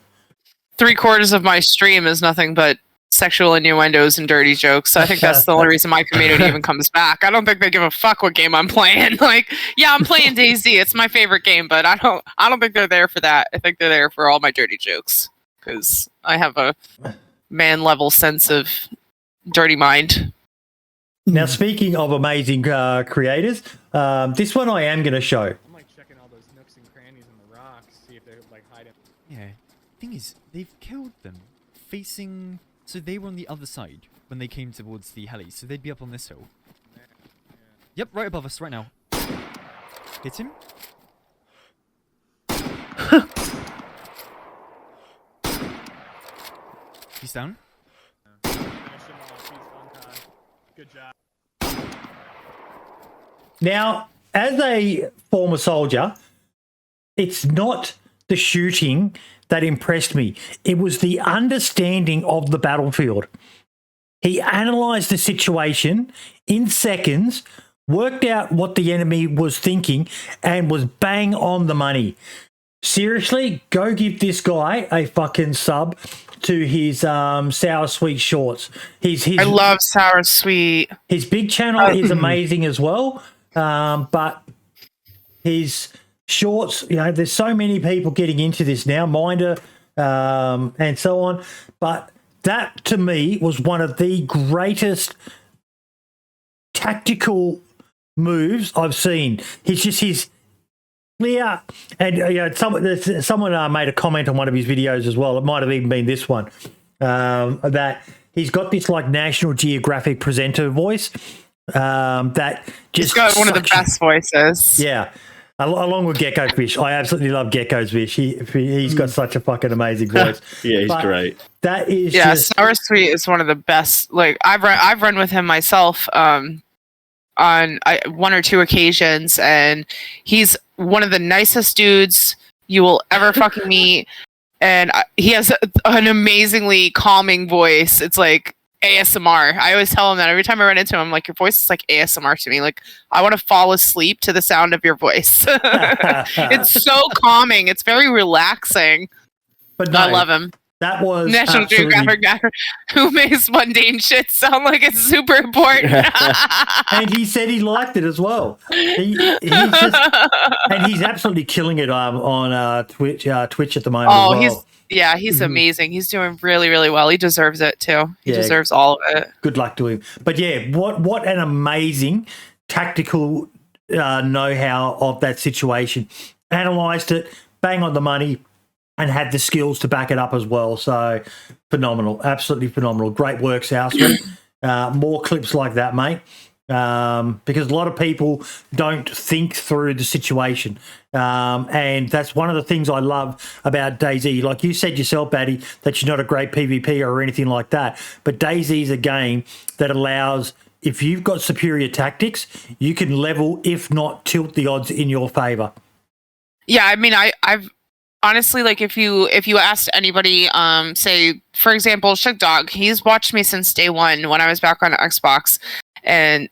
3/4 of my stream is nothing but sexual innuendos and dirty jokes. So I think that's the only reason my community even comes back. I don't think they give a fuck what game I'm playing. Like, yeah, I'm playing DayZ. It's my favorite game, but I don't think they're there for that. I think they're there for all my dirty jokes because I have a man level sense of dirty mind. Now, speaking of amazing creators, this one I am going to show. I'm like checking all those nooks and crannies in the rocks, see if they're like hiding. Yeah, thing is, they've killed them facing. So they were on the other side when they came towards the heli, so they'd be up on this hill. Yep, right above us right now. Hit him. He's down. Finish him off. He's Good job. Now, as a former soldier, it's not the shooting that impressed me. It was the understanding of the battlefield. He analysed the situation in seconds, worked out what the enemy was thinking, and was bang on the money. Seriously, go give this guy a fucking sub to his sour sweet shorts. I love sour sweet. His big channel is amazing as well, but his shorts, there's so many people getting into this now, Minder and so on, but that to me was one of the greatest tactical moves I've seen. His clear, and someone made a comment on one of his videos as well. It might have even been this one, that he's got this like National Geographic presenter voice that just he's got one of the best voices. Yeah. Along with Gecko Fish. I absolutely love Gecko's Fish. He's got such a fucking amazing voice. Yeah, he's great. That is Sour Sweet is one of the best. Like I've run with him myself on one or two occasions, and he's one of the nicest dudes you will ever fucking meet. And he has an amazingly calming voice. It's like ASMR. I always tell him that every time I run into him, I'm like, your voice is like ASMR to me. Like, I want to fall asleep to the sound of your voice. It's so calming. It's very relaxing. But no, I love him. That was National Geographic, who makes mundane shit sound like it's super important. And he said he liked it as well. He's absolutely killing it on Twitch at the moment. Oh, as well. he's amazing. He's doing really, really well. He deserves it too. He deserves all of it. Good luck to him. But yeah, what an amazing tactical know-how of that situation. Analysed it, bang on the money, and had the skills to back it up as well. So phenomenal, absolutely phenomenal. Great work, Southside. More clips like that, mate. Because a lot of people don't think through the situation. And that's one of the things I love about DayZ. Like you said yourself, Baddie, that you're not a great PvP or anything like that. But DayZ is a game that allows, if you've got superior tactics, you can level, if not tilt the odds in your favour. Yeah, I mean, I've honestly, like, if you asked anybody, say, for example, Shug Dog, he's watched me since day one when I was back on Xbox, and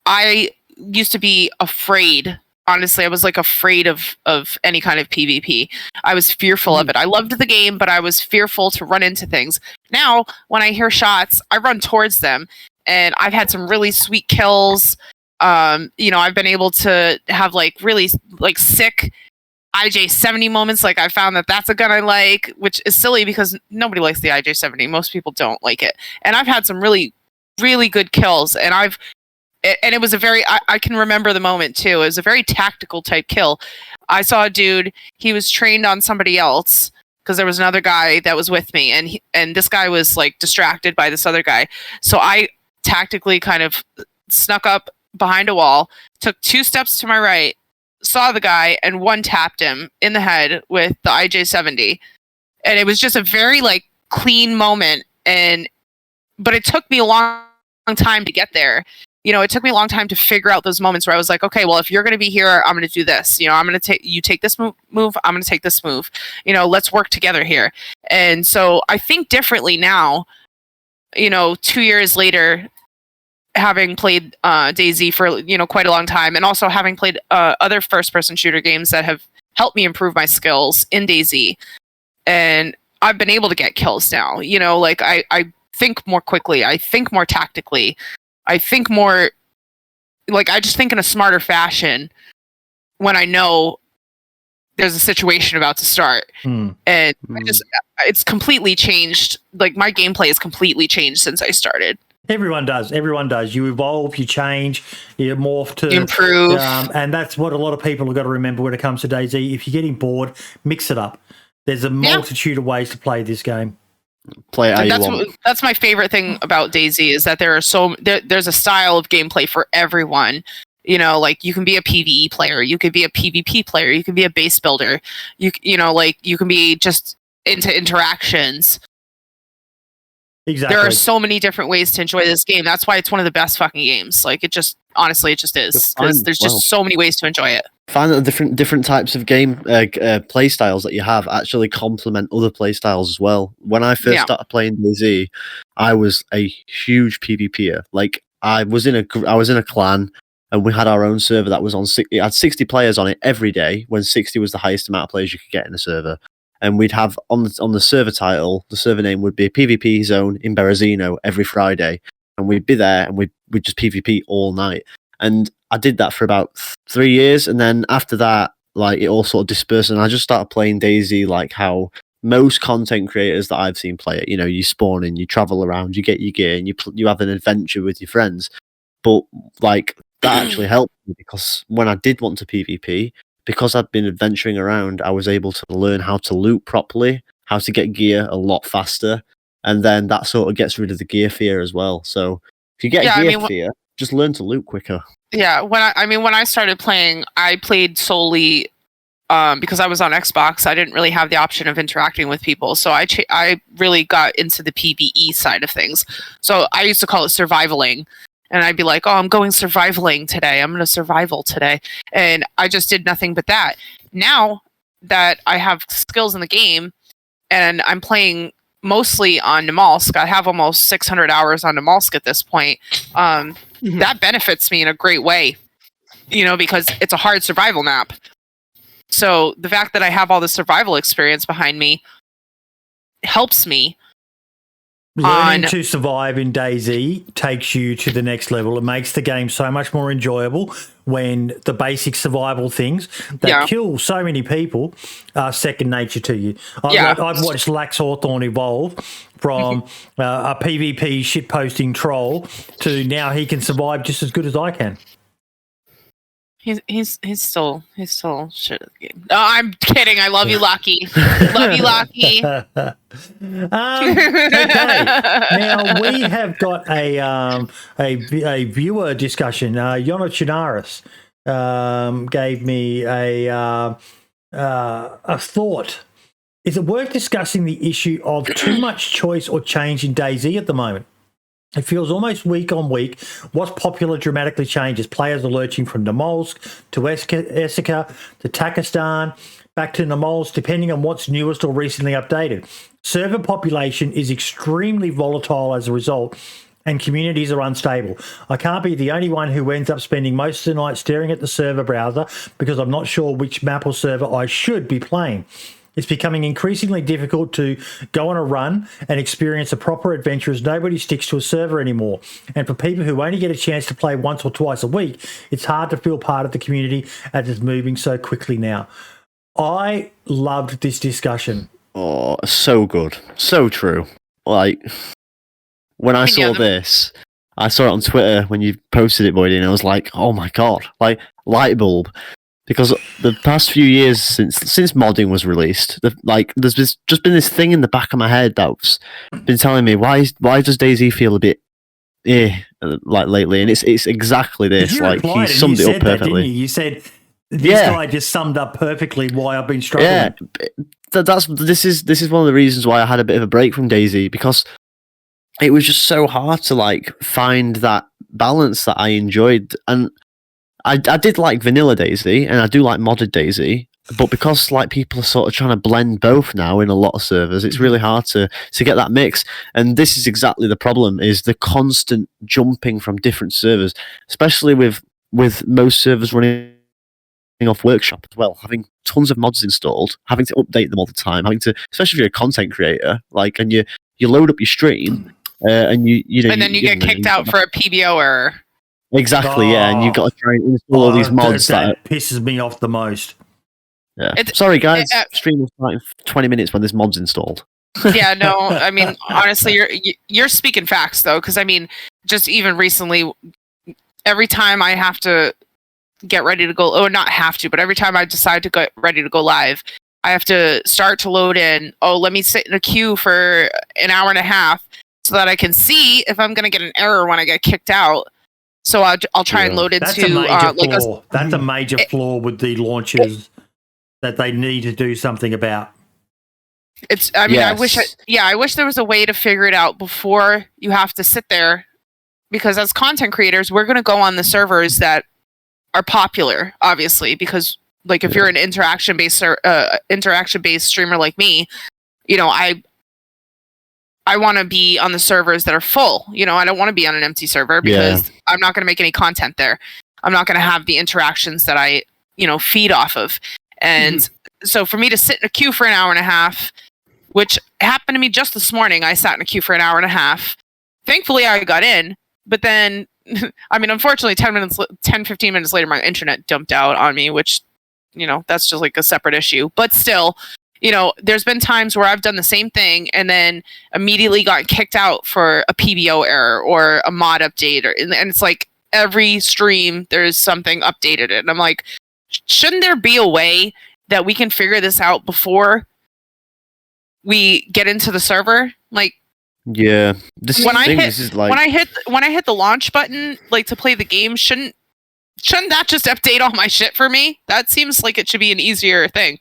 I used to be afraid. Honestly, I was like afraid of any kind of PvP. I was fearful of it. I loved the game, but I was fearful to run into things. Now, when I hear shots, I run towards them, and I've had some really sweet kills. I've been able to have like really like sick IJ70 moments. Like, I found that's a gun I like, which is silly because nobody likes the IJ70. Most people don't like it. And I've had some really, really good kills. And it was a very, I can remember the moment too. It was a very tactical type kill. I saw a dude, he was trained on somebody else because there was another guy that was with me, and this guy was like distracted by this other guy. So I tactically kind of snuck up behind a wall, took 2 steps to my right, saw the guy, and one-tapped him in the head with the IJ70. And it was just a very like clean moment, but it took me a long time to get there. It took me a long time to figure out those moments where I was like, okay, well, if you're going to be here, I'm going to do this. I'm going to take this move. I'm going to take this move. Let's work together here. And so I think differently now, 2 years later, having played DayZ for quite a long time, and also having played other first-person shooter games that have helped me improve my skills in DayZ, and I've been able to get kills now. Like I think more quickly, I think more tactically, I think more like I just think in a smarter fashion when I know there's a situation about to start, and it's completely changed. Like, my gameplay has completely changed since I started. Everyone does. You evolve, you change, you morph to improve. And that's what a lot of people have got to remember when it comes to DayZ. If you're getting bored, mix it up. There's a multitude of ways to play this game. Play it how you want. That's my favorite thing about DayZ, is that there's a style of gameplay for everyone. Like, you can be a PvE player, you could be a PvP player, you can be a base builder, you can be just into interactions. Exactly. There are so many different ways to enjoy this game. That's why it's one of the best fucking games. Like, Honestly, it just is, You'll because find- there's just so many ways to enjoy it. Find that the different types of game play styles that you have actually complement other play styles as well. When I first started playing DayZ, I was a huge PvPer. Like I was in a clan, and we had our own server that was on. It had 60 players on it every day. When 60 was the highest amount of players you could get in a server, and we'd have on the server title, the server name would be a PvP zone in Berezino every Friday, and we'd be there and we'd just PvP all night. And I did that for about 3 years, and then after that, like it all sort of dispersed, and I just started playing DayZ like how most content creators that I've seen play it. You know, you spawn in, you travel around, you get your gear, and you have an adventure with your friends. But like that actually helped me, because when I did want to PvP, because I'd been adventuring around, I was able to learn how to loot properly, how to get gear a lot faster, and then that sort of gets rid of the gear fear as well. So if you get gear fear, just learn to loot quicker. Yeah, when I started playing, I played solely because I was on Xbox. I didn't really have the option of interacting with people, so I really got into the PvE side of things. So I used to call it survivaling, and I'd be like, "Oh, I'm going survivaling today. I'm going to survival today," and I just did nothing but that. Now that I have skills in the game, and I'm playing mostly on Namalsk, I have almost 600 hours on Namalsk at this point. That benefits me in a great way, you know, because it's a hard survival map. So the fact that I have all the survival experience behind me helps me. Learning to survive in DayZ takes you to the next level. It makes the game so much more enjoyable when the basic survival things that kill so many people are second nature to you. I've watched Lax Hawthorne evolve from a PvP shitposting troll to now he can survive just as good as I can. He's still shit at the game. No, I'm kidding. I love you, Lockie. Love you, Lockie. Okay. Now we have got a viewer discussion. Yana Chinaris gave me a thought. Is it worth discussing the issue of too much choice or change in DayZ at the moment? It feels almost week on week. What's popular dramatically changes. Players are lurching from Namalsk to Esika to Takistan, back to Namalsk, depending on what's newest or recently updated. Server population is extremely volatile as a result, and communities are unstable. I can't be the only one who ends up spending most of the night staring at the server browser because I'm not sure which map or server I should be playing. It's becoming increasingly difficult to go on a run and experience a proper adventure as nobody sticks to a server anymore. And for people who only get a chance to play once or twice a week, it's hard to feel part of the community as it's moving so quickly now. I loved this discussion. Oh, so good. So true. Like, when I saw this, I saw it on Twitter when you posted it, Boydie, and I was like, oh my God, like, light bulb. Because the past few years since modding was released, there's just been this thing in the back of my head that's been telling me why does DayZ feel a bit like lately, and it's exactly this. Like he summed it up perfectly. You said this guy just summed up perfectly why I've been struggling. Yeah, this is one of the reasons why I had a bit of a break from DayZ, because it was just so hard to like find that balance that I enjoyed. And I did like vanilla DayZ, and I do like modded DayZ, but because like people are sort of trying to blend both now in a lot of servers, it's really hard to get that mix. And this is exactly the problem: is the constant jumping from different servers, especially with most servers running off Workshop as well, having tons of mods installed, having to update them all the time, especially if you're a content creator, like, and you load up your stream, and you know, and then you get kicked out for a PBO error. Exactly, yeah, and you've got to try and install all these mods that pisses me off the most. Yeah. Sorry, guys. Stream will start in 20 minutes when this mod's installed. Yeah, no, I mean, honestly, you're speaking facts, though, because, I mean, just even recently, every time I have to get ready to go, or not have to, but every time I decide to get ready to go live, I have to start to load in, let me sit in a queue for an hour and a half so that I can see if I'm going to get an error when I get kicked out. So I'll try and load into that's a major flaw with the launches that they need to do something about. I wish there was a way to figure it out before you have to sit there because as content creators, we're going to go on the servers that are popular, obviously, because like if you're an interaction based streamer like me, you know, I want to be on the servers that are full. You know, I don't want to be on an empty server because I'm not going to make any content there. I'm not going to have the interactions that I, you know, feed off of. And so for me to sit in a queue for an hour and a half, which happened to me just this morning, I sat in a queue for an hour and a half. Thankfully, I got in, but then, I mean, unfortunately, 15 minutes later, my internet dumped out on me, which, you know, that's just like a separate issue. But still, you know, there's been times where I've done the same thing and then immediately got kicked out for a PBO error or a mod update. And it's like every stream, there's something updated. And I'm like, shouldn't there be a way that we can figure this out before we get into the server? Like, yeah, when I hit the launch button, like to play the game, shouldn't that just update all my shit for me? That seems like it should be an easier thing.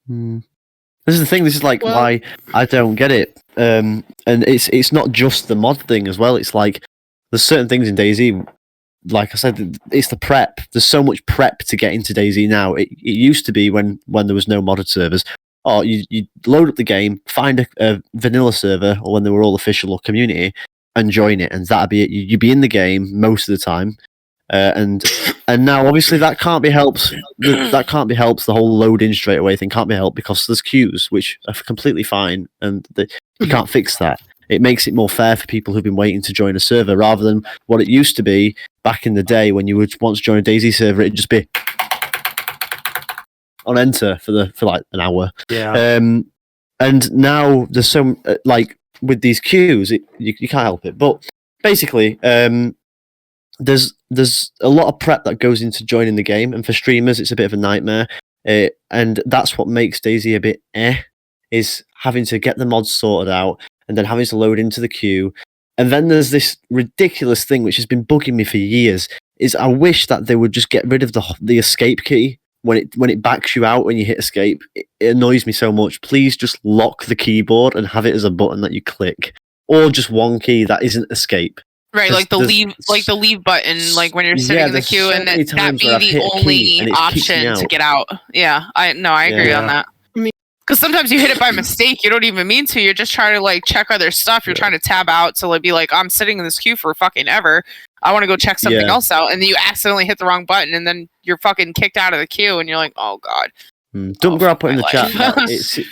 This is the thing. This is like why I don't get it. And it's not just the mod thing as well. It's like there's certain things in DayZ. Like I said, it's the prep. There's so much prep to get into DayZ now. It used to be when there was no modded servers. Oh, you load up the game, find a vanilla server, or when they were all official or community, and join it, and that'd be it. You'd be in the game most of the time, and now obviously that can't be helped. That can't be helped. The whole load in straight away thing can't be helped because there's queues, which are completely fine, and you can't fix that. It makes it more fair for people who've been waiting to join a server, rather than what it used to be back in the day when you would once join a DayZ server, it'd just be on enter for like an hour. Yeah. And now there's some like with these queues, you can't help it. But basically, there's a lot of prep that goes into joining the game, and for streamers, it's a bit of a nightmare. And that's what makes DayZ a bit is having to get the mods sorted out and then having to load into the queue. And then there's this ridiculous thing which has been bugging me for years. Is I wish that they would just get rid of the escape key. When it backs you out when you hit escape, it annoys me so much. Please just lock the keyboard and have it as a button that you click, or just one key that isn't escape. Right, like the leave button, like when you're sitting in the queue, and that be the only option to get out. Yeah, I agree on that. Because sometimes you hit it by mistake. You don't even mean to. You're just trying to like check other stuff. You're trying to tab out to be like, I'm sitting in this queue for fucking ever. I want to go check something else out, and then you accidentally hit the wrong button, and then you're fucking kicked out of the queue, and you're like, oh god. Don't go out put in the chat. It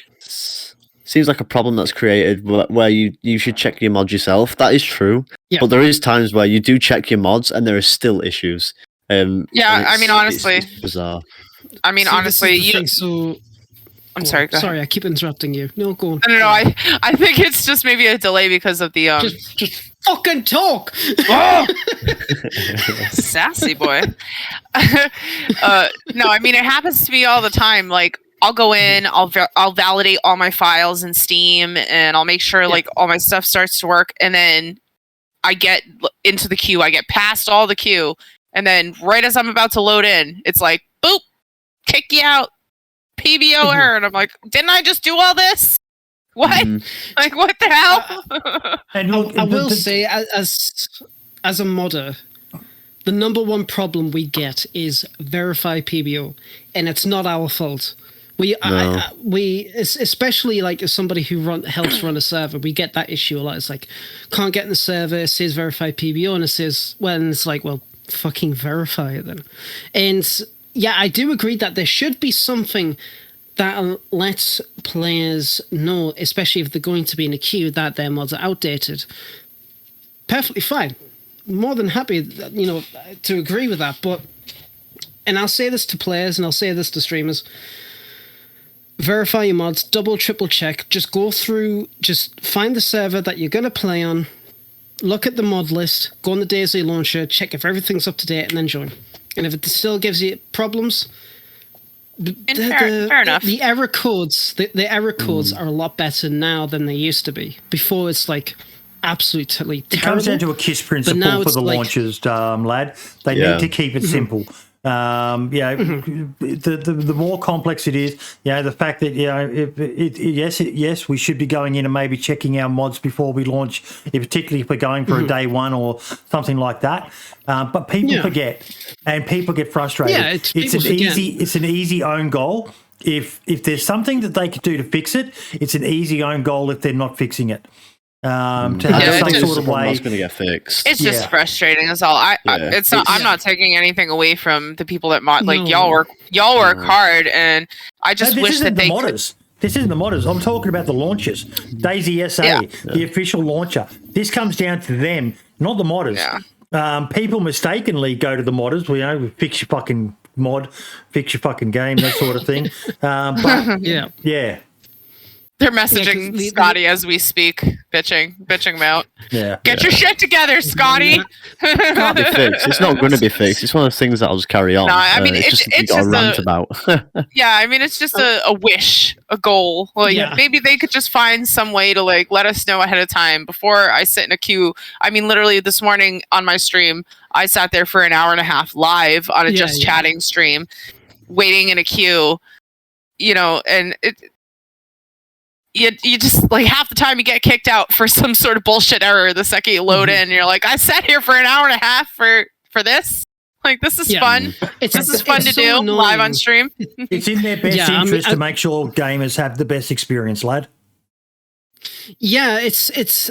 seems like a problem that's created where you should check your mods yourself. That is true, but there is times where you do check your mods, and there are still issues. I mean, honestly, it's bizarre. I mean, honestly, I'm sorry. Sorry, I keep interrupting you. No, go on. No. I think it's just maybe a delay because of the Just fucking talk. Oh! Sassy boy. No, I mean it happens to me all the time. Like I'll go in, I'll validate all my files in Steam, and I'll make sure like all my stuff starts to work, and then I get into the queue. I get past all the queue, and then right as I'm about to load in, it's like boop, kick you out. PBO error, and I'm like, didn't I just do all this? What? Like, what the hell? And I will say, as a modder, the number one problem we get is verify PBO, and it's not our fault. We especially like as somebody who helps run a server, we get that issue a lot. It's like, can't get in the server, it says verify PBO, and it says, and it's like, well, fucking verify it then. And yeah, I do agree that there should be something that lets players know, especially if they're going to be in a queue, that their mods are outdated. Perfectly fine. More than happy, to agree with that. And I'll say this to players, and I'll say this to streamers, verify your mods, double, triple check, just go through, just find the server that you're going to play on, look at the mod list, go on the DayZ launcher, check if everything's up to date, and then join. And if it still gives you problems, fair enough. The error codes, the error codes are a lot better now than they used to be. Before it's like absolutely terrible. It comes down to a KISS principle for the launchers, lad. They need to keep it simple. The more complex it is, the fact that yes, we should be going in and maybe checking our mods before we launch, particularly if we're going for a day one or something like that. But people forget, and people get frustrated. Yeah, it's an easy own goal. If there's something that they could do to fix it, it's an easy own goal if they're not fixing it. To have some sort of way, that's going to get fixed. It's just frustrating. That's all. It's not. I'm not taking anything away from the people that mod. Like y'all work hard, and I just wish that they modders. This isn't the modders. I'm talking about the launchers. DayZ SA, the official launcher. This comes down to them, not the modders. People mistakenly go to the modders. Fix your fucking mod, fix your fucking game, that sort of thing. But yeah. They're messaging Scotty as we speak, bitching him out. Yeah. Get your shit together, Scotty. It can't be fixed. It's not going to be fixed. It's one of those things that I'll just carry on. No, I mean, it's just a rant about. Yeah, I mean, it's just a wish, a goal. Like maybe they could just find some way to like let us know ahead of time before I sit in a queue. I mean, literally this morning on my stream, I sat there for an hour and a half live on a just chatting stream, waiting in a queue. And you just like half the time you get kicked out for some sort of bullshit error the second you load in. You're like, I sat here for an hour and a half for this. Like, this is fun. This is fun to do live on stream. It's in their best interest to make sure gamers have the best experience, lad. Yeah,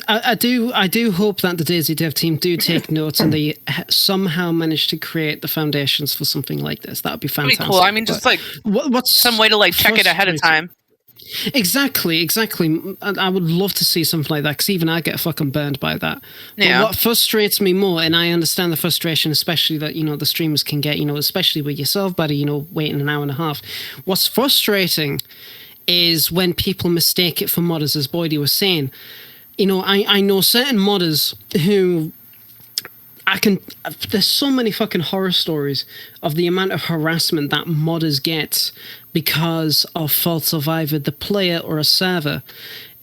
I do hope that the DayZ dev team do take notes and they somehow manage to create the foundations for something like this. That would be fantastic. That'd be cool. I mean, just like what's some way to like check it ahead of time. Exactly. I would love to see something like that because even I get fucking burned by that. But what frustrates me more, and I understand the frustration, especially that the streamers can get, especially with yourself, buddy, waiting an hour and a half. What's frustrating is when people mistake it for modders, as Boydie was saying. I know certain modders who there's so many fucking horror stories of the amount of harassment that modders get because of faults of either the player or a server.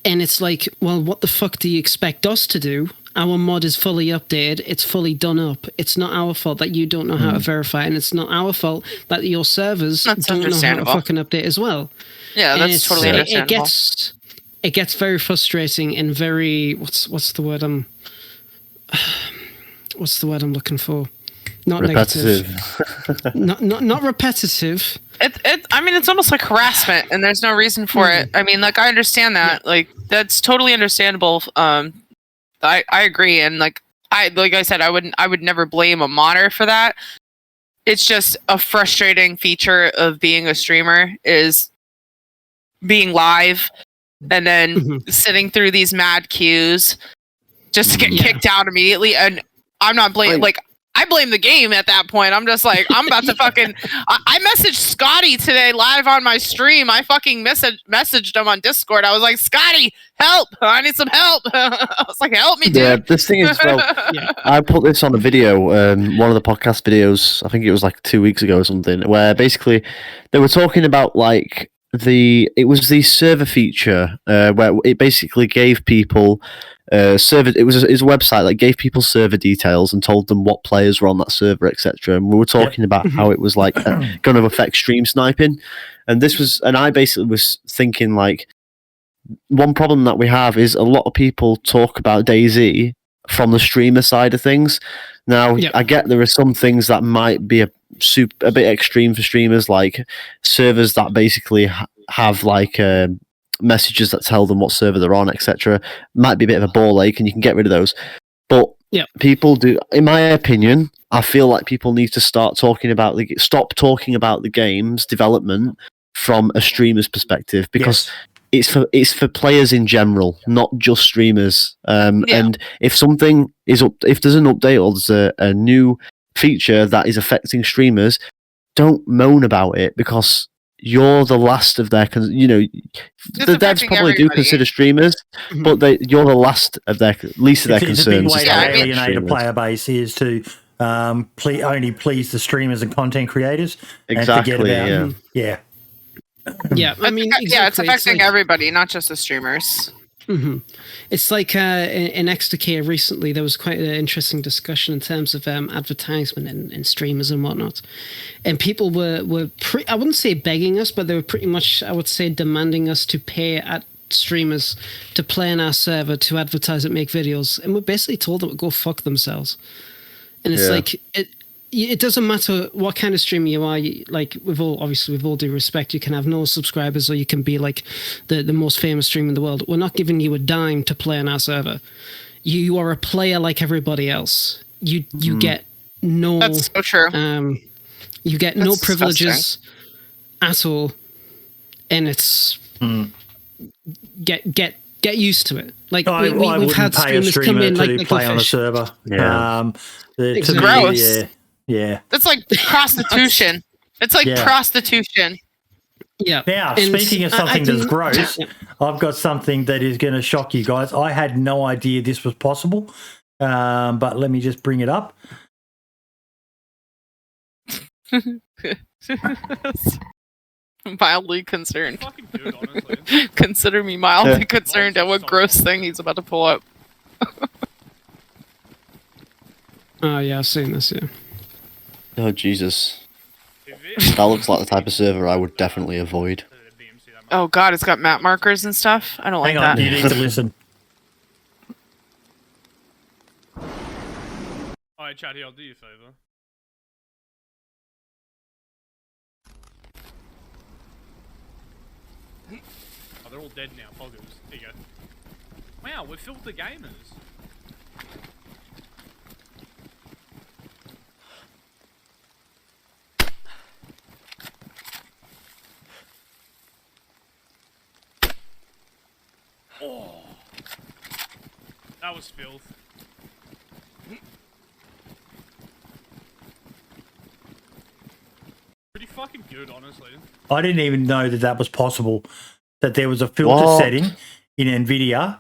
And it's like, well, what the fuck do you expect us to do? Our mod is fully updated. It's fully done up. It's not our fault that you don't know how to verify, and it's not our fault that your servers don't know how to fucking update as well. Yeah, that's totally understandable. It gets very frustrating and very what's the word I'm looking for? Not repetitive. Negative. not repetitive. I mean, it's almost like harassment, and there's no reason for it. I mean, like, I understand that. Like, that's totally understandable. I agree, and like I said, I would never blame a modder for that. It's just a frustrating feature of being a streamer is being live and then sitting through these mad queues just to get kicked out immediately. And I'm not blaming, I blame the game at that point. I'm just like, I'm about to fucking... I messaged Scotty today live on my stream. I fucking messaged him on Discord. I was like, Scotty, help! I need some help! I was like, help me, dude! Yeah, this thing is... I put this on a video, one of the podcast videos, I think it was like 2 weeks ago or something, where basically they were talking about like it was the server feature where it basically gave people... it was a website that gave people server details and told them what players were on that server, etc. And we were talking about how it was like going to affect stream sniping, and I basically was thinking like one problem that we have is a lot of people talk about DayZ from the streamer side of things. Now, I get there are some things that might be a bit extreme for streamers, like servers that basically have like messages that tell them what server they're on, etc. Might be a bit of a ball ache, and you can get rid of those. But people do, in my opinion, I feel like people need to stop talking about the game's development from a streamer's perspective, because it's for players in general, not just streamers. And if something is if there's an update or there's a new feature that is affecting streamers, don't moan about it, because you're the last of their... the devs probably do consider streamers, but you're the least of their concerns. It's a big way to alienate a player base is to only please the streamers and content creators. Exactly, and forget about Yeah, I mean... it's affecting everybody, not just the streamers. It's like in XTK recently, there was quite an interesting discussion in terms of advertisement and streamers and whatnot. And people were I wouldn't say begging us, but they were pretty much, I would say, demanding us to pay at streamers to play on our server, to advertise and make videos. And we're basically told them to go fuck themselves. And it's like, it doesn't matter what kind of streamer you are. Like, with all due respect, you can have no subscribers, or you can be like the most famous streamer in the world. We're not giving you a dime to play on our server. You are a player like everybody else. You get no. That's so true. You get no privileges at all, and it's get used to it. Like I wouldn't had pay a streamers come streamer in to like play on a fish. server. Yeah. It's To me, gross. Yeah. That's like prostitution. It's like prostitution. Yeah. Now, And speaking of I something that's didn't- gross, I've got something that is going to shock you guys. I had no idea this was possible, but let me just bring it up. Mildly concerned. Fucking good, honestly. Consider me mildly concerned at what gross thing he's about to pull up. Oh yeah, I've seen this. Yeah. Oh Jesus, If it- that looks like the type of server I would definitely avoid. Oh god, it's got map markers and stuff. I don't like Hang on, that. you need to listen. Alright, Chatty, I'll do you a favour. Oh, they're all dead now, poggers. There you go. Wow, we're filled with gamers. Oh, that was filth. Pretty fucking good, honestly. I didn't even know that was possible, that there was a filter What? setting in NVIDIA.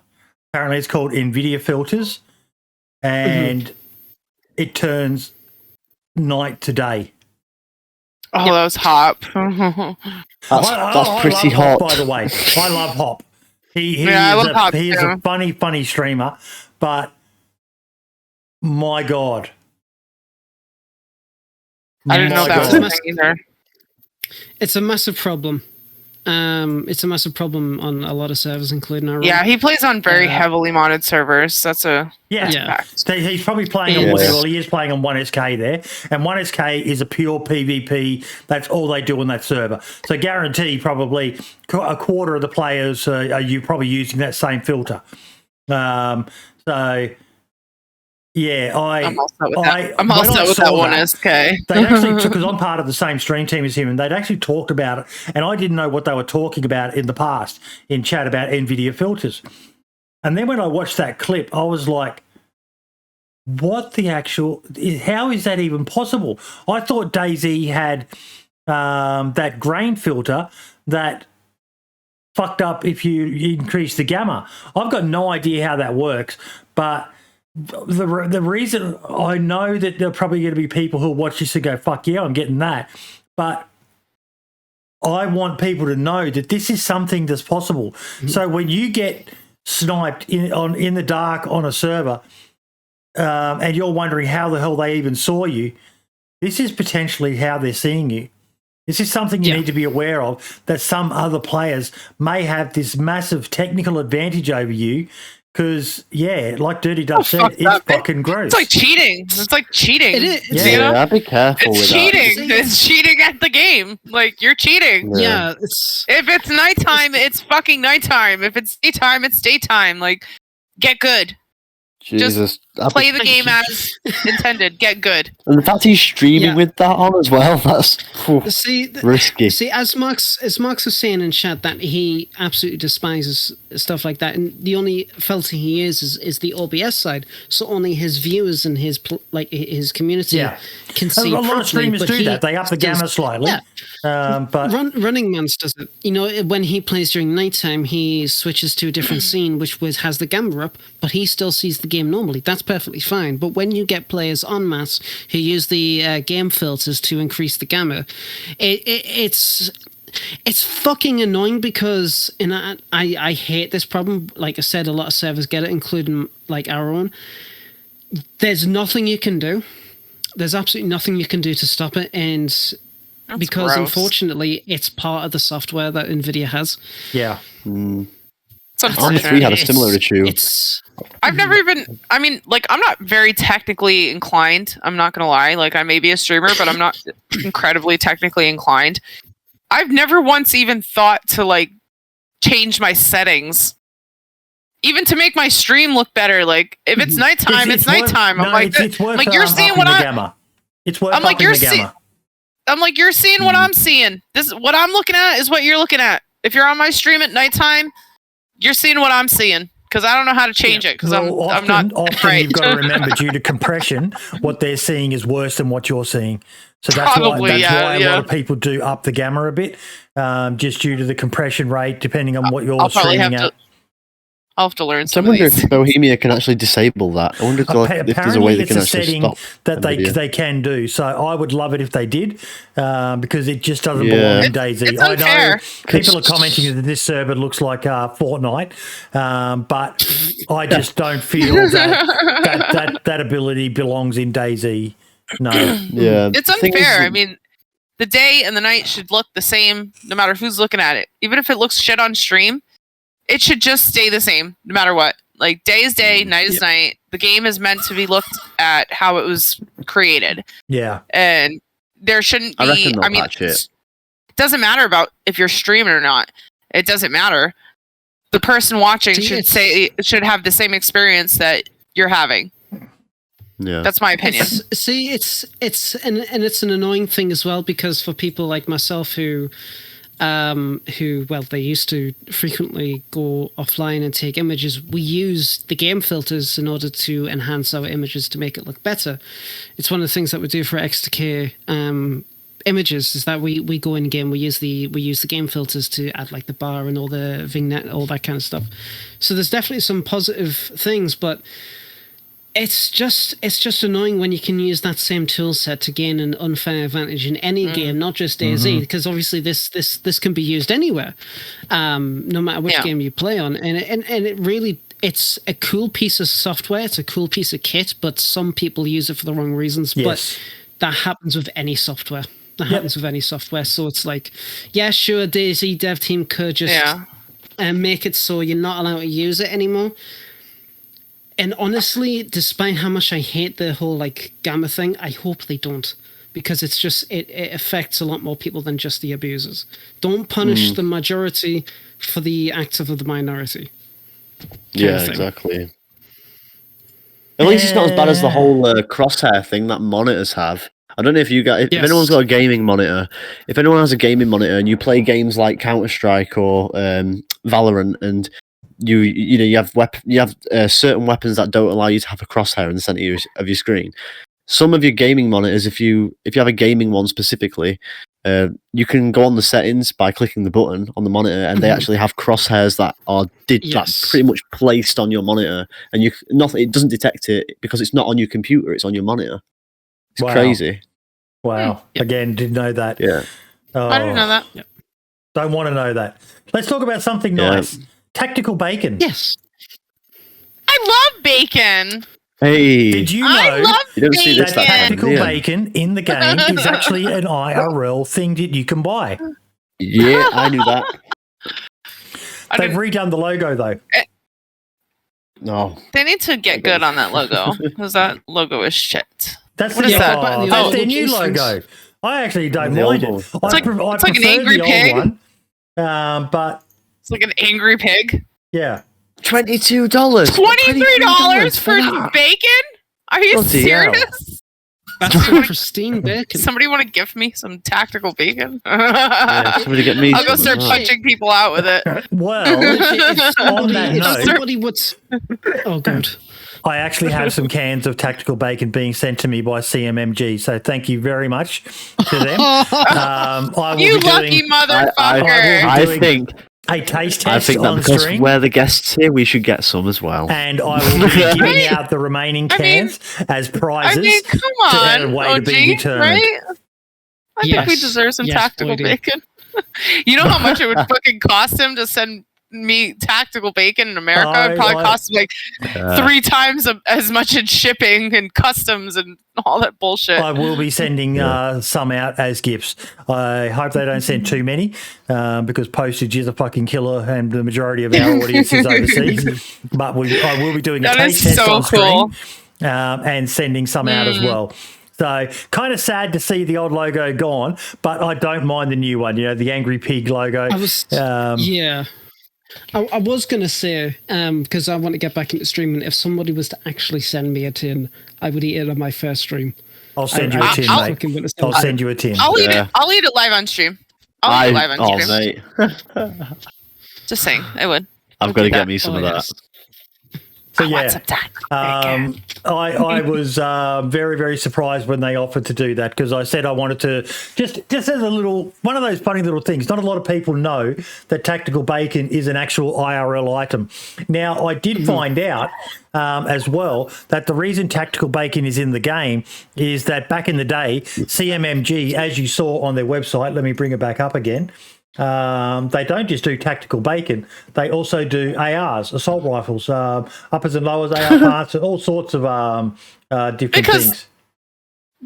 Apparently it's called NVIDIA filters, and it turns night to day. Oh, that was hot. That's pretty love hot. Hop, by the way. I love Hop. He Yeah, I is love Hop he is a too. funny streamer, but my God. I didn't know My that was God. a thing either. It's a massive problem. It's a massive problem on a lot of servers, including our own. Yeah, he plays on very heavily modded servers. That's a Yeah. Yeah. So he's probably playing on, Yeah. well, he is playing on 1SK there, and 1SK is a pure PvP. That's all they do on that server. So guarantee probably a quarter of the players are you probably using that same filter. So yeah, I'm all set with that. I'm when all I set with saw that one SK. They actually took, because I'm part of the same stream team as him, and they'd actually talked about it, and I didn't know what they were talking about in the past in chat about NVIDIA filters. And then when I watched that clip, I was like, what the actual, how is that even possible? I thought DayZ had that grain filter that fucked up if you increase the gamma. I've got no idea how that works, but the reason I know that there are probably going to be people who'll watch this and go, fuck yeah, I'm getting that. But I want people to know that this is something that's possible. So when you get sniped in the dark on a server, and you're wondering how the hell they even saw you, this is potentially how they're seeing you. This is something you need to be aware of, that some other players may have this massive technical advantage over you because, yeah, like Dirty Dub said, fuck it's that, man. fucking gross. It's like cheating. It's like cheating. It is. Yeah. You know? Yeah, I'd be careful It's with cheating. It's cheating at the game. Like, you're cheating. that. Yeah, it's If it's nighttime, it's fucking nighttime. If it's daytime, it's daytime. Like, get good. Jesus. Play the game as intended. Get good. And the fact he's streaming Yeah. with that on as well, that's risky. See, as Max was saying in chat that he absolutely despises stuff like that, and the only filter he is the OBS side, so only his viewers and his community can see. A lot of streamers do that. They up the gamma slightly. Yeah. But Running Man's does it. You know, when he plays during nighttime, he switches to a different scene, which has the gamma up, but he still sees the game normally. That's perfectly fine. But when you get players en masse who use the game filters to increase the gamma, it's it's fucking annoying because I hate this problem. Like I said, a lot of servers get it, including like our own. There's nothing you can do. There's absolutely nothing you can do to stop it, and That's because gross. unfortunately it's part of the software that NVIDIA has. Yeah. It's Arma 3 had a unfortunate. similar issue. I've never even, I mean, like, I'm not very technically inclined. I'm not going to lie. Like, I may be a streamer, but I'm not incredibly technically inclined. I've never once even thought to, like, change my settings. Even to make my stream look better. Like, if it's nighttime, it's nighttime. I'm like, it's worth like you're seeing upping what the I... gamma. It's worth I'm like, upping you're the gamma. I'm like, you're seeing what I'm seeing. This what I'm looking at is what you're looking at. If you're on my stream at nighttime, you're seeing what I'm seeing. Because I don't know how to change it. Because Well, I'm not often right. you've got to remember, due to compression, what they're seeing is worse than what you're seeing. So that's Probably, why yeah. a lot of people do up the gamma a bit, just due to the compression rate, depending on what you're I'll probably streaming have at. I'll have to learn So I some of wonder these. if Bohemia can actually disable that. I wonder if, if there's a way they can it's a actually setting stop that NVIDIA. they can do. So I would love it if they did, because it just doesn't Yeah. belong in DayZ. It's I know unfair. people are commenting that this server looks like Fortnite, but I just don't feel that ability belongs in DayZ. No. Yeah, It's the thing is unfair. that- I mean, the day and the night should look the same no matter who's looking at it. Even if it looks shit on stream, it should just stay the same no matter what. Like, day is day, night is night. The game is meant to be looked at how it was created. Yeah. And there shouldn't I be... reckon they'll I mean, patch it. it doesn't matter about if you're streaming or not. It doesn't matter. The person watching should have the same experience that you're having. Yeah. That's my opinion. It's an annoying thing as well, because for people like myself who they used to frequently go offline and take images, we use the game filters in order to enhance our images to make it look better. It's one of the things that we do for XTK images, is that we go in game, we use the game filters to add like the bar and all the vignette, all that kind of stuff. So there's definitely some positive things, but it's just annoying when you can use that same tool set to gain an unfair advantage in any game, not just DayZ, because obviously this can be used anywhere, no matter which game you play on, and it really, it's a cool piece of software, it's a cool piece of kit, but some people use it for the wrong reasons. Yes. But that happens with any software. So it's like, yeah, sure, DayZ dev team could just make it so you're not allowed to use it anymore. And honestly, despite how much I hate the whole like gamma thing, I hope they don't, because it's just it affects a lot more people than just the abusers. Don't punish the majority for the acts of the minority. Yeah, exactly. At least it's not as bad as the whole crosshair thing that monitors have. I don't know if you guys, if anyone's got a gaming monitor, if anyone has a gaming monitor and you play games like Counter-Strike or Valorant, and you have certain weapons that don't allow you to have a crosshair in the center of your screen. Some of your gaming monitors, if you have a gaming one specifically, you can go on the settings by clicking the button on the monitor, and they actually have crosshairs that are pretty much placed on your monitor, and it doesn't detect it because it's not on your computer; it's on your monitor. It's crazy. Wow. Again, didn't know that. Yeah. I didn't know that. Don't want to know that. Let's talk about something nice. Tactical bacon. Yes. I love bacon. Hey. Did you know I love You don't see this that that happen, tactical do you? bacon in the game is actually an IRL thing that you can buy? Yeah, I knew that. They've redone the logo though. No. They need to get good on that logo, because that logo is shit. That's What is that? That's their new logo. I actually don't The mind old it. one. I It's like an prefer angry the pig. old one. But It's like an angry pig. yeah. $22. $23 for that. bacon? Are you Bloody hell. serious? That's some pristine bacon. Somebody want to gift me some tactical bacon? Yeah, somebody get me I'll go some. start Oh. punching people out with it. Well, on that note, Somebody would. Oh god. I actually have some cans of tactical bacon being sent to me by CMMG, so thank you very much to them. I will You be lucky doing motherfucker. I doing think a taste I test think that on because stream, we're the guests here, we should get some as well. and I will be giving Right. out the remaining I mean- cans as prizes. I mean, come to that on, way to be OG, determined. right? I think we Yes. deserve some Yes, tactical we do. bacon. You know how much it would fucking cost him to send me tactical bacon in America? It probably cost him like 3 times as much in shipping and customs and all that bullshit. I will be sending some out as gifts. I hope they don't send too many because postage is a fucking killer and the majority of our audience is overseas. But I will be doing a taste test on screen and sending some out as well. So kind of sad to see the old logo gone, but I don't mind the new one, the Angry Pig logo. I was going to say, because I want to get back into streaming, if somebody was to actually send me a tin, I would eat it on my first stream. I'll send you a tin, mate. I'll send you a tin. I'll eat it. I'll eat it live on stream. I'll eat it live on stream. Mate. Just saying, I would. I've got to get me some of that. So I was very, very surprised when they offered to do that because I said I wanted to just as a little one of those funny little things. Not a lot of people know that tactical bacon is an actual IRL item. Now I did find out as well that the reason tactical bacon is in the game is that back in the day, CMMG, as you saw on their website, let me bring it back up again. They don't just do tactical bacon; they also do ARs, assault rifles, uppers and lowers, AR parts, and all sorts of different things.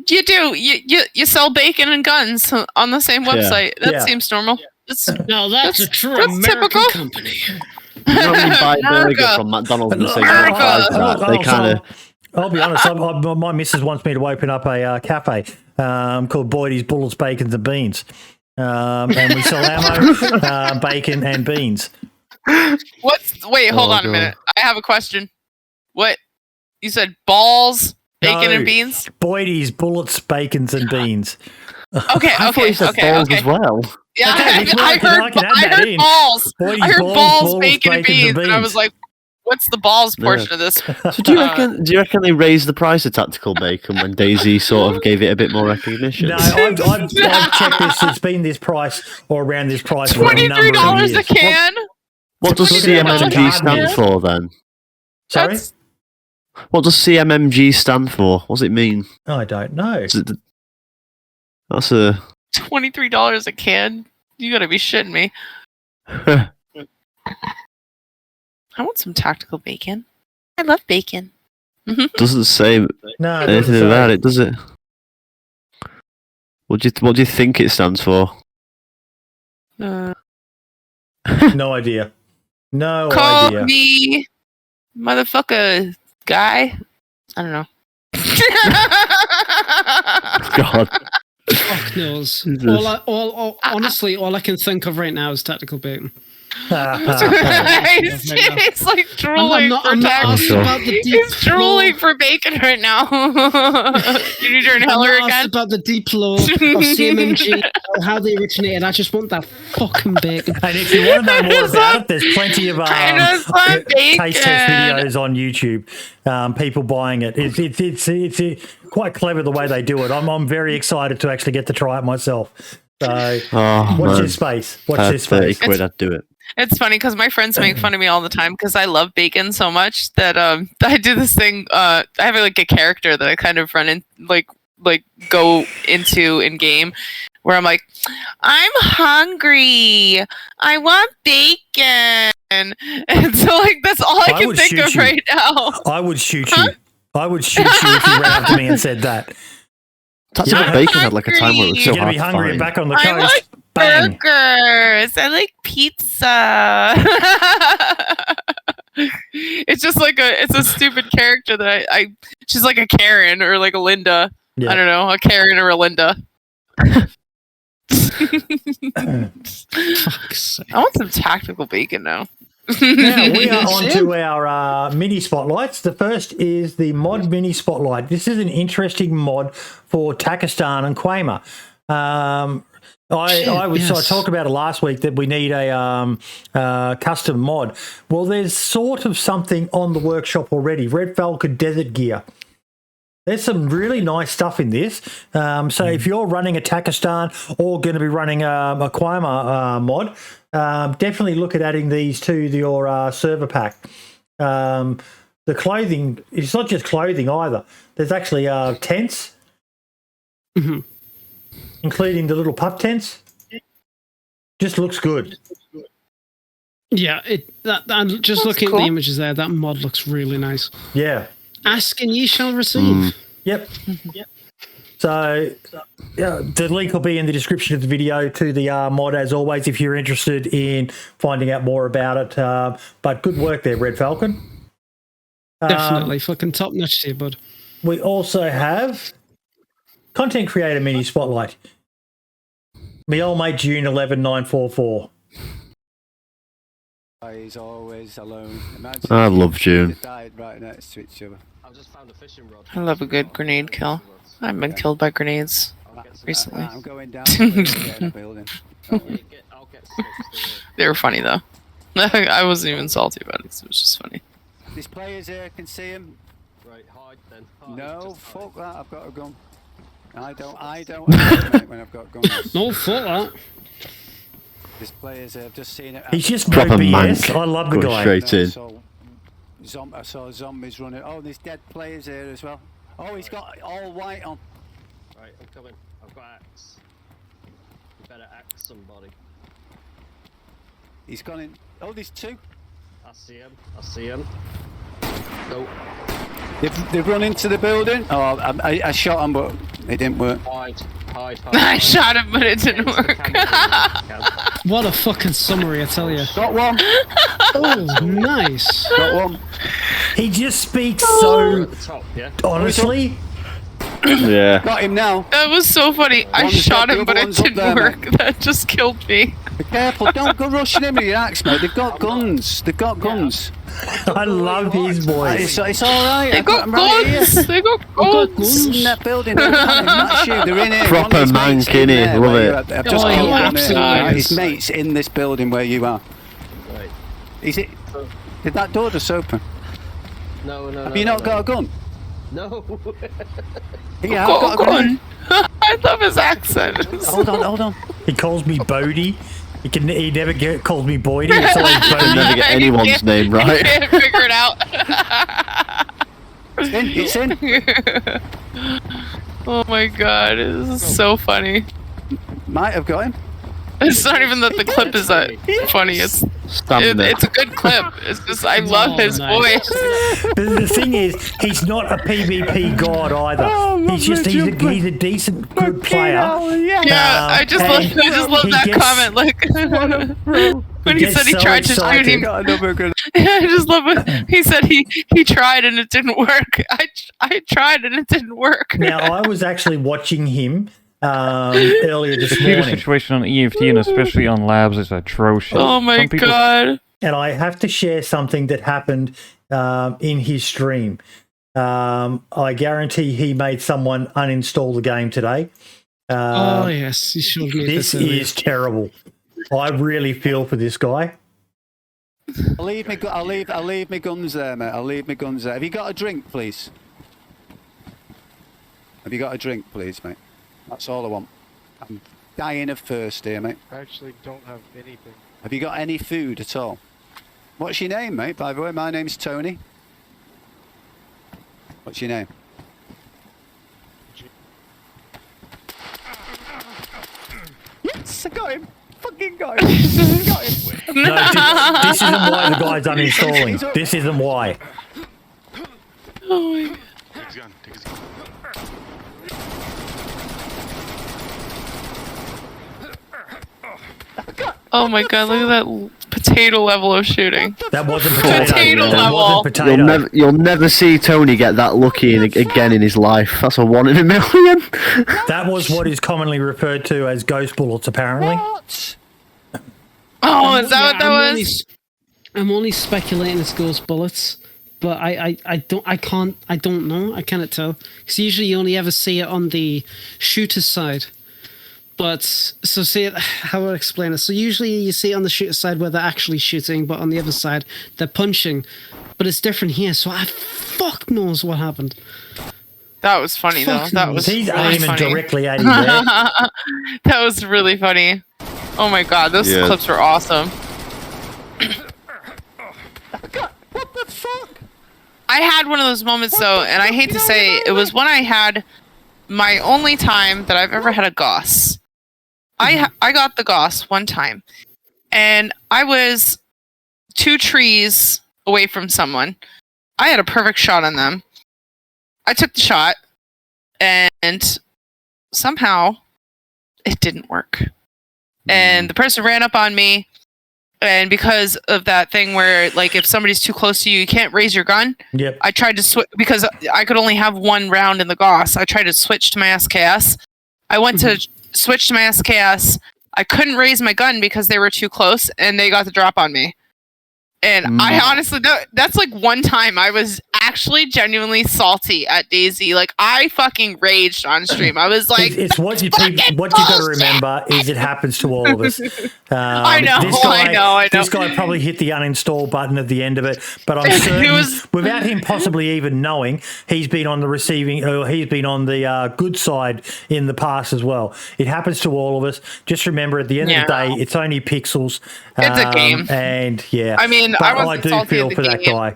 You do you sell bacon and guns on the same website? That seems normal. That's a true American typical company. You know when you buy a burger from McDonald's and say they kind of. I'll be honest. My missus wants me to open up a cafe called Boydie's Bullets, Bacons and Beans. And we sell ammo, bacon, and beans. Wait, hold on a minute. I have a question. What? You said balls, bacon, and beans? Boydie's Bullets, Bacons, and Beans. Okay. Balls as well. Yeah, okay, I heard balls. Boydie's I heard balls, bacon, and beans, and and I was like, what's the balls portion of this? So do you reckon they raised the price of tactical bacon when DayZ sort of gave it a bit more recognition? No, I've checked this. It's been this price or around this price for a number of $23 years. a can. What does CMMG stand for then? Sorry? What does CMMG stand for? What does it mean? I don't know. That's a $23 a can. You gotta be shitting me. I want some tactical bacon. I love bacon. Doesn't say anything about it, does it? What do you think it stands for? No idea. No Call idea. me motherfucker guy. I don't know. God. Fuck knows. Honestly, all I can think of right now is tactical bacon. It's like drooling He's drooling for bacon right now. You're doing Heller again? About the deep lore of CMMG, how they originated. I just want that fucking bacon. And if you want to know more about it, there's plenty of taste test videos on YouTube. People buying it. It's quite clever the way they do it. I'm very excited to actually get to try it myself. So watch this space. Watch this space. 30 quid, I'd do it. It's funny because my friends make fun of me all the time because I love bacon so much that I do this thing. I have like a character that I kind of run in, like go into in game, where I'm like, I'm hungry. I want bacon, and so like that's all I can think of right now. I would shoot you. I would shoot you if you ran up to me and said that. Tactical bacon had like a time where it was so hard to find. You're gonna be hungry and back on the coast. I like burgers. I like pizza. It's just like it's a stupid character that she's like a Karen or like a Linda. Yeah. I don't know, a Karen or a Linda. I want some tactical bacon now. Now we are on to our mini spotlights. The first is the mod mini spotlight. This is an interesting mod for Takistan and Quamer. I talked about it last week that we need a custom mod. Well, there's sort of something on the workshop already. Red Falcon Desert Gear. There's some really nice stuff in this. So if you're running a Takistan or going to be running a Quamer mod, definitely look at adding these to your server pack. The clothing, it's not just clothing either. There's actually tents, including the little pup tents. Just looks good. Yeah, that just looking cool. at the images there, that mod looks really nice. Yeah. Ask and ye shall receive. Yep. So the link will be in the description of the video to the mod, as always, if you're interested in finding out more about it. But good work there, Red Falcon. Definitely. Fucking top notch to you, bud. We also have Content Creator Mini Spotlight. My old mate June 11944. He's always alone. Imagine I love June. they died right next to each other. I love a good grenade kill. I've been killed by grenades recently. I'm going down the building. They were funny though. I wasn't even salty about it 'cause it was just funny. These players here can see him. Right, hide then. Hide, No, just fuck hide. that. I've got a gun. I don't mate, when I've got guns. No, fuck that. These players here, I've just seen it. He's just Proper no BS. mank. I love the Going guy. straight in. I saw zombies running. Oh, there's dead players here as well. Oh, he's got all white on. Right, I'm coming. I've got axe. You better axe somebody. He's gone in. Oh, there's two. I see him. I see him. No. They've run into the building. Oh, I shot him, but it didn't work. Hide. Hide. I shot him, but it didn't work. What a fucking summary, I tell you. Got one. Oh, nice. Got one. He just speaks We're so at the top, yeah? honestly. Yeah. Got him now. That was so funny. I One's dead, shot the him, but other it one's up didn't there, work. mate. That just killed me. Be careful. Don't go rushing him with your axe, mate. They've got guns. They've got guns. I love his voice. It's all right. They got guns. They got Guns in guns. that building. They're not you. They're in here. Proper One of his mates mank, in innit? there Love where it. you are. I've just Oh, killed yeah, him. absolutely. His mate's in this building where you are. Right. Is it? Did that door just open? No. Have you not got a gun? No. Yeah, I've got a gun. I love his accent. Hold on. He calls me Bodie. He never calls me Boydie. It's always Never Bodie. get anyone's name I right. can't figure it out. It's in. Oh my god, this is so funny. Might have got him. It's not even that the clip is that funny. It's a good clip. It's just I love his nice. voice. The thing is, he's not a PvP god either. He's a decent, good player. Yeah, I just love he that gets- comment. Like when he gets said he so tried to shoot excited. him. Got another gun. I just love it. He said he tried and it didn't work. I tried and it didn't work. Now, I was actually watching him earlier this The computer morning, situation on EFT and especially on labs is atrocious. Oh my Some people- god. and I have to share something that happened in his stream. I guarantee he made someone uninstall the game today. Oh, yes. You showed me This this. earlier. is terrible. I really feel for this guy. I'll leave my guns there, mate. I'll leave my guns there. Have you got a drink, please? Have you got a drink, please, mate? That's all I want. I'm dying of thirst here, mate. I actually don't have anything. Have you got any food at all? What's your name, mate? By the way, my name's Tony. What's your name? Yes, I got him. Fucking got him. Got him. No, this isn't why the guy's uninstalling. This isn't why. Oh my god. Take his gun. Take his gun. Oh my god, look at that potato level of shooting. That wasn't potato. Potato That level. wasn't potato. You'll never see Tony get that lucky again in his life. That's a 1 in a million. That was what is commonly referred to as ghost bullets, apparently. What? Oh, is that what that I'm was? I'm only speculating it's ghost bullets, but I don't know. I cannot tell. Because usually you only ever see it on the shooter's side. But, so see it, how would I explain it? So usually you see it on the shooter's side where they're actually shooting, but on the other side, they're punching. But it's different here, so I fuck knows what happened. That was funny though. Fuck That no. was He's really aiming funny. directly at him there. That was really funny. Oh my god, those Yeah. clips were awesome. What the fuck? I had one of those moments though, and I hate to say it was when I had my only time that I've ever had a Goss. I got the Goss one time, and I was 2 trees away from someone. I had a perfect shot on them. I took the shot, and somehow it didn't work. And the person ran up on me, and because of that thing where, like, if somebody's too close to you, you can't raise your gun. Yep. I tried to switch because I could only have 1 round in the Goss. I tried to switch to my SKS. I went to switch to my SKS. I couldn't raise my gun because they were too close, and they got the drop on me. And I honestly, that's like one time I was actually genuinely salty at DayZ. Like, I fucking raged on stream. I was like, it's what you got to remember is it happens to all of us. I know. This guy probably hit the uninstall button at the end of it, but I'm certain, without him possibly even knowing, he's been on the receiving, or he's been on the good side in the past as well. It happens to all of us. Just remember, at the end of the day, it's only pixels. It's a game, and I mean, I do feel for that guy.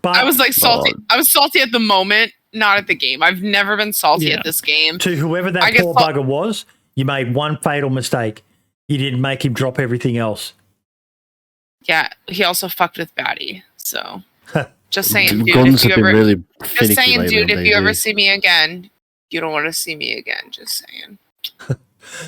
But I was like salty. I was salty at the moment, not at the game. I've never been salty at this game. To whoever that poor bugger was, you made one fatal mistake. You didn't make him drop everything else. Yeah, he also fucked with Baddie. So just saying, dude. Guns have been really just saying, lately dude. on If you DayZ. ever see me again, you don't want to see me again. Just saying.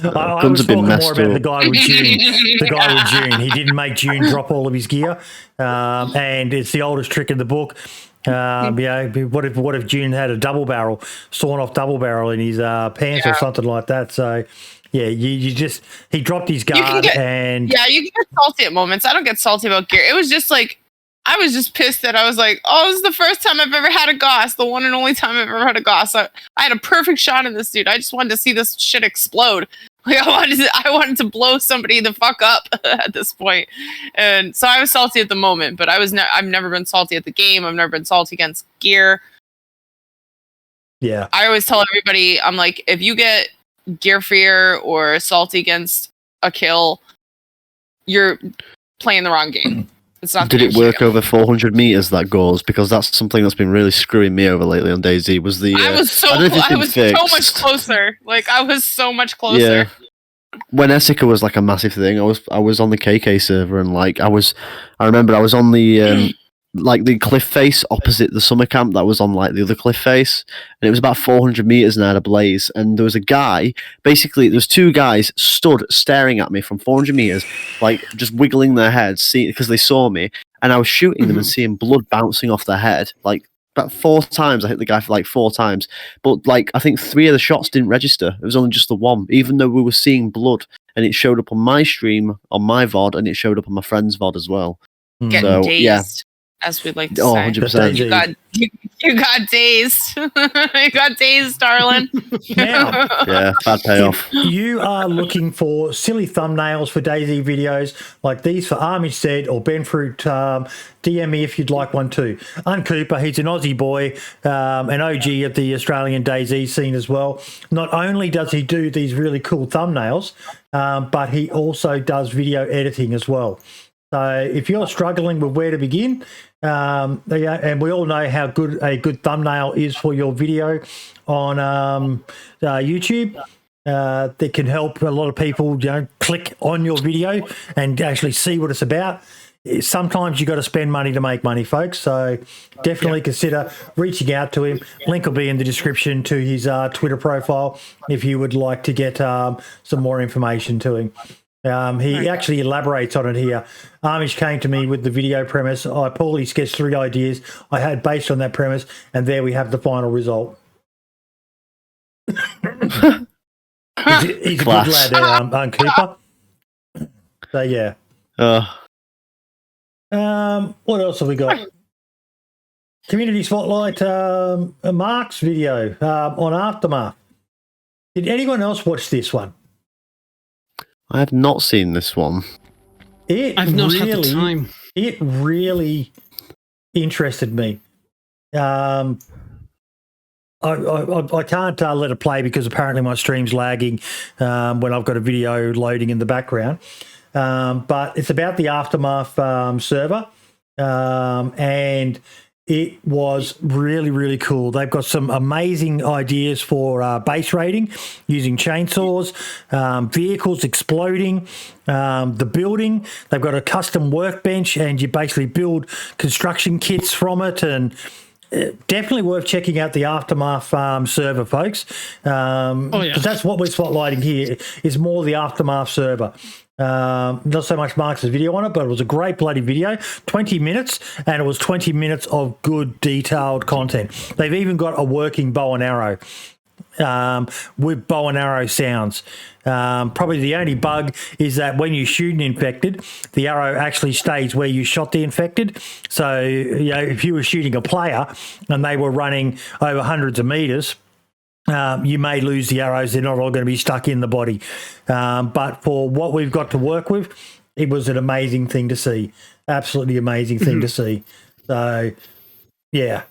I was talking more about the guy with June. The guy with June. He didn't make June drop all of his gear, and it's the oldest trick in the book. What if June had a double barrel, sawn off double barrel in his pants or something like that? So, yeah, he dropped his guard, you can get salty at moments. I don't get salty about gear. It was just like, I was just pissed that I was like, oh, this is the first time I've ever had a Goss, the one and only time I've ever had a Goss. I had a perfect shot in this dude. I just wanted to see this shit explode. Like, I wanted to blow somebody the fuck up at this point. And so I was salty at the moment, but I've never been salty at the game. I've never been salty against gear. Yeah. I always tell everybody, I'm like, if you get gear fear or salty against a kill, you're playing the wrong game. It's not. Did it work over 400 meters, that goals? Because that's something that's been really screwing me over lately on DayZ. Was the I was so much closer. Like, I was so much closer. Yeah. When Essica was like a massive thing, I was on the KK server, and like I remember I was on the like the cliff face opposite the summer camp that was on like the other cliff face, and it was about 400 meters and I had a blaze, and there was a guy, basically there was 2 guys stood staring at me from 400 meters, like just wiggling their heads because they saw me, and I was shooting them and seeing blood bouncing off their head, like about 4 times. I hit the guy for like 4 times, but like I think 3 of the shots didn't register. It was only just the one, even though we were seeing blood, and it showed up on my stream, on my VOD, and it showed up on my friend's VOD as well. Getting dazed, as we'd like to say. 100%. You got dazed. You got dazed, darling. Now, yeah, bad payoff. If you are looking for silly thumbnails for DayZ videos like these for AEST or Benfruit, DM me if you'd like one too. Cooper, he's an Aussie boy, an OG of the Australian DayZ scene as well. Not only does he do these really cool thumbnails, but he also does video editing as well. So if you're struggling with where to begin, and we all know how good a good thumbnail is for your video on YouTube, that can help a lot of people, click on your video and actually see what it's about. Sometimes you got to spend money to make money, folks. So definitely consider reaching out to him. Link will be in the description to his Twitter profile if you would like to get some more information to him. He actually elaborates on it here. Amish came to me with the video premise. I poorly sketched 3 ideas I had based on that premise, and there we have the final result. he's a good lad, Cooper. So, yeah. What else have we got? Community Spotlight, Mark's video on Aftermath. Did anyone else watch this one? I have not seen this one. I've not had the time. It really interested me. I can't let it play because apparently my stream's lagging when I've got a video loading in the background. But it's about the Aftermath server, and It was really, really cool. They've got some amazing ideas for base raiding using chainsaws, vehicles exploding, the building. They've got a custom workbench, and you basically build construction kits from it. And definitely worth checking out the Aftermath server, folks. Because that's what we're spotlighting here, is more the Aftermath server. Not so much Mark's video on it, but it was a great bloody video. 20 minutes, and it was 20 minutes of good, detailed content. They've even got a working bow and arrow with bow and arrow sounds. Probably the only bug is that when you shoot an infected, the arrow actually stays where you shot the infected. So, if you were shooting a player and they were running over hundreds of meters, you may lose the arrows. They're not all going to be stuck in the body. But for what we've got to work with, it was an amazing thing to see. Absolutely amazing thing to see. So, yeah.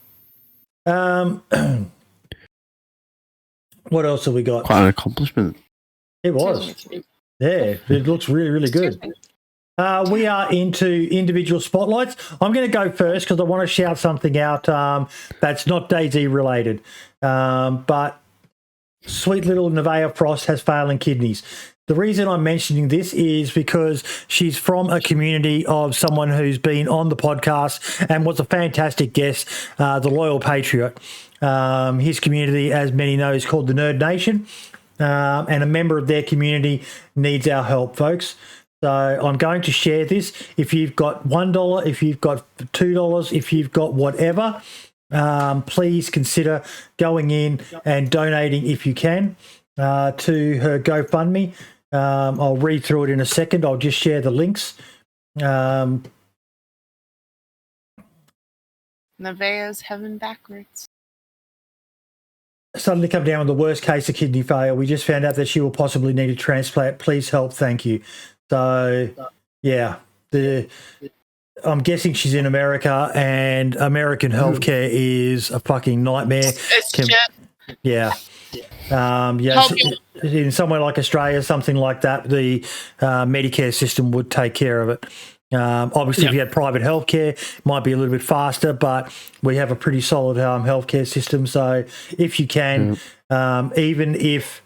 What else have we got? Quite an accomplishment. It was. Yeah, it looks really, really good. We are into individual spotlights. I'm going to go first because I want to shout something out that's not DayZ related. But sweet little Nevaeh Frost has failing kidneys. The reason I'm mentioning this is because she's from a community of someone who's been on the podcast and was a fantastic guest, the Loyal Patriot. His community, as many know, is called the Nerd Nation, and a member of their community needs our help, folks. So I'm going to share this. If you've got $1, if you've got $2, if you've got whatever, please consider going in and donating if you can to her GoFundMe. I'll read through it in a second. I'll just share the links. Nevaeh's heaven backwards. Suddenly come down with the worst case of kidney failure. We just found out that she will possibly need a transplant. Please help. Thank you. So, yeah, I'm guessing she's in America, and American healthcare is a fucking nightmare. It's shit. Yeah. In somewhere like Australia, something like that, the Medicare system would take care of it. Obviously, if you had private healthcare, it might be a little bit faster, but we have a pretty solid healthcare system. So if you can, even if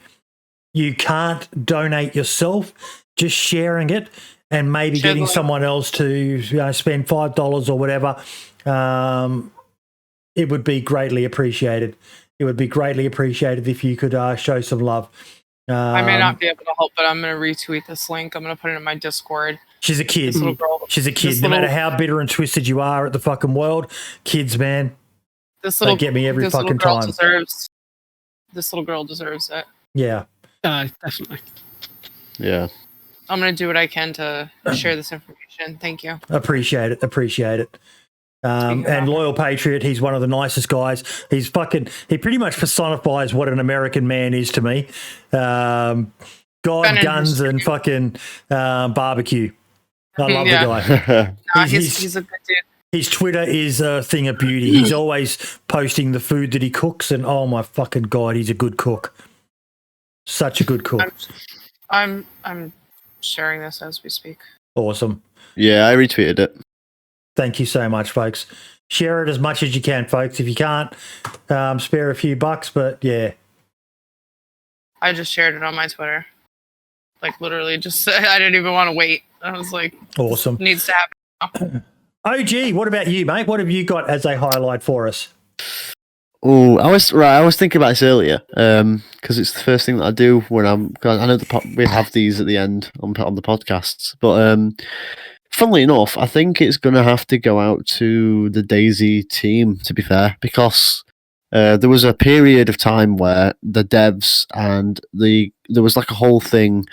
you can't donate yourself, just sharing it and maybe getting someone else to spend $5 or whatever, it would be greatly appreciated. It would be greatly appreciated if you could show some love. I may not be able to help, but I'm going to retweet this link. I'm going to put it in my Discord. She's a kid. This little girl, She's a kid. No matter how bitter and twisted you are at the fucking world, kids, man, they get me every fucking time. This little girl deserves it. Yeah. Definitely. Yeah. I'm going to do what I can to share this information. Thank you. Appreciate it. And Loyal Patriot, he's one of the nicest guys. He pretty much personifies what an American man is to me. God, guns, and fucking barbecue. I love the guy. He's a good dude. His Twitter is a thing of beauty. He's always posting the food that he cooks, and oh my fucking God, he's a good cook. Such a good cook. I'm sharing this as we speak. Awesome. Yeah, I retweeted it. Thank you so much, folks. Share it as much as you can, folks. If you can't, spare a few bucks, but yeah. I just shared it on my Twitter. Like, literally, just I didn't even want to wait. I was like, awesome. Needs to happen now. OG, what about you, mate? What have you got as a highlight for us? Oh, I was thinking about this earlier, because it's the first thing that I do when I know we have these at the end on the podcasts, but funnily enough, I think it's going to have to go out to the DayZ team, to be fair, because there was a period of time where the devs and there was like a whole thing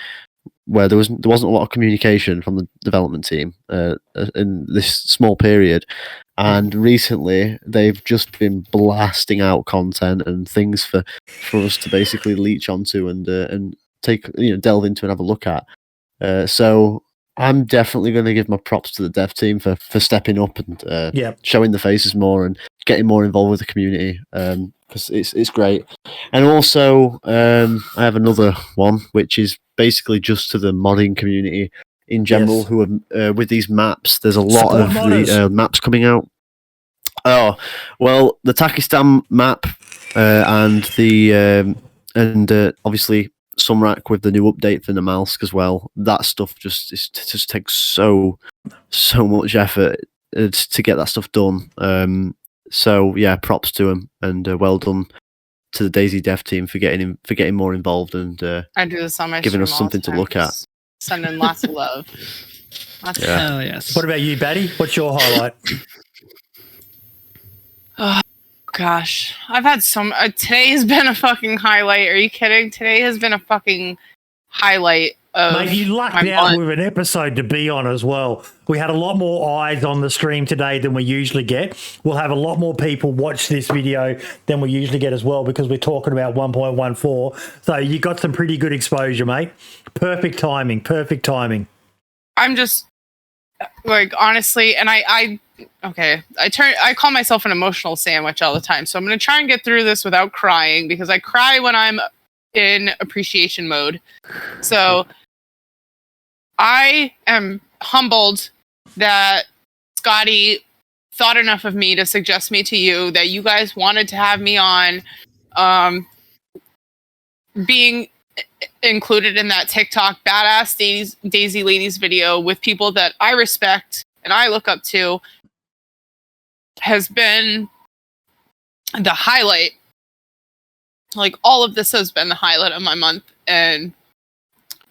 where there wasn't a lot of communication from the development team in this small period, and recently they've just been blasting out content and things for us to basically leech onto and take delve into and have a look at. So I'm definitely going to give my props to the dev team for stepping up and showing the faces more and getting more involved with the community, because it's great. And also, I have another one, which is basically just to the modding community in general, who are with these maps. There's a lot of the maps coming out. Oh, well, the Takistan map and the obviously Sumrak with the new update for Namalsk as well. That stuff just takes so much effort to get that stuff done. So yeah, props to him and well done to the DayZ dev team for getting more involved and I do this on my giving stream us all something the to time, look at. just sending lots of love. Yeah. Oh yes. What about you, Baddie? What's your highlight? Oh, gosh, I've had some. Today has been a fucking highlight. Are you kidding? Today has been a fucking highlight of. Mate, you lucked my out month. with an episode to be on as well. We had a lot more eyes on the stream today than we usually get. We'll have a lot more people watch this video than we usually get as well because we're talking about 1.14. So you got some pretty good exposure, mate. Perfect timing. Perfect timing. I'm just like honestly, and I call myself an emotional sandwich all the time. So I'm gonna try and get through this without crying because I cry when I'm in appreciation mode. So I am humbled that Scotty thought enough of me to suggest me to you, that you guys wanted to have me on, being included in that TikTok badass DayZ ladies video with people that I respect and I look up to has been the highlight. Like, all of this has been the highlight of my month, and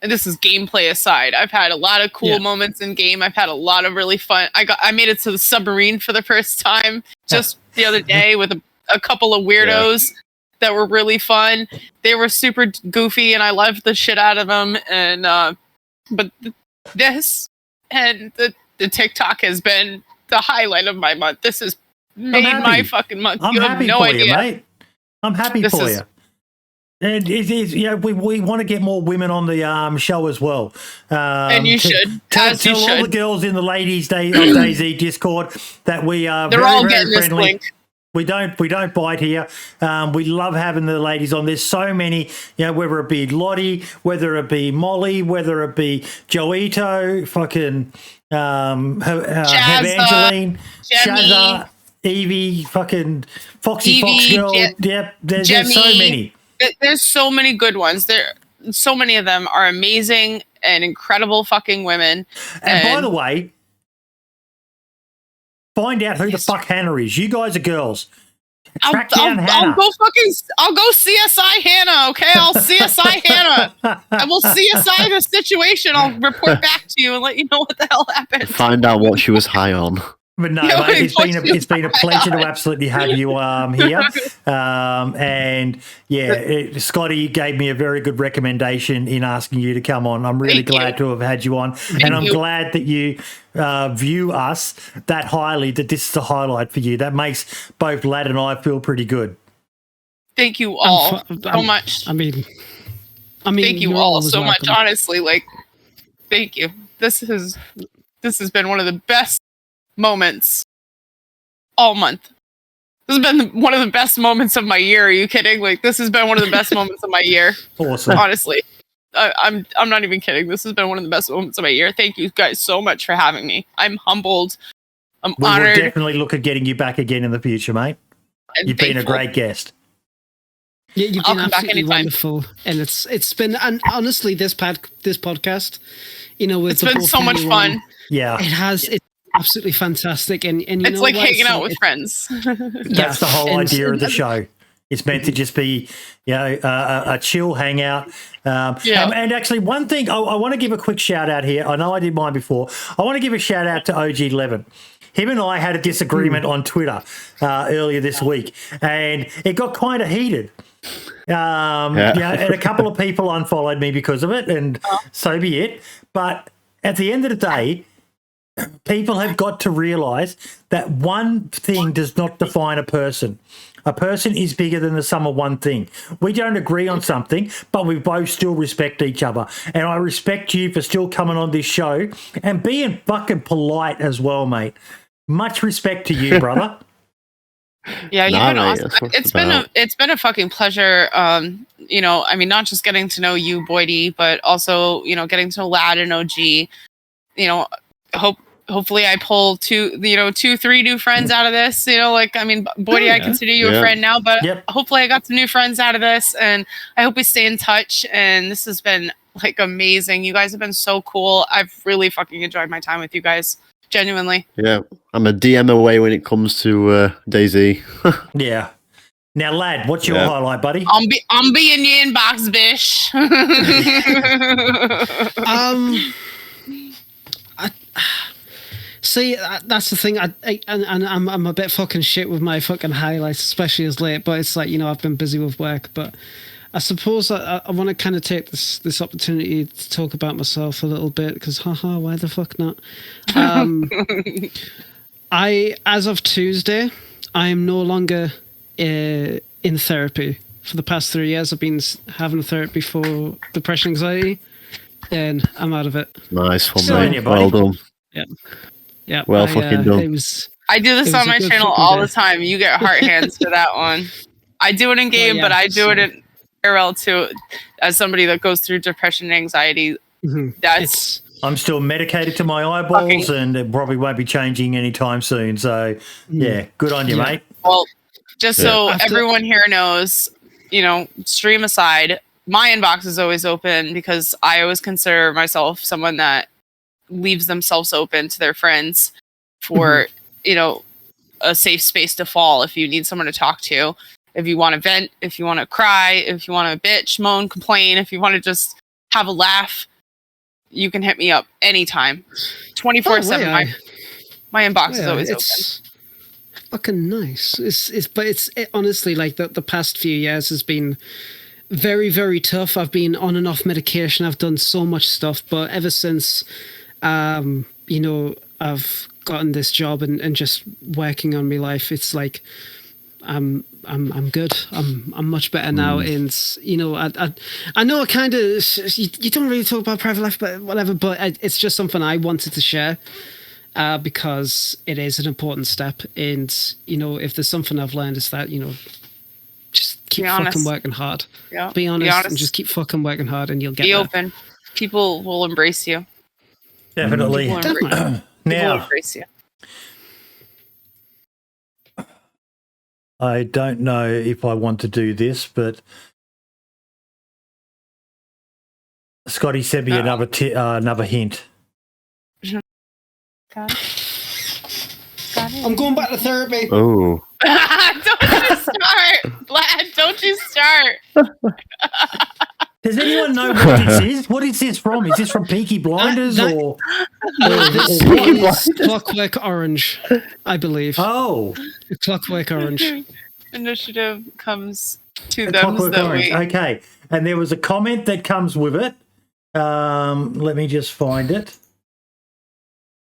this is gameplay aside. I've had a lot of cool moments in game. I've had a lot of really fun. I made it to the submarine for the first time just the other day with a couple of weirdos that were really fun. They were super goofy, and I loved the shit out of them. And but this and the TikTok has been the highlight of my month. This has made my fucking month. I'm you happy have no for idea. you, mate. I'm happy This for is- you. And it is, we want to get more women on the show as well. And you should. Tell As you all the should. girls in the ladies' DayZ Discord that we are They're very, all very getting this friendly. link. We don't bite here. We love having the ladies on. There's so many, whether it be Lottie, whether it be Molly, whether it be Joito, fucking Evangeline, Jemmy, Shazza, Evie, fucking Foxy Fox Evie, Girl. Yep, there's so Jemmy. many. There's so many good ones. So many of them are amazing and incredible fucking women. And by the way, find out who the fuck Hannah is. You guys are girls. Track down Hannah. I'll go CSI Hannah, okay? I'll CSI Hannah. I will CSI the situation. I'll report back to you and let you know what the hell happened. Find out what she was high on. But no, Yeah, mate, it's been a pleasure to God. absolutely have you here. And yeah, Scotty gave me a very good recommendation in asking you to come on. I'm really glad to have had you on. And I'm glad that you view us that highly, that this is a highlight for you. That makes both Lad and I feel pretty good. Thank you all so much. I mean, thank you you're all always so much. welcome. Honestly, like, thank you. This has been one of the best moments all month. This has been one of the best moments of my year. Are you kidding? Like, this has been one of the best moments of my year. Awesome. Honestly, I'm not even kidding. This has been one of the best moments of my year. Thank you guys so much for having me. I'm humbled. I'm We will honored. definitely look at getting you back again in the future, mate. and You've been a thankful. great guest. Yeah, you've I'll been come back absolutely anytime. wonderful, and it's been, and honestly, this podcast, with It's the been both so of much you fun. on, Yeah. it's absolutely fantastic, and you It's know like what? hanging out It's- with friends. That's the whole and- idea of the show. It's meant to just be, a chill hangout. And actually, one thing I want to give a quick shout out here. I know I did mine before. I want to give a shout out to OGLevent. Him and I had a disagreement on Twitter earlier this week, and it got kind of heated. And a couple of people unfollowed me because of it, and so be it. But at the end of the day, people have got to realise that one thing does not define a person. A person is bigger than the sum of one thing. We don't agree on something, but we both still respect each other. And I respect you for still coming on this show and being fucking polite as well, mate. Much respect to you, brother. Yeah, you've Nah, been mate, awesome. that's what It's it's been a fucking pleasure. Not just getting to know you, Boydie, but also, getting to know Lad and OG. hopefully I pull 2, 3 new friends out of this. Like, I mean, Boydie, I consider you a friend now, but hopefully I got some new friends out of this, and I hope we stay in touch. And this has been like amazing. You guys have been so cool. I've really fucking enjoyed my time with you guys. Genuinely. Yeah, I'm a DM away when it comes to DayZ. Yeah. Now, lad, what's your highlight, buddy? I'm be in your inbox, bish. See, that's the thing. I'm a bit fucking shit with my fucking highlights, especially as late. But it's like, I've been busy with work. But I suppose I want to kind of take this opportunity to talk about myself a little bit, because haha, why the fuck not? As of Tuesday, I am no longer in therapy. For the past 3 years, I've been having therapy for depression, anxiety, and I'm out of it. Nice one, mate. Well done. Yeah. Well fucking done. I do this on my channel all the time. You get heart hands for that one. I do it in game, but I do it in IRL too. As somebody that goes through depression and anxiety, I'm still medicated to my eyeballs, and it probably won't be changing anytime soon. So, yeah, good on you, mate. Well, just so everyone here knows, stream aside, my inbox is always open, because I always consider myself someone that leaves themselves open to their friends for, a safe space to fall if you need someone to talk to. If you want to vent, if you want to cry, if you want to bitch, moan, complain, if you want to just have a laugh, you can hit me up anytime. 24/7. My inbox is always open. Fucking nice. It's honestly, like, the past few years has been very, very tough. I've been on and off medication. I've done so much stuff, but ever since I've gotten this job and just working on my life, it's like I'm good. I'm much better now. And I know I kind of, you don't really talk about private life, but whatever. But it's just something I wanted to share, because it is an important step. And if there's something I've learned, is that just keep fucking working hard. Yeah. Be honest and just keep fucking working hard, and you'll get there. Be open. People will embrace you. Definitely. Now, I don't know if I want to do this, but Scotty sent me another hint. I'm going back to therapy. Oh. Don't you start, Vlad. Don't you start. Does anyone know what this is? What is this from? Is this from Peaky Blinders or this is Clockwork Orange, I believe. Oh, Clockwork Orange. Initiative comes to a them Clockwork that Orange. way. Okay, and there was a comment that comes with it. Let me just find it.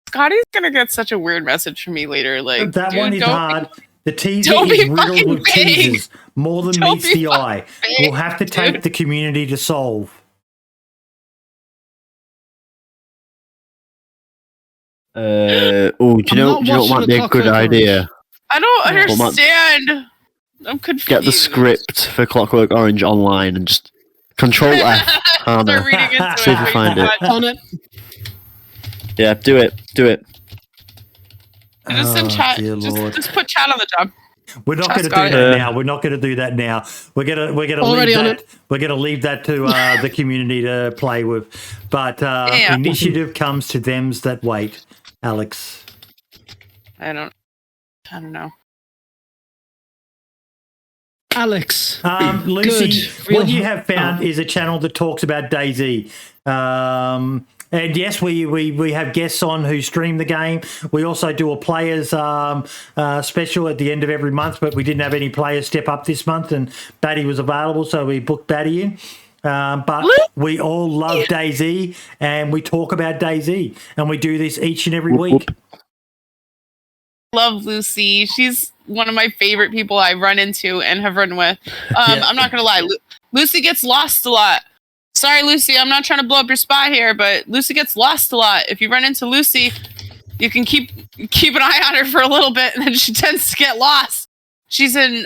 Scotty's gonna get such a weird message from me later. Like, that one is hard. The teaser don't is be riddled fucking with vague. teasers, more than Don't meets be the eye. fucking We'll have to take dude. the community to solve. Do you know what might be a good idea? I don't understand. I'm confused. Get the script for Clockwork Orange online and just Control F. Start reading into See if you find it. On it. Yeah, do it. Just send chat. dear Lord. Just put chat on the job. We're not going to do Scotty. that now. We're not going to do that now. We're gonna Already leave on that. it. We're gonna leave that to the community to play with. But Yeah. initiative comes to them's that wait. Alex. I don't know. Alex. Lucy, Good. what you have found is a channel that talks about DayZ. And yes, we have guests on who stream the game. We also do a players special at the end of every month, but we didn't have any players step up this month, and Baddie was available, so we booked Baddie in. But we all love DayZ, and we talk about DayZ, and we do this each and every week. Love Lucy. She's one of my favorite people I run into and have run with. I'm not gonna lie, Lucy gets lost a lot. Sorry, Lucy, I'm not trying to blow up your spot here, but Lucy gets lost a lot. If you run into Lucy, you can keep an eye on her for a little bit, and then she tends to get lost. She's an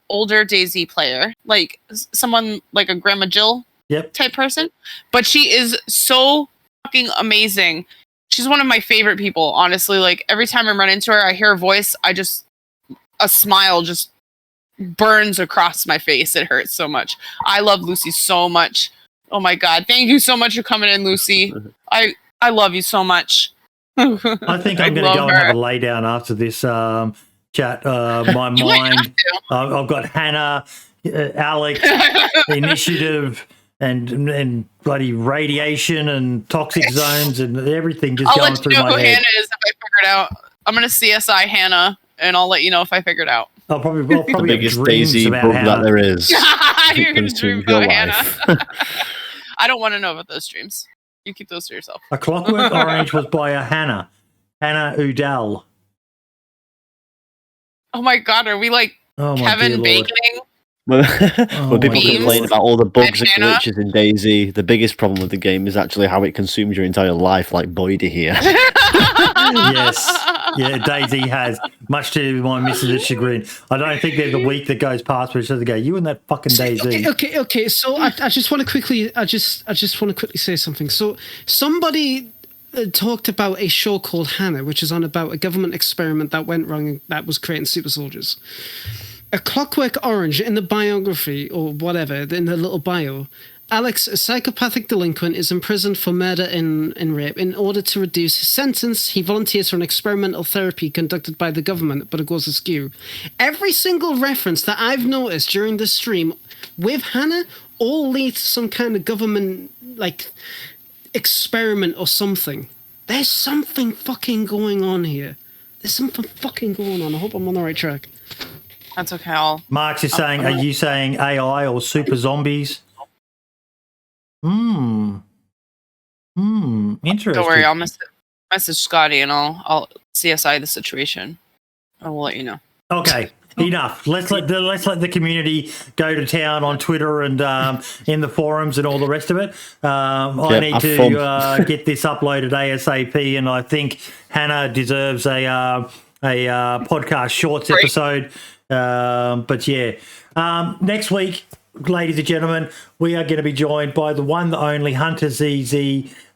older DayZ player, like someone like a Grandma Jill type person, but she is so fucking amazing. she's one of my favorite people, honestly. Like every time I run into her, I hear her voice, a smile just burns across my face. It hurts so much. I love Lucy so much. Oh my God. Thank you so much for coming in, Lucy. I love you so much. I think I'm going to go and have a lay down after this chat. My mind, I've got Hannah, Alex, Initiative, and bloody radiation and toxic zones and everything just going through my head. I'll let you know who Hannah is if I figure it out. I'm going to CSI Hannah, and I'll let you know if I figure it out. I'll probably the biggest have DayZ about bug Hannah. that there is. You're going to dream about Hannah. I don't want to know about those dreams. You keep those to yourself. A Clockwork Orange was by Hannah Udall. Oh my God, are we like Kevin Baconing? When people Memes complain about all the bugs and Hannah? glitches in DayZ, the biggest problem with the game is actually how it consumes your entire life, like Boydie here. Yes. Yeah, DayZ has, much to my missus' chagrin. I don't think there's a week that goes past where she doesn't go, you and that fucking DayZ. Okay. So I just want to quickly, I just want to quickly say something. So somebody talked about a show called Hannah, which is on about a government experiment that went wrong and that was creating super soldiers. A Clockwork Orange, in the biography or whatever, in the little bio, Alex, a psychopathic delinquent, is imprisoned for murder and rape. In order to reduce his sentence, he volunteers for an experimental therapy conducted by the government, but it goes askew. Every single reference that I've noticed during the stream with Hannah all leads to some kind of government, like, experiment or something. There's something fucking going on here. There's something fucking going on. I hope I'm on the right track. That's okay. Marx is saying, are you saying AI or super zombies? Interesting. Don't worry, I'll message Scotty and I'll CSI the situation. I will let you know. Okay, enough. Let's let the community go to town on Twitter and in the forums and all the rest of it. I need to get this uploaded ASAP, and I think Hannah deserves a podcast shorts episode. But yeah, next week, ladies and gentlemen, we are going to be joined by the one, the only Hunter ZZ,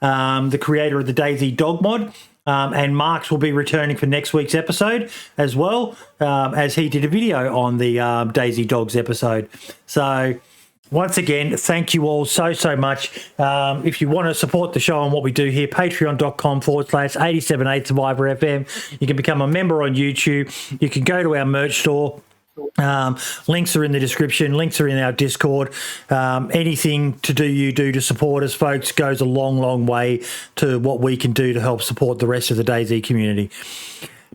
the creator of the DayZ dog mod. And Marks will be returning for next week's episode as well, as he did a video on the DayZ Dogs episode. So once again, thank you all so much. If you want to support the show and what we do here, patreon.com/878 Survivor FM. You can become a member on YouTube. You can go to our merch store. Links are in the description. Links are in our Discord. Anything you do to support us, folks, goes a long way to what we can do to help support the rest of the DayZ community.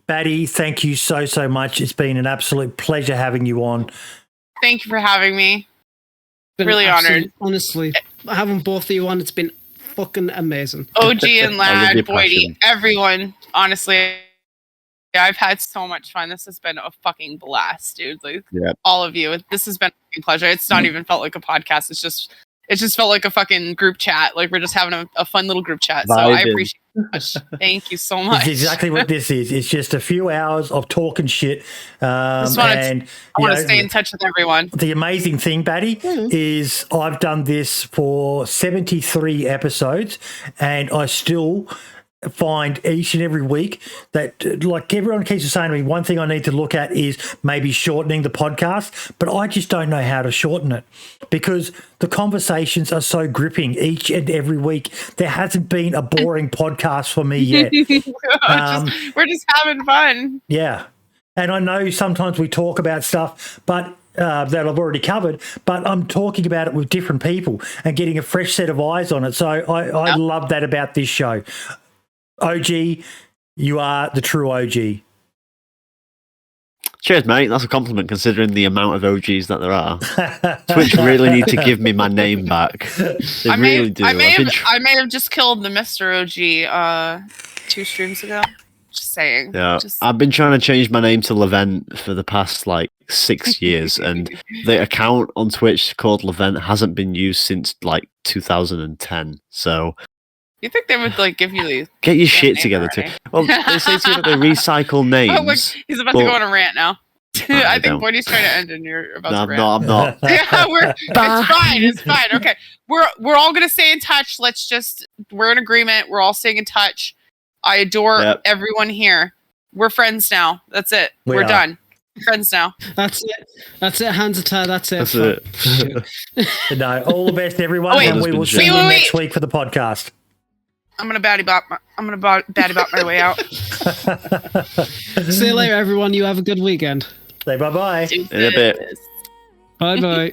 Baddie, thank you so much. It's been an absolute pleasure having you on. Thank you for having me. Really honored. Honestly, having both of you on, it's been fucking amazing. OG and Lad, Boydie, everyone. Honestly, I've had so much fun. This has been a fucking blast, dude. Like all of you. This has been a fucking pleasure. It's not even felt like a podcast. It just felt like a fucking group chat. Like we're just having a fun little group chat. So I appreciate it so much. Thank you so much. It's exactly what this is. It's just a few hours of talking shit. I want to stay in touch with everyone. The amazing thing, Baddie, is I've done this for 73 episodes, and I still find each and every week that, like everyone keeps saying to me, one thing I need to look at is maybe shortening the podcast, but I just don't know how to shorten it because the conversations are so gripping each and every week. There hasn't been a boring podcast for me yet. We're just having fun. Yeah. And I know sometimes we talk about stuff, but that I've already covered, but I'm talking about it with different people and getting a fresh set of eyes on it. So I love that about this show. OG, you are the true OG. Cheers, mate. That's a compliment considering the amount of OGs that there are. Twitch really need to give me my name back. They really do. I may have just killed the Mr. OG 2 streams ago. Just saying. Yeah, I've been trying to change my name to Levent for the past 6 years, and the account on Twitch called Levent hasn't been used since 2010. So you think they would give you the get your shit together too? Well, they say to you that they recycle names. Oh, look, he's about to go on a rant now. I think Boydie's trying to end, and you're about to rant. No, I'm not. Yeah, it's fine. Okay, we're all gonna stay in touch. We're in agreement. We're all staying in touch. I adore Yep. everyone here. We're friends now. That's it. We We're are. done. Friends now. That's it. That's it. Hands are tied. That's it. That's it. No, all the best, everyone, Oh, wait. and we will Wait, see you wait, next wait. week for the podcast. I'm gonna baddie bop my way out. See you later, everyone. You have a good weekend. Say bye-bye. In a bit. Bye bye.